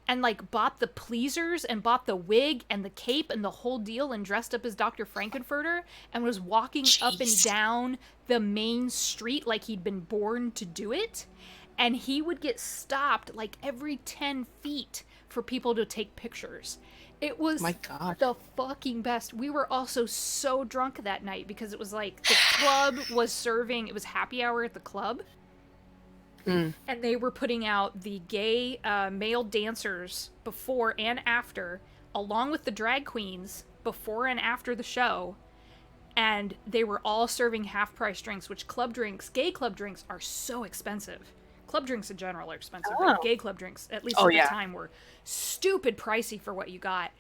and like bought the pleasers and bought the wig and the cape and the whole deal and dressed up as Dr. Frankenfurter and was walking up and down the main street like he'd been born to do it. And he would get stopped like every 10 feet for people to take pictures. It was the fucking best. We were also so drunk that night because it was like the club was serving, it was happy hour at the club. And they were putting out the gay male dancers before and after, along with the drag queens before and after the show. And they were all serving half-price drinks, which gay club drinks are so expensive. Club drinks in general are expensive, but gay club drinks, at least at the time, were stupid pricey for what you got.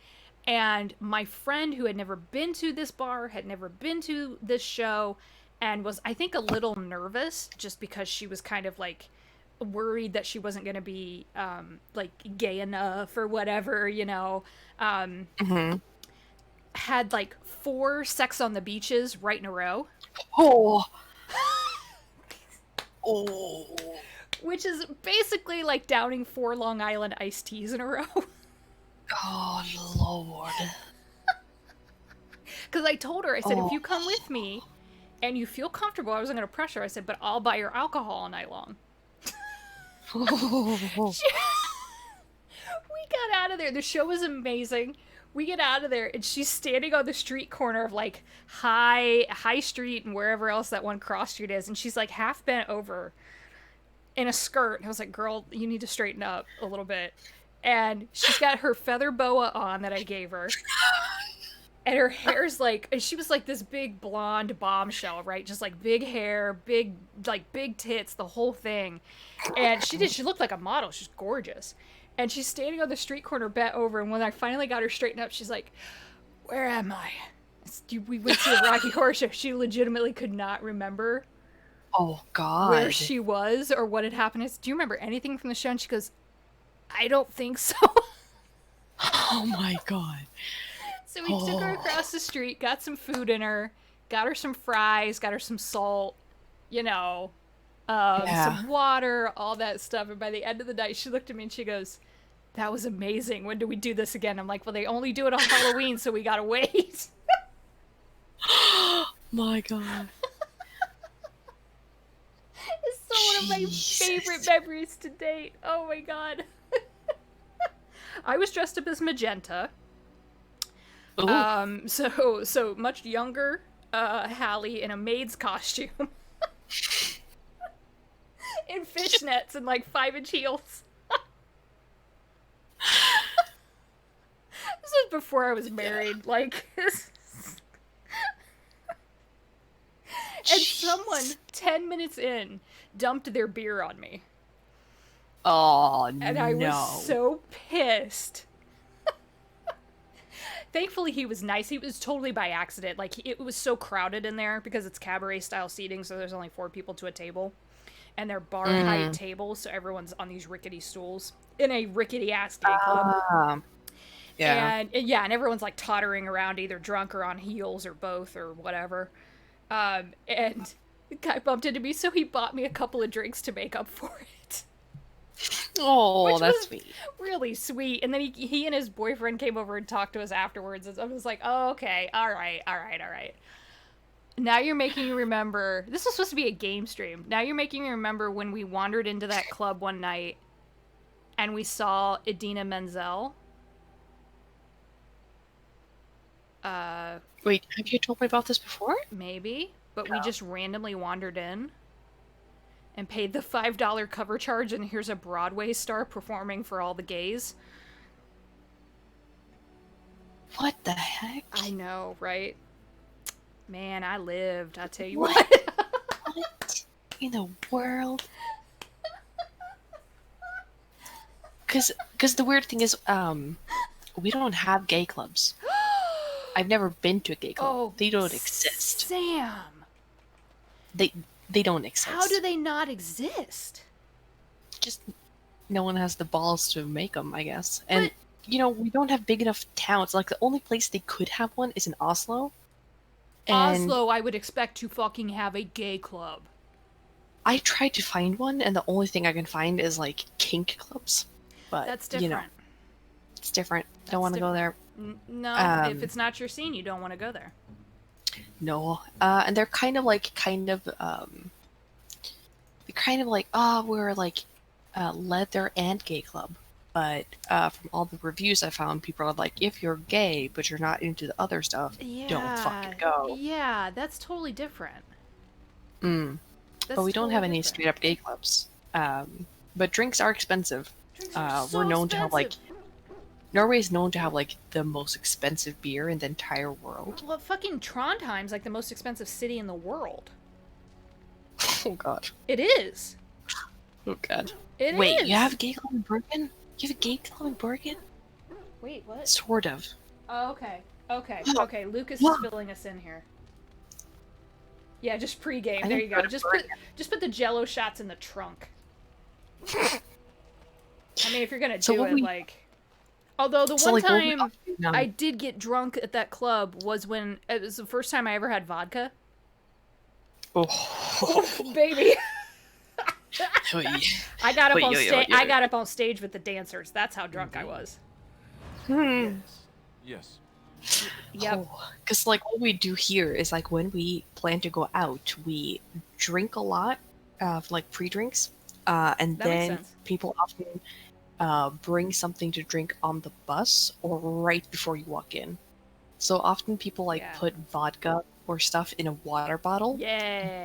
And my friend, who had never been to this bar, had never been to this show, and was, I think, a little nervous just because she was kind of like worried that she wasn't going to be like gay enough or whatever, you know, had like 4 sex on the beaches right in a row. Which is basically like downing 4 Long Island iced teas in a row. Oh, Lord. Because I told her, I said, if you come with me and you feel comfortable, I wasn't going to pressure. I said, but I'll buy your alcohol all night long. We got out of there. The show was amazing. We get out of there, and she's standing on the street corner of like High Street and wherever else that one cross street is, and she's like half bent over in a skirt. And I was like, girl, you need to straighten up a little bit. And she's got her feather boa on that I gave her. And her hair's like, and she was like this big blonde bombshell, right? Just like big hair, big tits, the whole thing. And she looked like a model. She's gorgeous. And she's standing on the street corner bent over. And when I finally got her straightened up, she's like, where am I? We went to the Rocky Horror Show. She legitimately could not remember where she was or what had happened. I said, do you remember anything from the show? And she goes, I don't think so. Oh my God. So we took her across the street, got some food in her, got her some fries, got her some salt, you know, some water, all that stuff. And by the end of the night, she looked at me and she goes, that was amazing. When do we do this again? I'm like, well, they only do it on Halloween, so we gotta wait. My God. It's so one of my favorite memories to date. Oh my God. I was dressed up as Magenta. So much younger Halli in a maid's costume. In fishnets and like 5-inch heels. This was before I was married. Like, and someone 10 minutes in dumped their beer on me. Oh, and I was so pissed. Thankfully, he was nice. He was totally by accident. Like, it was so crowded in there because it's cabaret-style seating, so there's only 4 people to a table. And they're bar-height tables, so everyone's on these rickety stools in a rickety-ass gay club. And everyone's, like, tottering around, either drunk or on heels or both or whatever. And the guy bumped into me, so he bought me a couple of drinks to make up for it. Oh, that's sweet. Really sweet. And then he and his boyfriend came over and talked to us afterwards. And I was like, oh, okay. All right. Now you're making me remember. This was supposed to be a game stream. Now you're making me remember when we wandered into that club one night and we saw Idina Menzel. Wait, have you told me about this before? Maybe, but we just randomly wandered in and paid the $5 cover charge, and here's a Broadway star performing for all the gays. What the heck? I know, right? Man, I lived, I tell you What? What in the world? Because the weird thing is, we don't have gay clubs. I've never been to a gay club. Oh, they don't exist. Sam! They don't exist. How do they not exist? Just no one has the balls to make them, I guess. And, we don't have big enough towns. Like, the only place they could have one is in Oslo. And Oslo, I would expect to fucking have a gay club. I tried to find one, and the only thing I can find is, like, kink clubs. But, That's different. It's different. Don't want to go there. No, if it's not your scene, you don't want to go there. No. And they're kind of like, we're like leather and gay club. But from all the reviews I found, people are like, if you're gay but you're not into the other stuff, don't fucking go. Yeah, that's totally different. But we don't have any straight up gay clubs. But drinks are expensive. We're known to have like Norway is known to have like the most expensive beer in the entire world. Well, fucking Trondheim's like the most expensive city in the world. Oh god. It is. Oh god. Wait, you have a gay club in Bergen? You have a gay club in Bergen? Wait, what? Sort of. Oh, okay. Okay, Lucas is filling us in here. Yeah, just pregame. There you go. Just put the Jello shots in the trunk. I mean, if you're gonna do it, like... Although the one time I did get drunk at that club was when... It was the first time I ever had vodka. Oh. Baby. I got up on stage. I got up on stage with the dancers. That's how drunk I was. Yes. Yep. Because like what we do here is like when we plan to go out, we drink a lot of like pre-drinks, and That then makes sense. people often bring something to drink on the bus or right before you walk in. So often people like put vodka or stuff in a water bottle,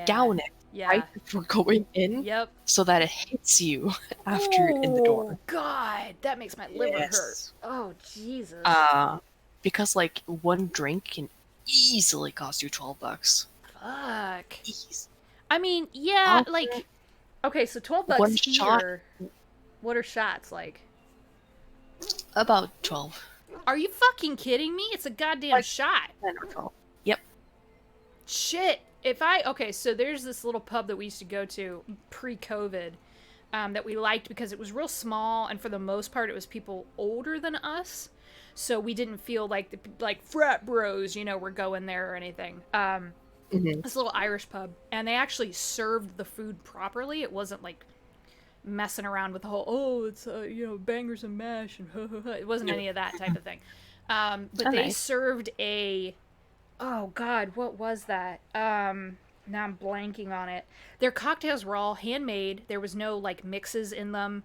down it right before going in, so that it hits you after you're in the door. God, that makes my liver hurt. Oh, Jesus. Because like one drink can easily cost you $12. Fuck. I mean, yeah, like, okay, so $12 one here. shot. What are shots like? About 12. Are you fucking kidding me? It's a goddamn shot. 10 or 12. Yep. Shit. Okay, so there's this little pub that we used to go to pre-COVID that we liked because it was real small, and for the most part it was people older than us. So we didn't feel like frat bros, were going there or anything. This little Irish pub, and they actually served the food properly. It wasn't like messing around with the whole, it's bangers and mash and it wasn't any of that type of thing. But they served oh god, what was that? Now I'm blanking on it. Their cocktails were all handmade. There was no like mixes in them.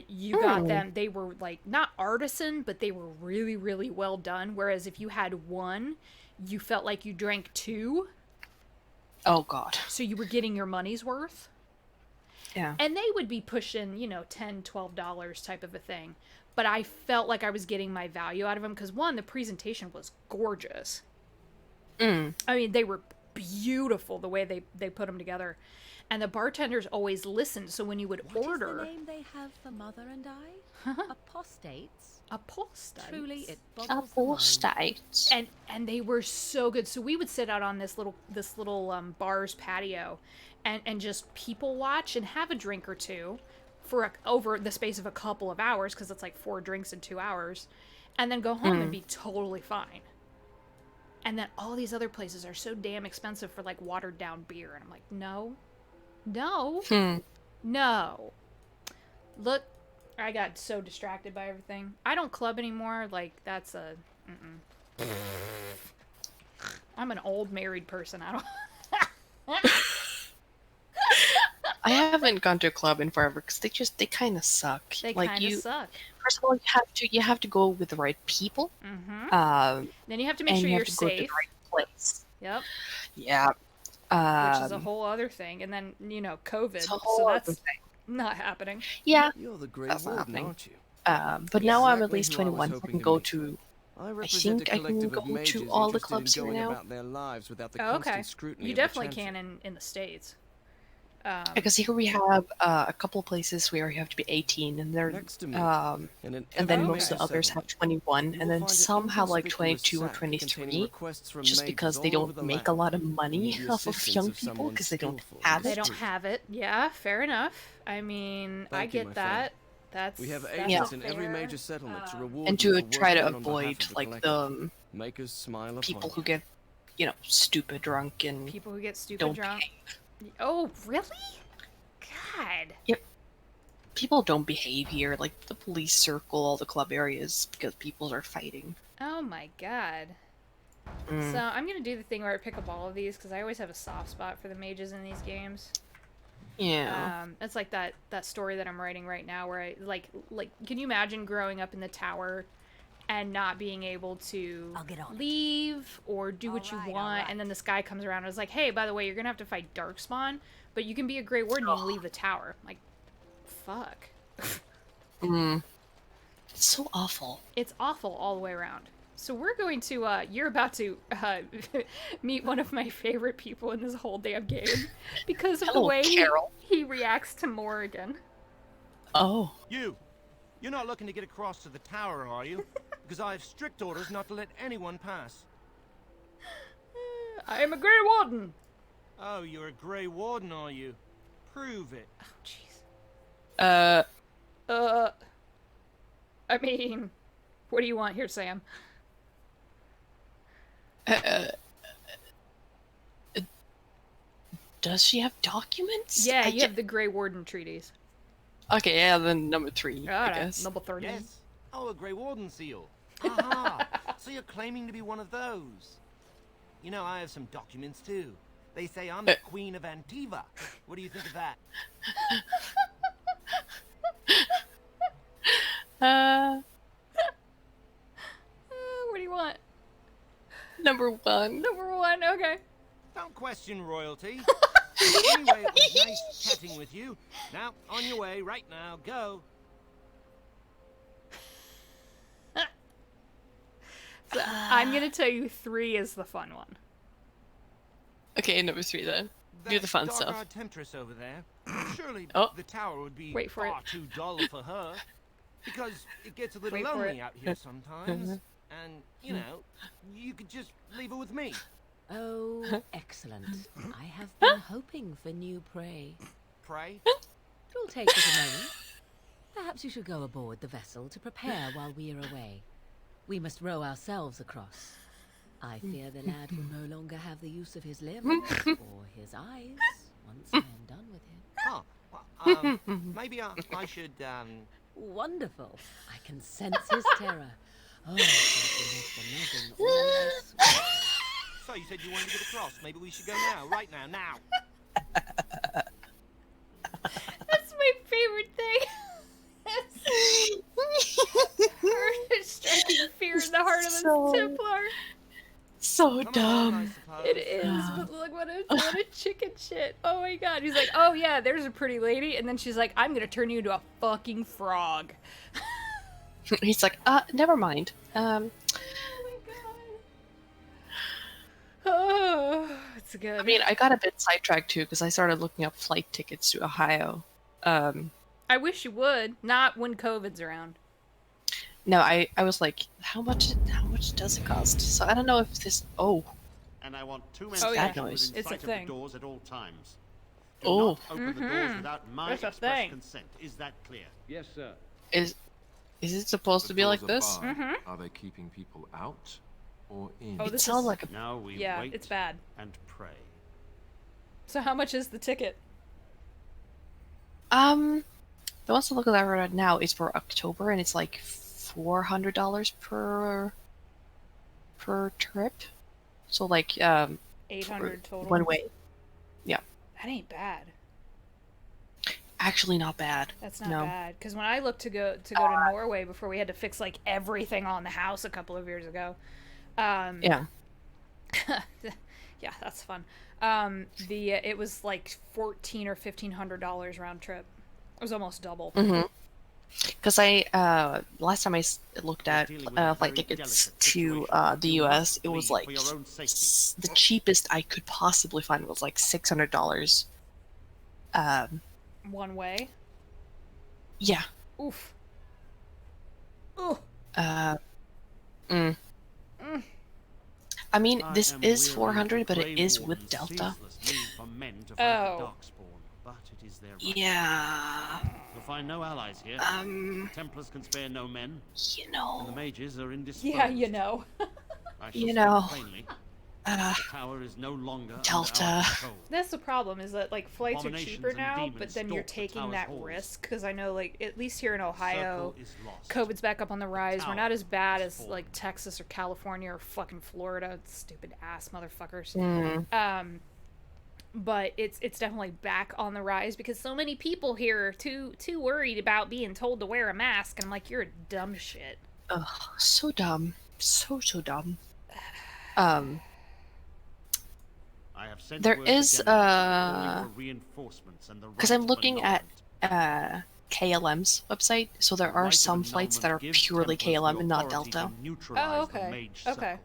You got them. They were like not artisan, but they were really, really well done. Whereas if you had one, you felt like you drank two. Oh god. So you were getting your money's worth. Yeah. And they would be pushing, $10, $12 type of a thing. But I felt like I was getting my value out of them because, one, the presentation was gorgeous. I mean, they were beautiful the way they put them together. And the bartenders always listened, so when you would order... What is the name they have for Mother and I? Apostates? Apostates? Truly, it boggles the Apostates. And they were so good. So we would sit out on this little bar's patio and just people watch and have a drink or two for over the space of a couple of hours, because it's like 4 drinks in 2 hours, and then go home and be totally fine. And then all these other places are so damn expensive for like watered down beer, and I'm like, no. Look, I got so distracted by everything. I don't club anymore. Like, that's a I'm an old married person. I don't I haven't gone to a club in forever because they kind of suck. They like kind of suck. First of all, you have to go with the right people. Then you have to make sure you you're have to go to the safe. right place. Yep. Yeah. Which is a whole other thing, and then COVID, so that's not happening. Yeah. You're the Grey That's not Warden, happening. aren't you? But now I'm at Exactly least who I was 21, so I hoping can to go meet. to. I I represent think a I can collective go of mages to all the interested clubs in here going now. about their lives without the Oh, constant okay. scrutiny You of the definitely Chancellor. can in the States. Because here we have a couple places where you have to be 18, and they're Next to me, and then most of the others have 21, and then some have like 22 or 23, just because they don't make a lot of money off of young people because they don't have it. They don't have it. Yeah, fair enough. I mean, I get that. We have that's agents not in every fair. major settlement to reward And you to for try to working on behalf avoid of the like collective. the Make us smile people upon who get, stupid drunk and People who get stupid don't drunk. behave. Oh, really? God. Yep. People don't behave here. Like the police circle all the club areas because people are fighting. Oh my god. So I'm gonna do the thing where I pick up all of these because I always have a soft spot for the mages in these games. Yeah. It's like that story that I'm writing right now where I like can you imagine growing up in the tower and not being able to leave or do what you want, and then this guy comes around and is like, hey, by the way, you're gonna have to fight Darkspawn, but you can be a Grey Warden and leave the tower. Like, fuck. It's so awful. It's awful all the way around. So we're going to, you're about to meet one of my favorite people in this whole damn game because of the way he reacts to Morrigan. Oh. You're not looking to get across to the tower, are you? Because I have strict orders not to let anyone pass. I am a Grey Warden. Oh, you're a Grey Warden, are you? Prove it. Oh, jeez. I mean, what do you want here, Sam? Does she have documents? Yeah, you have the Grey Warden treaties. Okay, yeah, then number 3, I guess. Number 13. Yes. Oh, a Grey Warden seal. Aha! So you're claiming to be one of those. You know, I have some documents too. They say I'm the Queen of Antiva. What do you think of that? What do you want? Number 1. Number 1, okay. Don't question royalty. Anyway, it was nice chatting with you. Now, on your way, right now, go. So, I'm gonna tell you 3 is the fun one. Okay, number 3 then. Do the fun stuff. That temptress over there. Surely the tower would be far too dull for her. Because it gets a little lonely out here sometimes. And, you know, you could just leave her with me. Oh, excellent. I have been hoping for new prey. Prey? It'll take but a moment. Perhaps you should go aboard the vessel to prepare while we are away. We must row ourselves across. I fear the lad will no longer have the use of his limbs or his eyes once I am done with him. Oh, well, maybe I should, Wonderful. I can sense his terror. Oh, the loving So you said you wanted to get across. Maybe we should go now. Right now. Now. That's my favorite thing. Striking fear in the heart of the Templar. So dumb. It is, but look what a chicken shit. Oh my god. He's like, oh yeah, there's a pretty lady, and then she's like, I'm gonna turn you into a fucking frog. He's like, never mind. Oh my god. Oh, it's good. I mean, I got a bit sidetracked too because I started looking up flight tickets to Ohio. I wish you would. Not when COVID's around. No, I was like, how much does it cost? So I don't know if this. Oh. And I want 2 men that stationed noise. within It's a sight of thing. the doors at all times. Do Oh. not open the doors without my That's a express thing. consent. Is that clear? Yes, sir. Is it supposed to be like this? Are they keeping people out or in? Oh, It this sounds is... like a. Now we Yeah, wait it's bad. and pray. So how much is the ticket? The ones to look at right now is for October, and it's like $400 per trip. So like 800 total. one way. Yeah. That ain't bad. actually not bad. That's not bad. Because when I looked to go to Norway before we had to fix like everything on the house a couple of years ago. Yeah. Yeah, that's fun. It was like $1,400 or $1,500 round trip. It was almost double. Because last time I looked at flight tickets to the U.S., it was like the cheapest I could possibly find was like $600. One way. Yeah. Oof. Ooh. I mean, this is 400, but it is with Delta. Oh. Yeah. You'll find no allies here. Templars can spare no men. You know. And the mages are indisposed. Yeah, you know. You know. The tower is no longer Delta. That's the problem, is that like flights are cheaper now, but then you're taking that risk, because I know like at least here in Ohio, COVID's back up on the rise. We're not as bad as like Texas or California or fucking Florida, stupid ass motherfuckers. But it's definitely back on the rise because so many people here are too worried about being told to wear a mask, and I'm like, you're a dumb shit. Ugh, so dumb, so dumb. There is because I'm looking at KLM's website, so there are some flights that are purely KLM and not Delta. Oh, okay. Okay.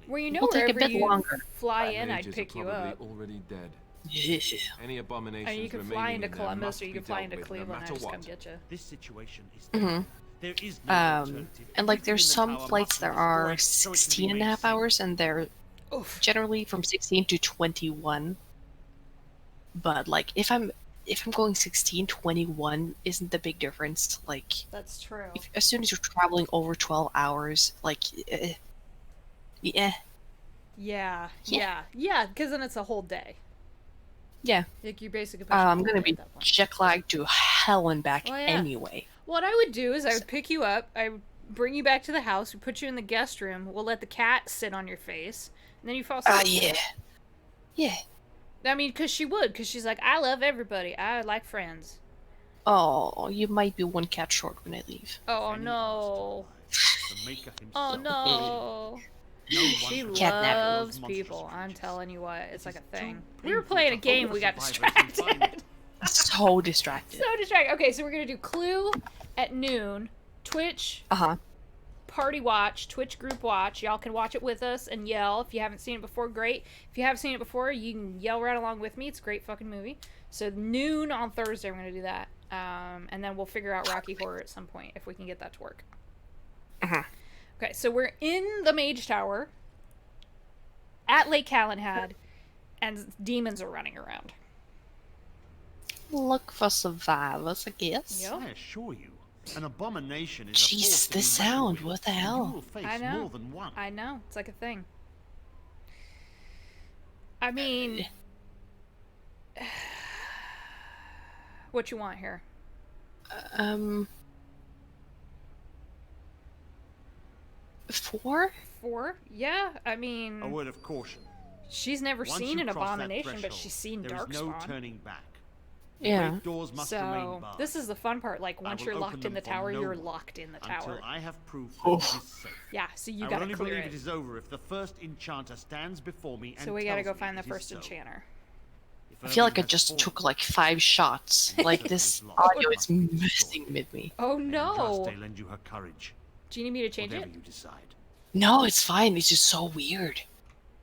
Well, you know, will take a wherever bit you longer. fly in, I'd pick you up. Already dead. Yeah. Any abominations and you can fly into Columbus or you can fly into Cleveland. I just come get you. This situation is there is no and like there's some flights that are 16 and a half hours, and they're generally from 16 to 21. But like if I'm going 16, 21 isn't the big difference. Like that's true. As soon as you're traveling over 12 hours, like yeah, because then it's a whole day. Yeah. Like you basically. I'm gonna be jet lagged to hell and back anyway. What I would do is I would pick you up, I would bring you back to the house, we put you in the guest room, we'll let the cat sit on your face, and then you fall asleep. Yeah. I mean, because she's like, I love everybody, I like friends. Oh, you might be one cat short when I leave. Oh no. Oh no. She loves people. I'm telling you what, it's like a thing. We were playing a game, we got distracted. So distracted. Okay, so we're gonna do Clue at noon, Twitch. Party watch, Twitch group watch. Y'all can watch it with us and yell. If you haven't seen it before, great. If you have seen it before, you can yell right along with me. It's a great fucking movie. So noon on Thursday, we're gonna do that. And then we'll figure out Rocky Horror at some point if we can get that to work. Okay, so we're in the Mage Tower at Lake Calenhad, and demons are running around. Look for survivors, I guess. Yep. I assure you, an abomination is Jeez, the sound, what the hell? I know. More than one. I know. It's like a thing. I mean, what you want here? 4? 4? Yeah, I mean... A word of caution. She's never seen an abomination, but she's seen Darkspawn. There is no turning back. Yeah. Doors must so, this is the fun part. Like, once you're locked in the tower, you're locked in the tower. Until I have proof that it is safe. Yeah, so you gotta clear it. I only believe it is over if the first enchanter stands before me and so we gotta go find the first enchanter. I feel like I just took like 5 shots. Like, this audio is messing with me. Oh no! Lend you her courage. Do you need me to change it? You decide. No, it's fine. It's just so weird.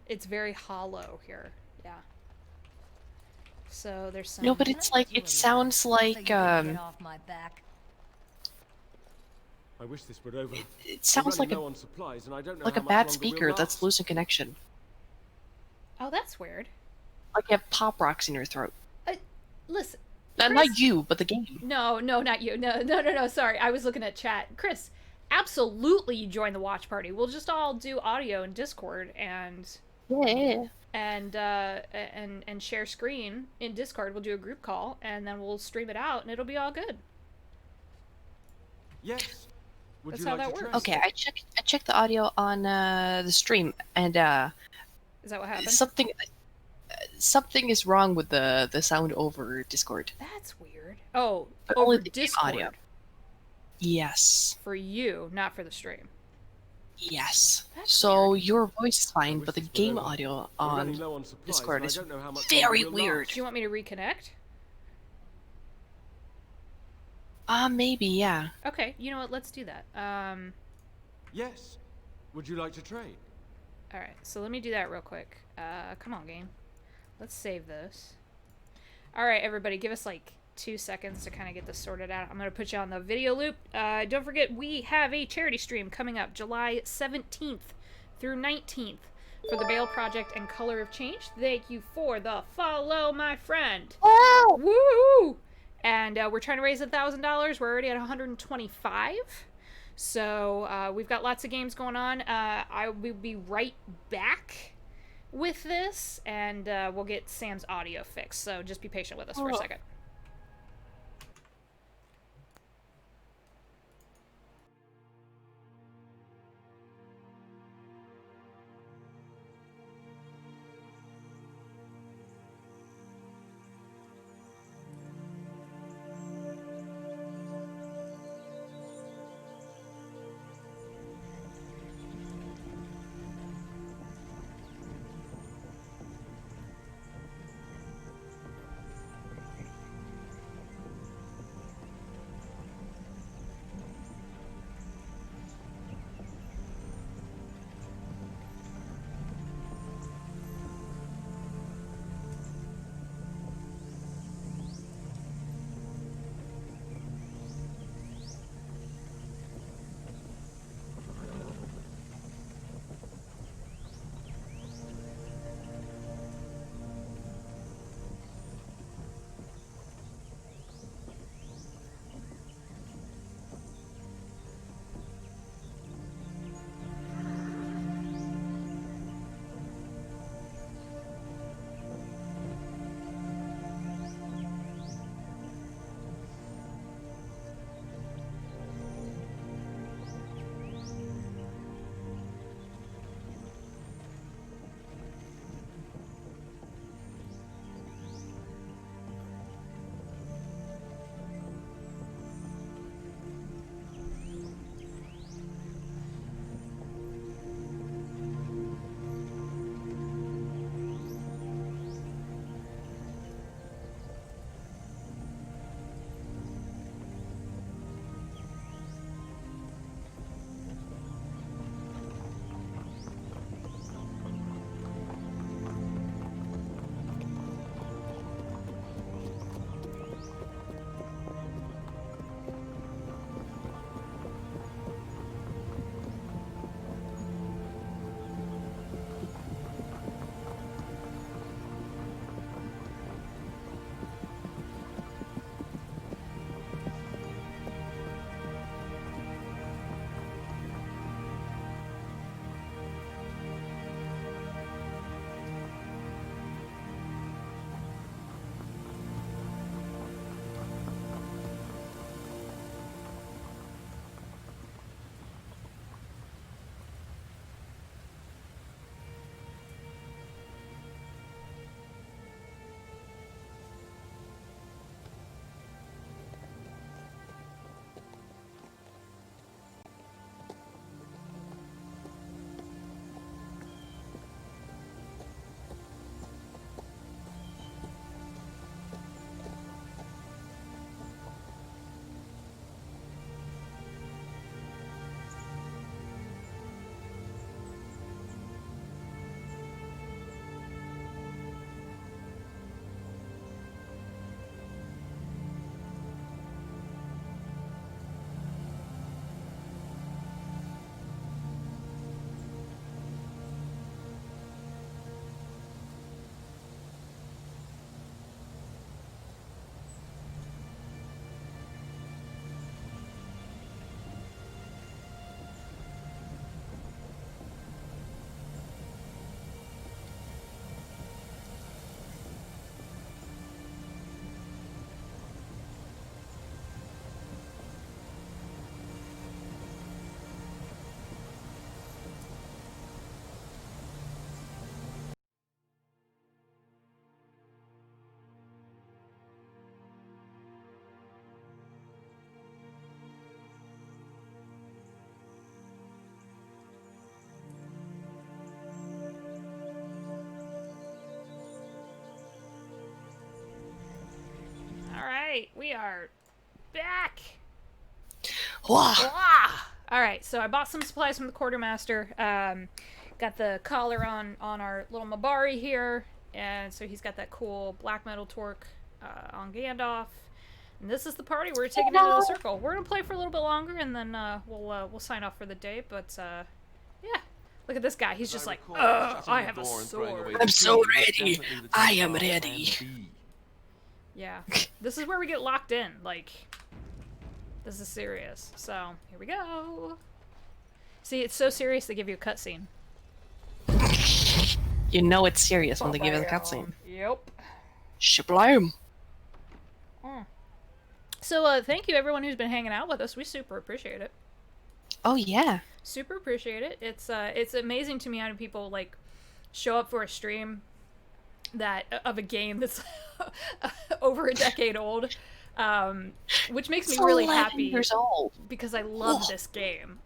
It's very hollow here. Yeah. So there's some... No, but it's like, it sounds like, Get off my back. I wish this were over. It sounds like a bad speaker that's losing connection. Oh, that's weird. Like you have pop rocks in your throat. Listen. Not you, but the game. No, not you. No. Sorry, I was looking at chat. Chris, absolutely join the watch party. We'll just all do audio in Discord and and share screen in Discord. We'll do a group call and then we'll stream it out and it'll be all good. Yes. That's how that works. Okay, I checked the audio on the stream and is that what happened? something something is wrong with the sound over Discord. That's weird. Oh, but over only the Discord. audio. Yes. For you, not for the stream. Yes. So weird. Your voice is fine, but the game audio on supplies, Discord is very weird. Do you want me to reconnect? Maybe, yeah. Okay, you know what? Let's do that. Yes. Would you like to trade? Alright, so let me do that real quick. Come on, game. Let's save this. Alright, everybody, give us like 2 seconds to kind of get this sorted out. I'm going to put you on the video loop. Don't forget, we have a charity stream coming up July 17th through 19th for the Bale Project and Color of Change. Thank you for the follow, my friend. Wow. Woo! And we're trying to raise $1,000. We're already at 125. So we've got lots of games going on. I will be right back with this, and we'll get Sam's audio fixed. So just be patient with us for a second. right, we are back. Wah. Alright, so I bought some supplies from the quartermaster. Got the collar on our little Mabari here, and so he's got that cool black metal torque on Gandalf. And this is the party. We're taking it to the circle. We're gonna play for a little bit longer, and then we'll sign off for the day. But yeah, look at this guy. He's just like, I have a sword. I'm so ready. I am ready. Yeah, this is where we get locked in. Like, this is serious. So here we go. See, it's so serious they give you a cutscene. You know it's serious when they give you the cutscene. Yep. Shablam. So, thank you everyone who's been hanging out with us. We super appreciate it. Oh yeah. Super appreciate it. It's amazing to me how many people like show up for a stream of a game that's over a decade old, which makes me really happy. Years old. Because I love this game.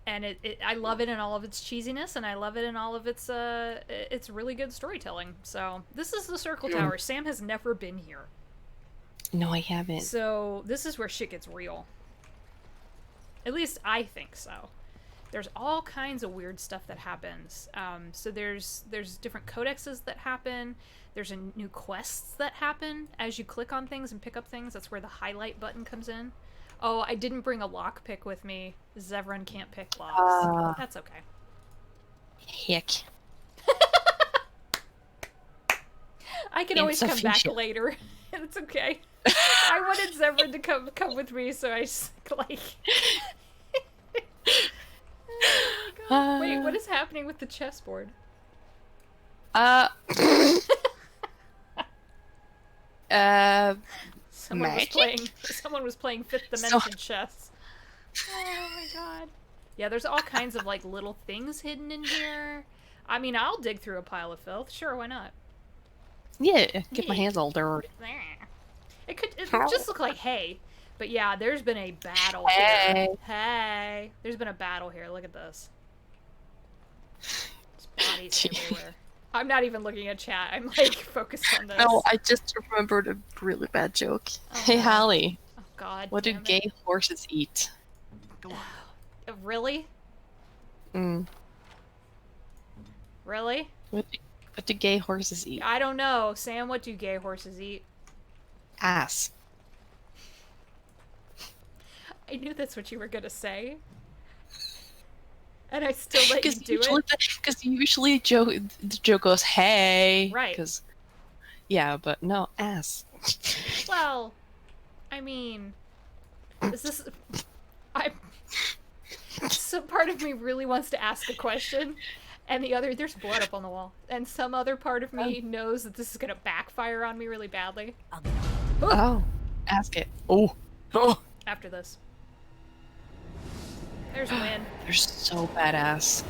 And I love it in all of its cheesiness, and I love it in all of its really good storytelling. So this is the Circle Tower. Sam has never been here. No, I haven't. So this is where shit gets real. At least I think so. There's all kinds of weird stuff that happens. So there's different codexes that happen. There's new quests that happen as you click on things and pick up things. That's where the highlight button comes in. Oh, I didn't bring a lockpick with me. Zevran can't pick locks. That's okay. Heck. I can always come back later. It's okay. I wanted Zevran to come with me, so I just like. Oh my God. Wait, what is happening with the chessboard? Someone was playing Fifth Dimension chess. Oh my God. Yeah, there's all kinds of like little things hidden in here. I mean, I'll dig through a pile of filth. Sure, why not? Yeah, get my hands all dirty. It just look like hay. But yeah, there's been a battle here. Hey. There's been a battle here. Look at this. There's bodies everywhere. I'm not even looking at chat. I'm like focused on this. No, I just remembered a really bad joke. Oh, hey, Halli. Oh God. What do gay horses eat? Really? Really? What do gay horses eat? I don't know. Sam, what do gay horses eat? Ass. I knew that's what you were gonna say. And I still let you do it. Because usually the joke goes, hey. Right. Yeah, but no, ass. Well, I mean, some part of me really wants to ask a question, and there's blood up on the wall, and some other part of me knows that this is gonna backfire on me really badly. Oh, ask it. Oh. After this. There's Win. They're so badass.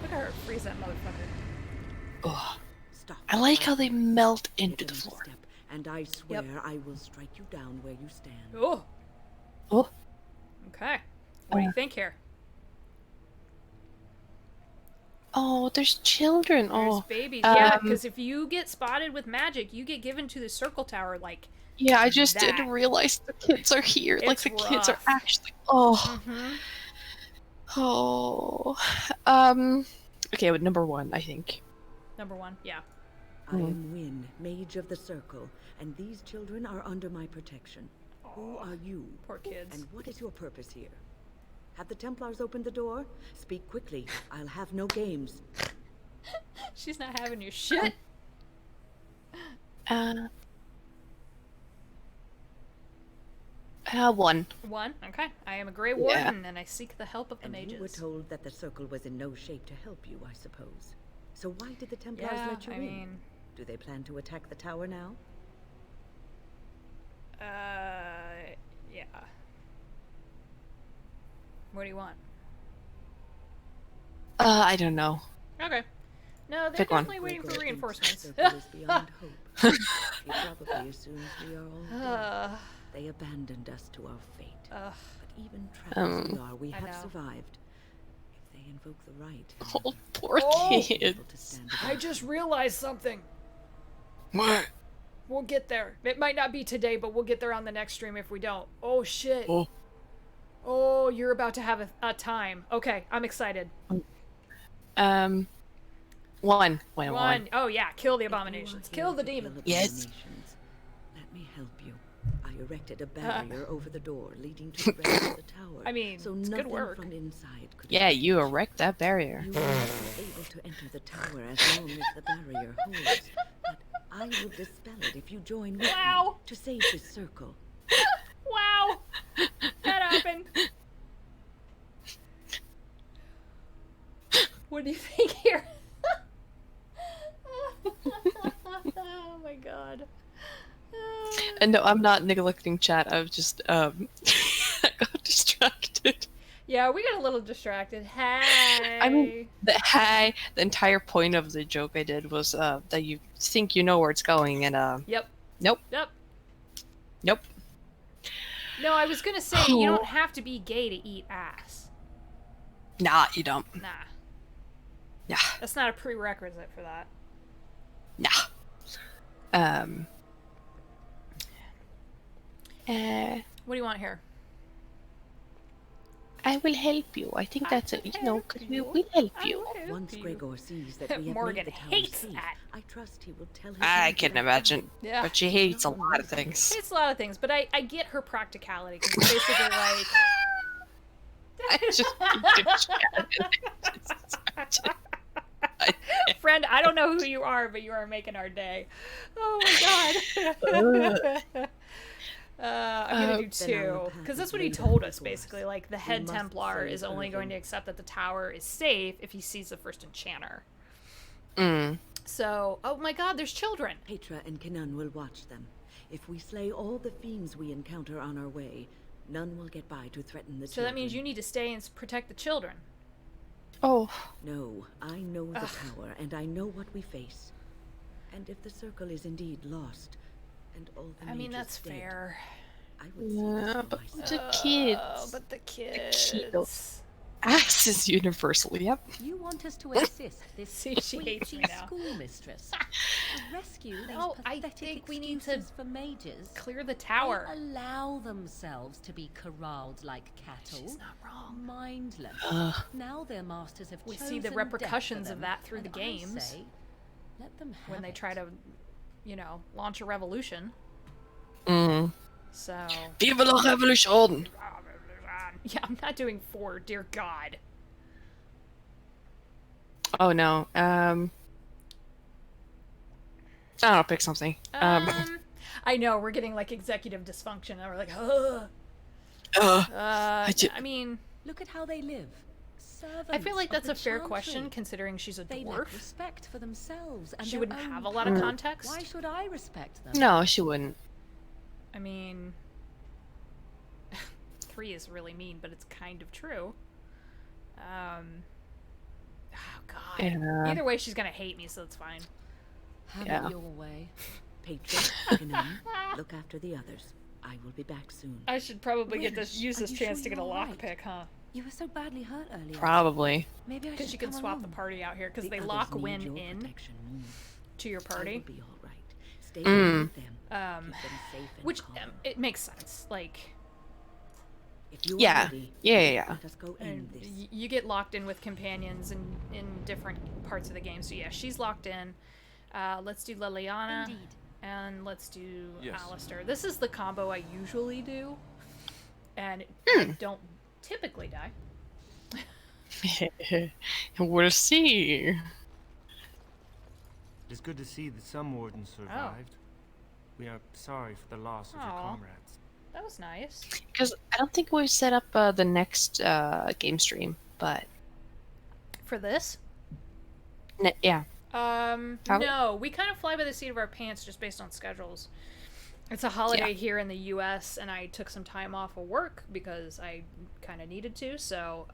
Look at her freeze that motherfucker. Ugh. I like how they melt into the floor. And I swear I will strike you down where you stand. Oh. Okay. What do you think here? Oh, there's children. There's babies. Yeah, because if you get spotted with magic, you get given to the Circle Tower like. Yeah, I just didn't realize the kids are here. It's like the rough. kids are actually. Oh. Okay, but number 1, I think. Number 1, yeah. I am Wynn, Mage of the Circle, and these children are under my protection. Who are you? Poor kids. And what is your purpose here? Have the Templars opened the door? Speak quickly. I'll have no games. She's not having your shit. 1. 1? Okay. I am a Grey Warden, and I seek the help of the mages. You were told that the Circle was in no shape to help you, I suppose. So why did the Templars let you in? Do they plan to attack the tower now? Yeah. What do you want? I don't know. Okay. No, they're definitely waiting for reinforcements. Circle is beyond hope. He probably assumes we are all dead. They abandoned us to our fate. But even trapped as we are, we have survived. If they invoke the right. Oh, poor kids. I just realized something. What? We'll get there. It might not be today, but we'll get there on the next stream if we don't. Oh, shit. Oh, you're about to have a time. Okay, I'm excited. One. Oh, yeah. Kill the abominations. Kill the demons. Yes. Let me help you. I erected a barrier over the door leading to the rest of the tower. I mean, so it's good work. From inside could You erect that barrier. You won't be able to enter the tower as long as the barrier holds. But I will dispel it if you join with me to save this circle. Wow! That happened. What do you think here? Oh my god. And no, I'm not neglecting chat. I was just I got distracted. Yeah, we got a little distracted. Hey. I mean, the entire point of the joke I did was that you think you know where it's going, and Yep. Nope. No, I was gonna say you don't have to be gay to eat ass. Nah, you don't. Nah. That's not a prerequisite for that. Nah. What do you want here? I will help you. I think that's it. Because we will help you. Once Gregor sees that we have Morgan made the tower hates safe, that. I trust he will tell his I men to can back imagine. down. Yeah. But she hates a lot of things. It's a lot of things, but I get her practicality. 'Cause it's basically like. I just Friend, I don't know who you are, but you are making our day. Oh my god. I'm gonna do 2, because that's what he told us, basically. Like, the head Templar is only going to accept that the tower is safe if he sees the first enchanter. So, oh my god, there's children. Petra and Kenan will watch them. If we slay all the fiends we encounter on our way, none will get by to threaten the children. So that means you need to stay and protect the children. Oh. No, I know the tower, and I know what we face. And if the circle is indeed lost, and all the I mean, mages that's dead, fair. I would see this for but myself. the kids. Oh, but the kids. Ass is universal, yep. You want us to assist this See, she hates me now. schoolmistress to rescue No, these I pathetic think we need to excuses for mages. Clear the tower. They allow themselves to be corralled like cattle. She's not wrong. Mindless. Now their masters have We chosen see the death repercussions for of them, that through the and I games. say, let them have When they it. try to, launch a revolution. So. Vive la Revolution! Yeah, I'm not doing 4, dear God. Oh no. I'll pick something. I know, we're getting like executive dysfunction, and we're like, ugh. I mean, look at how they live. I feel like that's Servants a of fair the question, Chantry. considering she's a They dwarf. lack respect for themselves and She their wouldn't own have a lot of power. context. Why should I respect them? No, she wouldn't. I mean, 3 is really mean, but it's kind of true. Oh God. Yeah. Either way, she's gonna hate me, so it's fine. Have Yeah. it your way. Petra, Kenan, look after the others. I will be back soon. I should probably use this you chance sure to get a you're all right? lockpick, huh? You were so badly hurt earlier. Probably. Maybe I Because should you can come swap the along. party out here, because The they others lock need Win your in protection more. to your I party. will be all right. Stay with them. Keep them safe and Which calm. it makes sense. Like, If you are Yeah. ready, Yeah. let us go end this. you get locked in with companions in different parts of the game. So yeah, she's locked in. Let's do Liliana. Indeed. And let's do Yes. Alistair. This is the combo I usually do. And I don't typically die. We'll see. It's good to see that some wardens survived. We are sorry for the loss of your Aw. comrades. That was nice. Because I don't think we've set up the next game stream, but For this? yeah. No, we kind of fly by the seat of our pants just based on schedules. It's a holiday here in the U.S., and I took some time off of work because I kind of needed to, so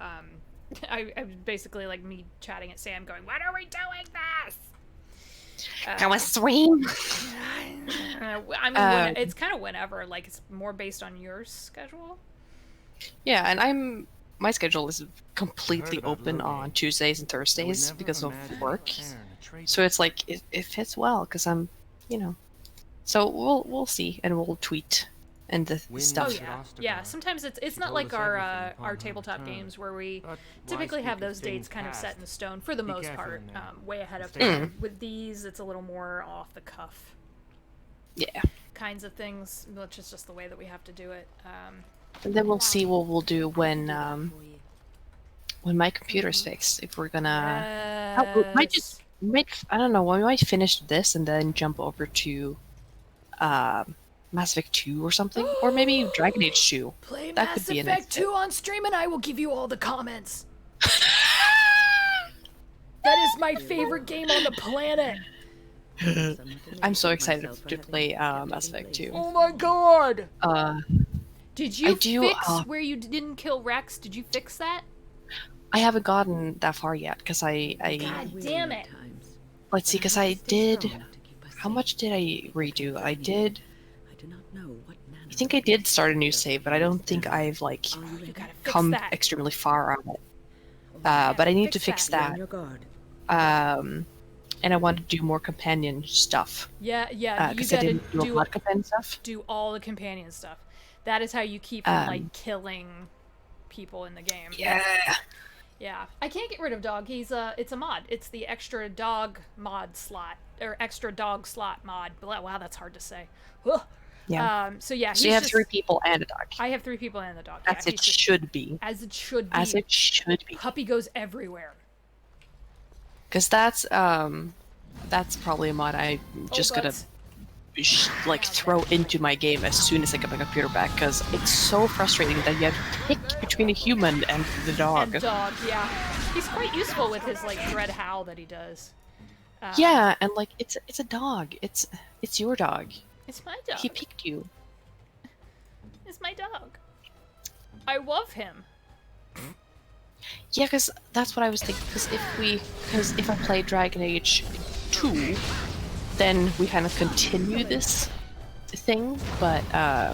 I basically like me chatting at Sam going, "When are we doing this?" Can we stream? I mean, it's kind of whenever, like it's more based on your schedule. Yeah, and my schedule is completely about open Lothering. on Tuesdays and I would Thursdays never because of imagine work. a pair and a traitor. So it's like it fits well because I'm, So we'll see, and we'll tweet and the stuff. Oh yeah, yeah. Sometimes it's not like our tabletop games where we typically have those dates kind of set in stone for the most part, way ahead of time. With these, it's a little more off the cuff. Yeah. Kinds of things, which is just the way that we have to do it. And then we'll see what we'll do when my computer's fixed. If we're gonna, I don't know. We might finish this and then jump over to Mass Effect 2 or something, or maybe Dragon Age 2. Play that Mass could be Effect 2 on stream, and I will give you all the comments. That is my favorite game on the planet. I'm so excited to play Mass Effect 2. Oh my god! Did you fix where you didn't kill Rex? Did you fix that? I haven't gotten that far yet, because God damn it! Let's see, because I did... How much did I redo? I think I did start a new save, but I don't think I've, like, come extremely far on it. But I need to fix that. And I want to do more companion stuff. Yeah, you gotta do all the companion stuff. That is how you keep from, like, killing people in the game. Yeah. Yeah. I can't get rid of Dog. It's a mod. It's the extra dog mod slot, or extra dog slot mod. Wow, that's hard to say. Yeah. So yeah. So you have 3 people and a dog. I have 3 people and a dog. As it should be. As it should be. As it should be. Puppy goes everywhere. Because that's probably a mod I'm just gonna like throw into my game as soon as I get my computer back, because it's so frustrating that you have to pick between a human and the dog. And dog, yeah. He's quite useful with his like dread howl that he does. Yeah, and like it's a dog. It's your dog. It's my dog. He picked you. It's my dog. I love him. Yeah, because that's what I was thinking. Because if I play Dragon Age 2, then we kind of continue this thing. But I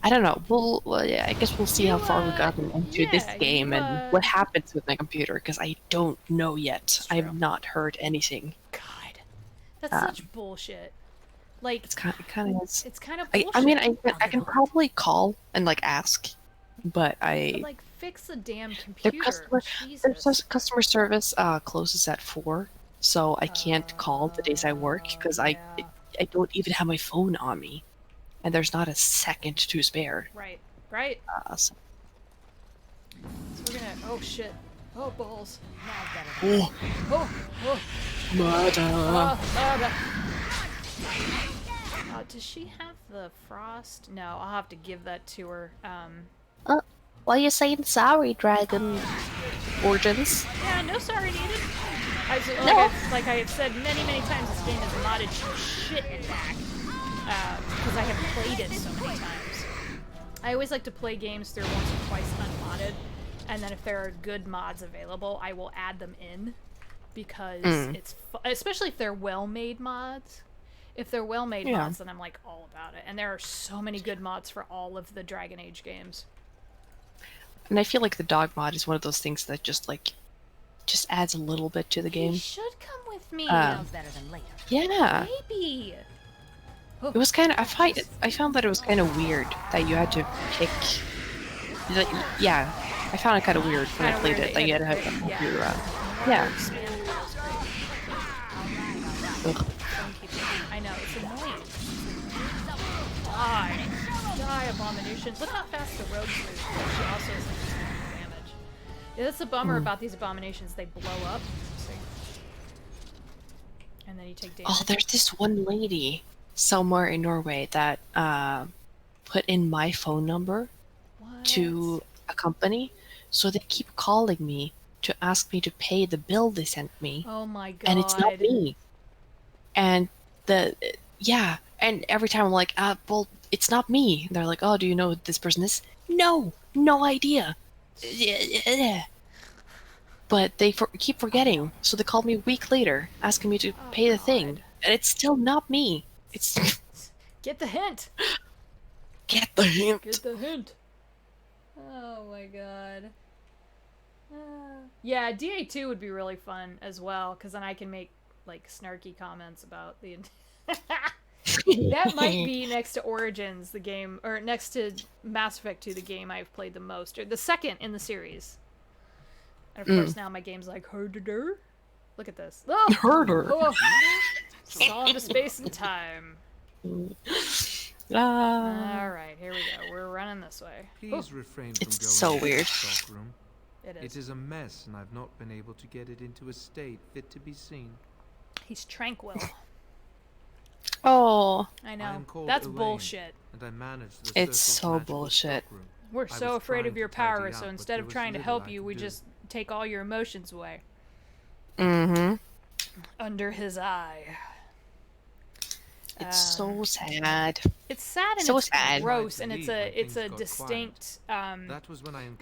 don't know. Yeah, I guess we'll see how far we've gotten into this game and what happens with my computer. Because I don't know yet. I've not heard anything. God, that's such bullshit. Like it kind of is. It's kind of bullshit. I mean, I can probably call and like ask, but like fix the damn computer. Their customer service closes at 4, so I can't call the days I work because I don't even have my phone on me, and there's not a second to spare. Right. So we're gonna. Oh shit. Oh balls. Oh. Murder. Does she have the frost? No, I'll have to give that to her. Why are you saying sorry, Dragon Origins? Yeah, no sorry needed. Like I have said many times, this game is modded shit in back. Because I have played it so many times. I always like to play games through once or twice unmodded, and then if there are good mods available, I will add them in. Because it's especially if they're well-made mods. If they're well-made mods, then I'm like all about it. And there are so many good mods for all of the Dragon Age games. And I feel like the dog mod is one of those things that just adds a little bit to the game. You should come with me. Sounds better than later. Yeah. Maybe. It was kind of. I found that it was kind of weird that you had to pick. Yeah, I found it kind of weird when I played it. That you had to have a computer around. Yeah. Ugh. I know, it's annoying. Die, abominations. Look how fast the rogues move. She also is like damage. Yeah, that's the bummer about these abominations. They blow up. And then you take damage. Oh, there's this one lady somewhere in Norway that put in my phone number to a company, so they keep calling me to ask me to pay the bill they sent me. Oh my god. And it's not me. And and every time I'm like, well, it's not me. And they're like, oh, do you know who this person is? No idea. But they keep forgetting, so they called me a week later, asking me to pay the thing, and it's still not me. It's get the hint. Get the hint. Get the hint. Oh my god. Yeah, DA2 would be really fun as well, because then I can make like snarky comments about the That might be next to Origins, the game, or next to Mass Effect 2, the game I've played the most, or the second in the series. And of course now my game's like, herder. Look at this. Oh! Herder. Oh. Saw into space and time. Alright, here we go. We're running this way. Please refrain from it's going so into weird. the stockroom. It is. It is a mess, and I've not been able to get it into a state fit to be seen. He's tranquil. Oh. I know. That's Elaine, bullshit. And I managed the it's so bullshit. We're so afraid of your power, so instead of trying to help you, we just take all your emotions away. Mm-hmm. Under his eye. It's so sad. It's sad and so it's sad. gross, and it's a distinct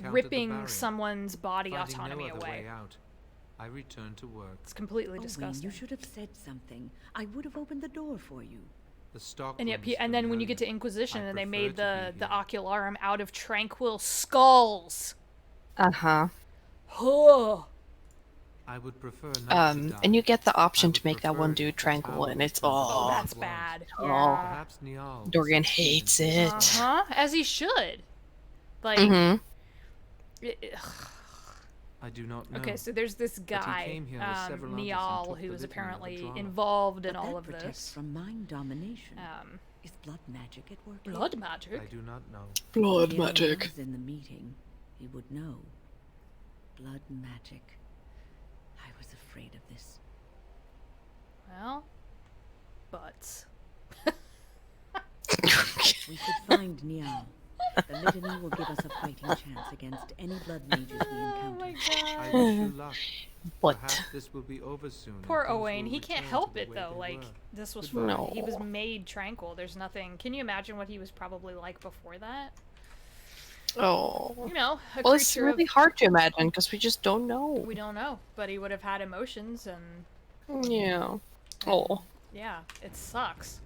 ripping someone's body autonomy away. I returned to work. It's completely disgusting. You should have said something. I would have opened the door for you. And then when you get to Inquisition, and they made the Ocularum out of tranquil skulls. Uh-huh. Oh. I would prefer not to die. And you get the option to make that one dude tranquil, and it's oh, that's bad. Yeah. Dorian hates it. As he should. Like. I do not know. Okay, so there's this guy, Niall, who is apparently involved in all of this. From mind domination. Is blood magic at work? Blood magic? I do not know. Blood magic. If he was in the meeting, he would know. Blood magic. I was afraid of this. Well, butts. We should find Niall. The litany will give us a fighting chance against any blood mages we encounter. Oh my I god. wish you luck. But perhaps this will be over soon. Poor Owain, he can't help it though. Like this was he was made tranquil. There's nothing. Can you imagine what he was probably like before that? Oh. You know, well, it's really hard to imagine because we just don't know. We don't know, but he would have had emotions and. Yeah. Oh. Yeah, it sucks.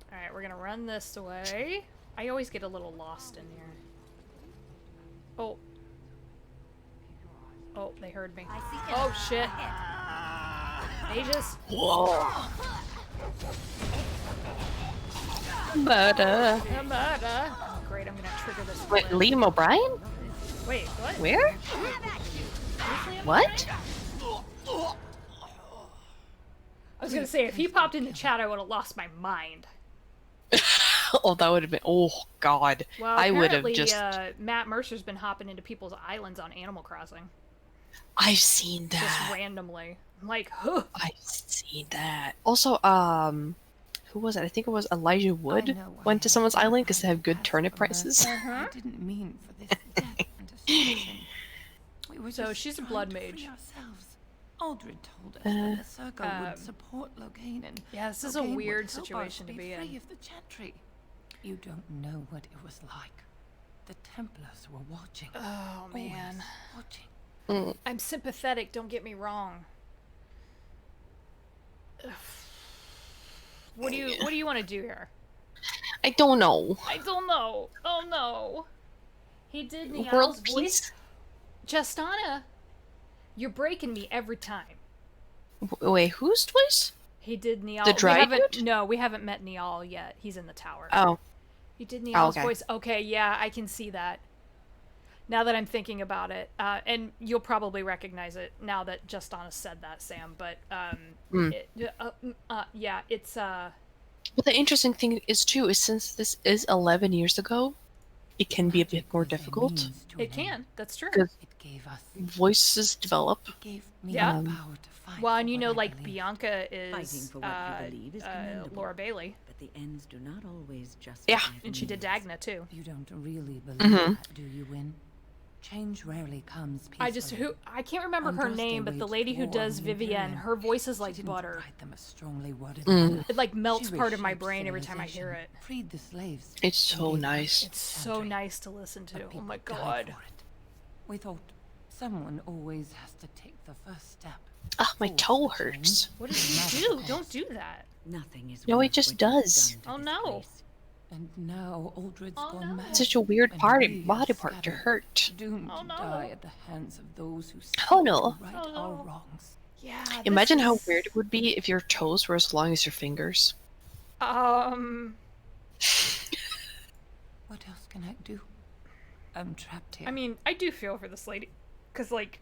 All right, we're gonna run this way. I always get a little lost in here. Oh. Oh, they heard me. Oh shit. Mages. Whoa. Murder. Murder. Oh, great, I'm gonna trigger this. Wait, Liam O'Brien? Wait, what? Where? What? I was gonna say, if he popped in the chat, I would have lost my mind. Oh, that would have been. Oh God. Well, I would have just. Matt Mercer's been hopping into people's islands on Animal Crossing. I've seen that. Just randomly. I'm like, huh. I've seen that. Also, who was it? I think it was Elijah Wood went to someone's island because they have good turnip prices. I didn't mean for this death and destruction. We were so just she's a trying blood to mage. free ourselves. Aldred told us that the Circle would support Logain and yeah, this is a Logain weird would help situation us to be free in. Of the Chantry. You don't know what it was like. The Templars were watching. Oh man. Watching. I'm sympathetic, don't get me wrong. Ugh. What do you want to do here? I don't know. I don't know. Oh no. He did Niall's voice. Justana, you're breaking me every time. Wait, whose voice? He did Niall. The dragon? We haven't met Niall yet. He's in the tower. Oh. He did Niall's voice. Okay, yeah, I can see that. Now that I'm thinking about it, and you'll probably recognize it now that Justana said that, Sam. But yeah, it's. But the interesting thing is too is since this is 11 years ago, it can be a bit more difficult. It can. That's true. Because voices develop. Yeah. Well, and you know, like Bianca is Laura Bailey. But the ends do not always justify. Yeah. And she did Dagna too. You don't really believe that, do you, Win? Change rarely comes peacefully. I can't remember her name, but the lady who does Vivienne, her voice is like butter. It like melts part of my brain every time I hear it. Freed the slaves. It's so nice. It's so nice to listen to. Oh my god. We thought someone always has to take the first step. Ah, my toe hurts. What did you do? Don't do that. Nothing is. No, it just does. Oh no. And now Aldred's gone mad. Such a weird body part to hurt. Doomed to die at the hands of those who oh no. right our wrongs. Yeah. Imagine how weird it would be if your toes were as long as your fingers. What else can I do? I'm trapped here. I mean, I do feel for this lady. Because, like,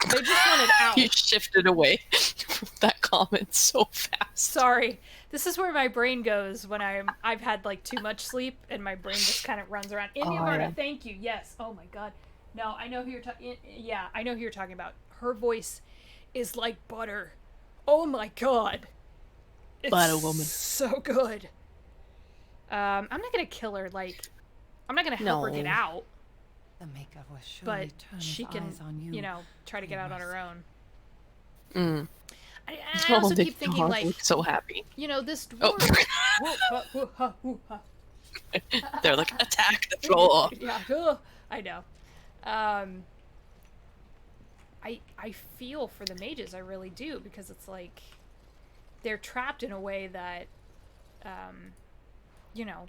they just wanted out. You shifted away from that comment so fast. Sorry. This is where my brain goes when I've had, like, too much sleep, and my brain just kind of runs around. India Marta, thank you. Yes. Oh, my God. No, I know who you're talking... Yeah, I know who you're talking about. Her voice is like butter. Oh, my God. It's butter woman. So good. I'm not going to kill her, like... I'm not going to help her get out. The maker will surely turn she can, on you. You know, try to get out on her own. I Oh, also the keep thinking, like, look so happy. You know, this dwarf. They're like, attack the floor. Yeah, I know. I feel for the mages, I really do, because it's like they're trapped in a way that, you know,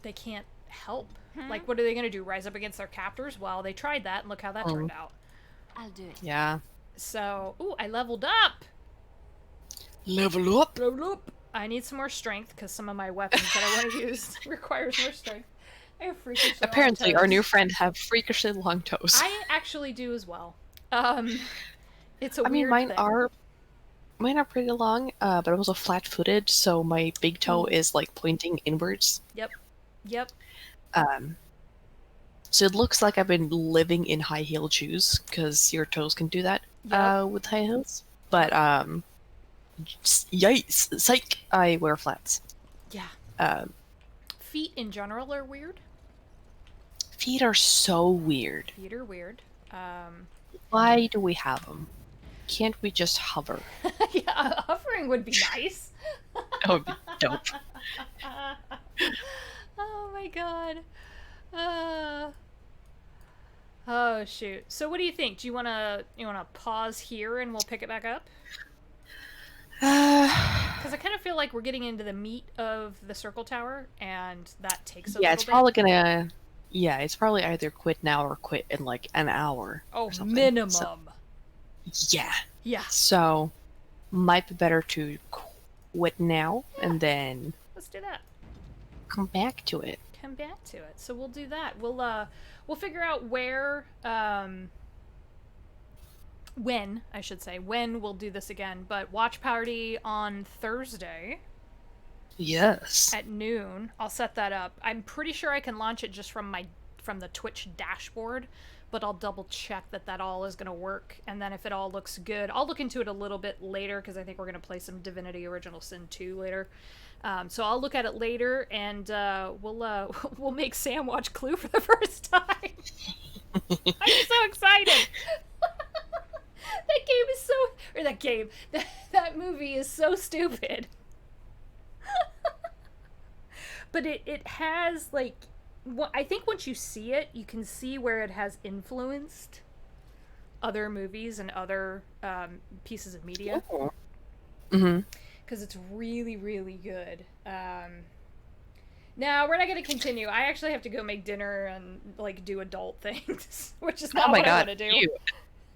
they can't help. Like, what are they going to do? Rise up against their captors? Well, they tried that, and look how that turned out. I'll do it. Yeah. So, ooh, I leveled up. Level up. Level up. I need some more strength because some of my weapons that I want to use requires more strength. I have freakishly Apparently, long toes. our new friend have freakishly long toes. I actually do as well. It's a weird mean, mine thing. are pretty long, but I'm also flat-footed, so my big toe is like pointing inwards. Yep. So it looks like I've been living in high-heeled shoes, because your toes can do that with high heels. But, yikes, psych, I wear flats. Yeah. Feet in general are weird. Feet are so weird. Feet are weird. Why do we have them? Can't we just hover? Yeah, hovering would be nice. That would be dope. Oh my god. Oh shoot. So what do you think? Do you wanna pause here and we'll pick it back up? Because I kind of feel like we're getting into the meat of the circle tower, and that takes a little bit. It's probably gonna. Yeah, it's probably either quit now or quit in like an hour. Oh, minimum. So, yeah. Yeah. So, might be better to quit now and then. Let's do that. Come back to it. Come back to it. So we'll do that. We'll figure out where. When we'll do this again, but watch party on Thursday. Yes. At noon. I'll set that up. I'm pretty sure I can launch it just from the Twitch dashboard, but I'll double check that all is going to work, and then if it all looks good, I'll look into it a little bit later, because I think we're going to play some Divinity Original Sin 2 later. So I'll look at it later, and we'll make Sam watch Clue for the first time. I'm so excited. That movie is so stupid. But it has, like, I think once you see it, you can see where it has influenced other movies and other pieces of media. Because it's really, really good. Now, we're not going to continue. I actually have to go make dinner and, like, do adult things, which is not what I want to do.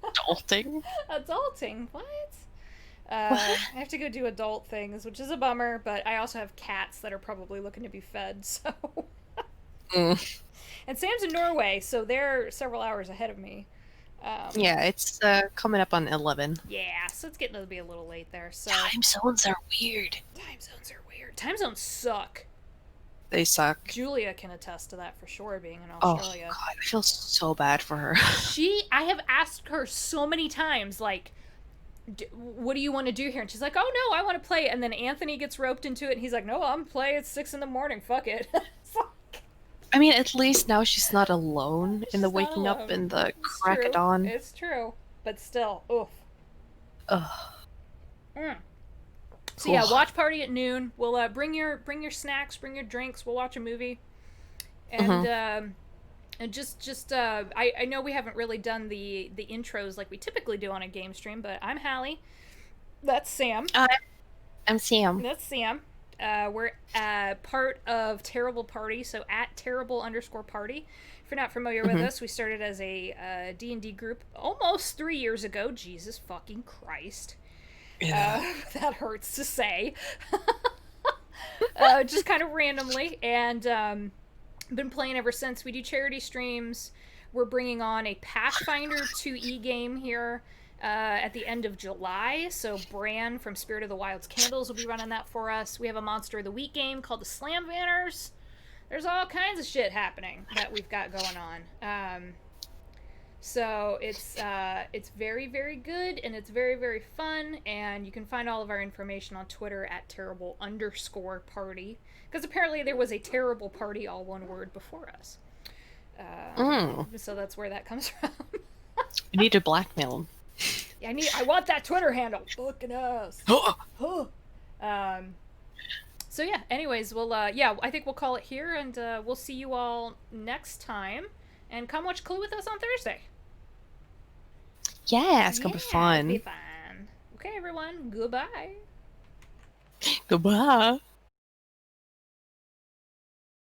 Adulting? Adulting? What? I have to go do adult things, which is a bummer, but I also have cats that are probably looking to be fed, so... And Sam's in Norway, so they're several hours ahead of me. Yeah, it's coming up on 11. Yeah, so it's getting to be a little late there, so... Time zones are weird. Time zones suck. They suck. Julia can attest to that for sure, being in Oh, Australia. God, I feel so bad for her. I have asked her so many times, like, what do you want to do here? And she's like, oh no, I want to play. And then Anthony gets roped into it, and he's like, no, I'm playing at 6 a.m, fuck it. I mean, at least now she's not alone in the waking up in the crack of dawn. It's true, but still, oof. So yeah, watch party at noon. We'll bring your snacks, bring your drinks. We'll watch a movie, and just I know we haven't really done the intros like we typically do on a game stream, but I'm Halli. That's Sam. I'm Sam. That's Sam. We're part of Terrible Party, so at Terrible_Party. If you're not familiar with us, we started as a D&D group almost 3 years ago. Jesus fucking Christ. Yeah. That hurts to say. Just kind of randomly, and been playing ever since. We do charity streams. We're bringing on a Pathfinder 2e game here at the end of July, so Bran from Spirit of the Wild's Candles will be running that for us. We have a Monster of the Week game called the Slam Banners. There's all kinds of shit happening that we've got going on. So it's very, very good, and it's very, very fun, and you can find all of our information on Twitter at Terrible_Party, because apparently there was a Terrible Party, all one word, before us. So that's where that comes from. You need to blackmail him. Yeah, I want that Twitter handle. Fucking ass. So yeah, anyways, I think we'll call it here, and we'll see you all next time. And come watch Clue with us on Thursday. Yeah, it's gonna be fun. It'll be fun. Okay, everyone. Goodbye. Goodbye.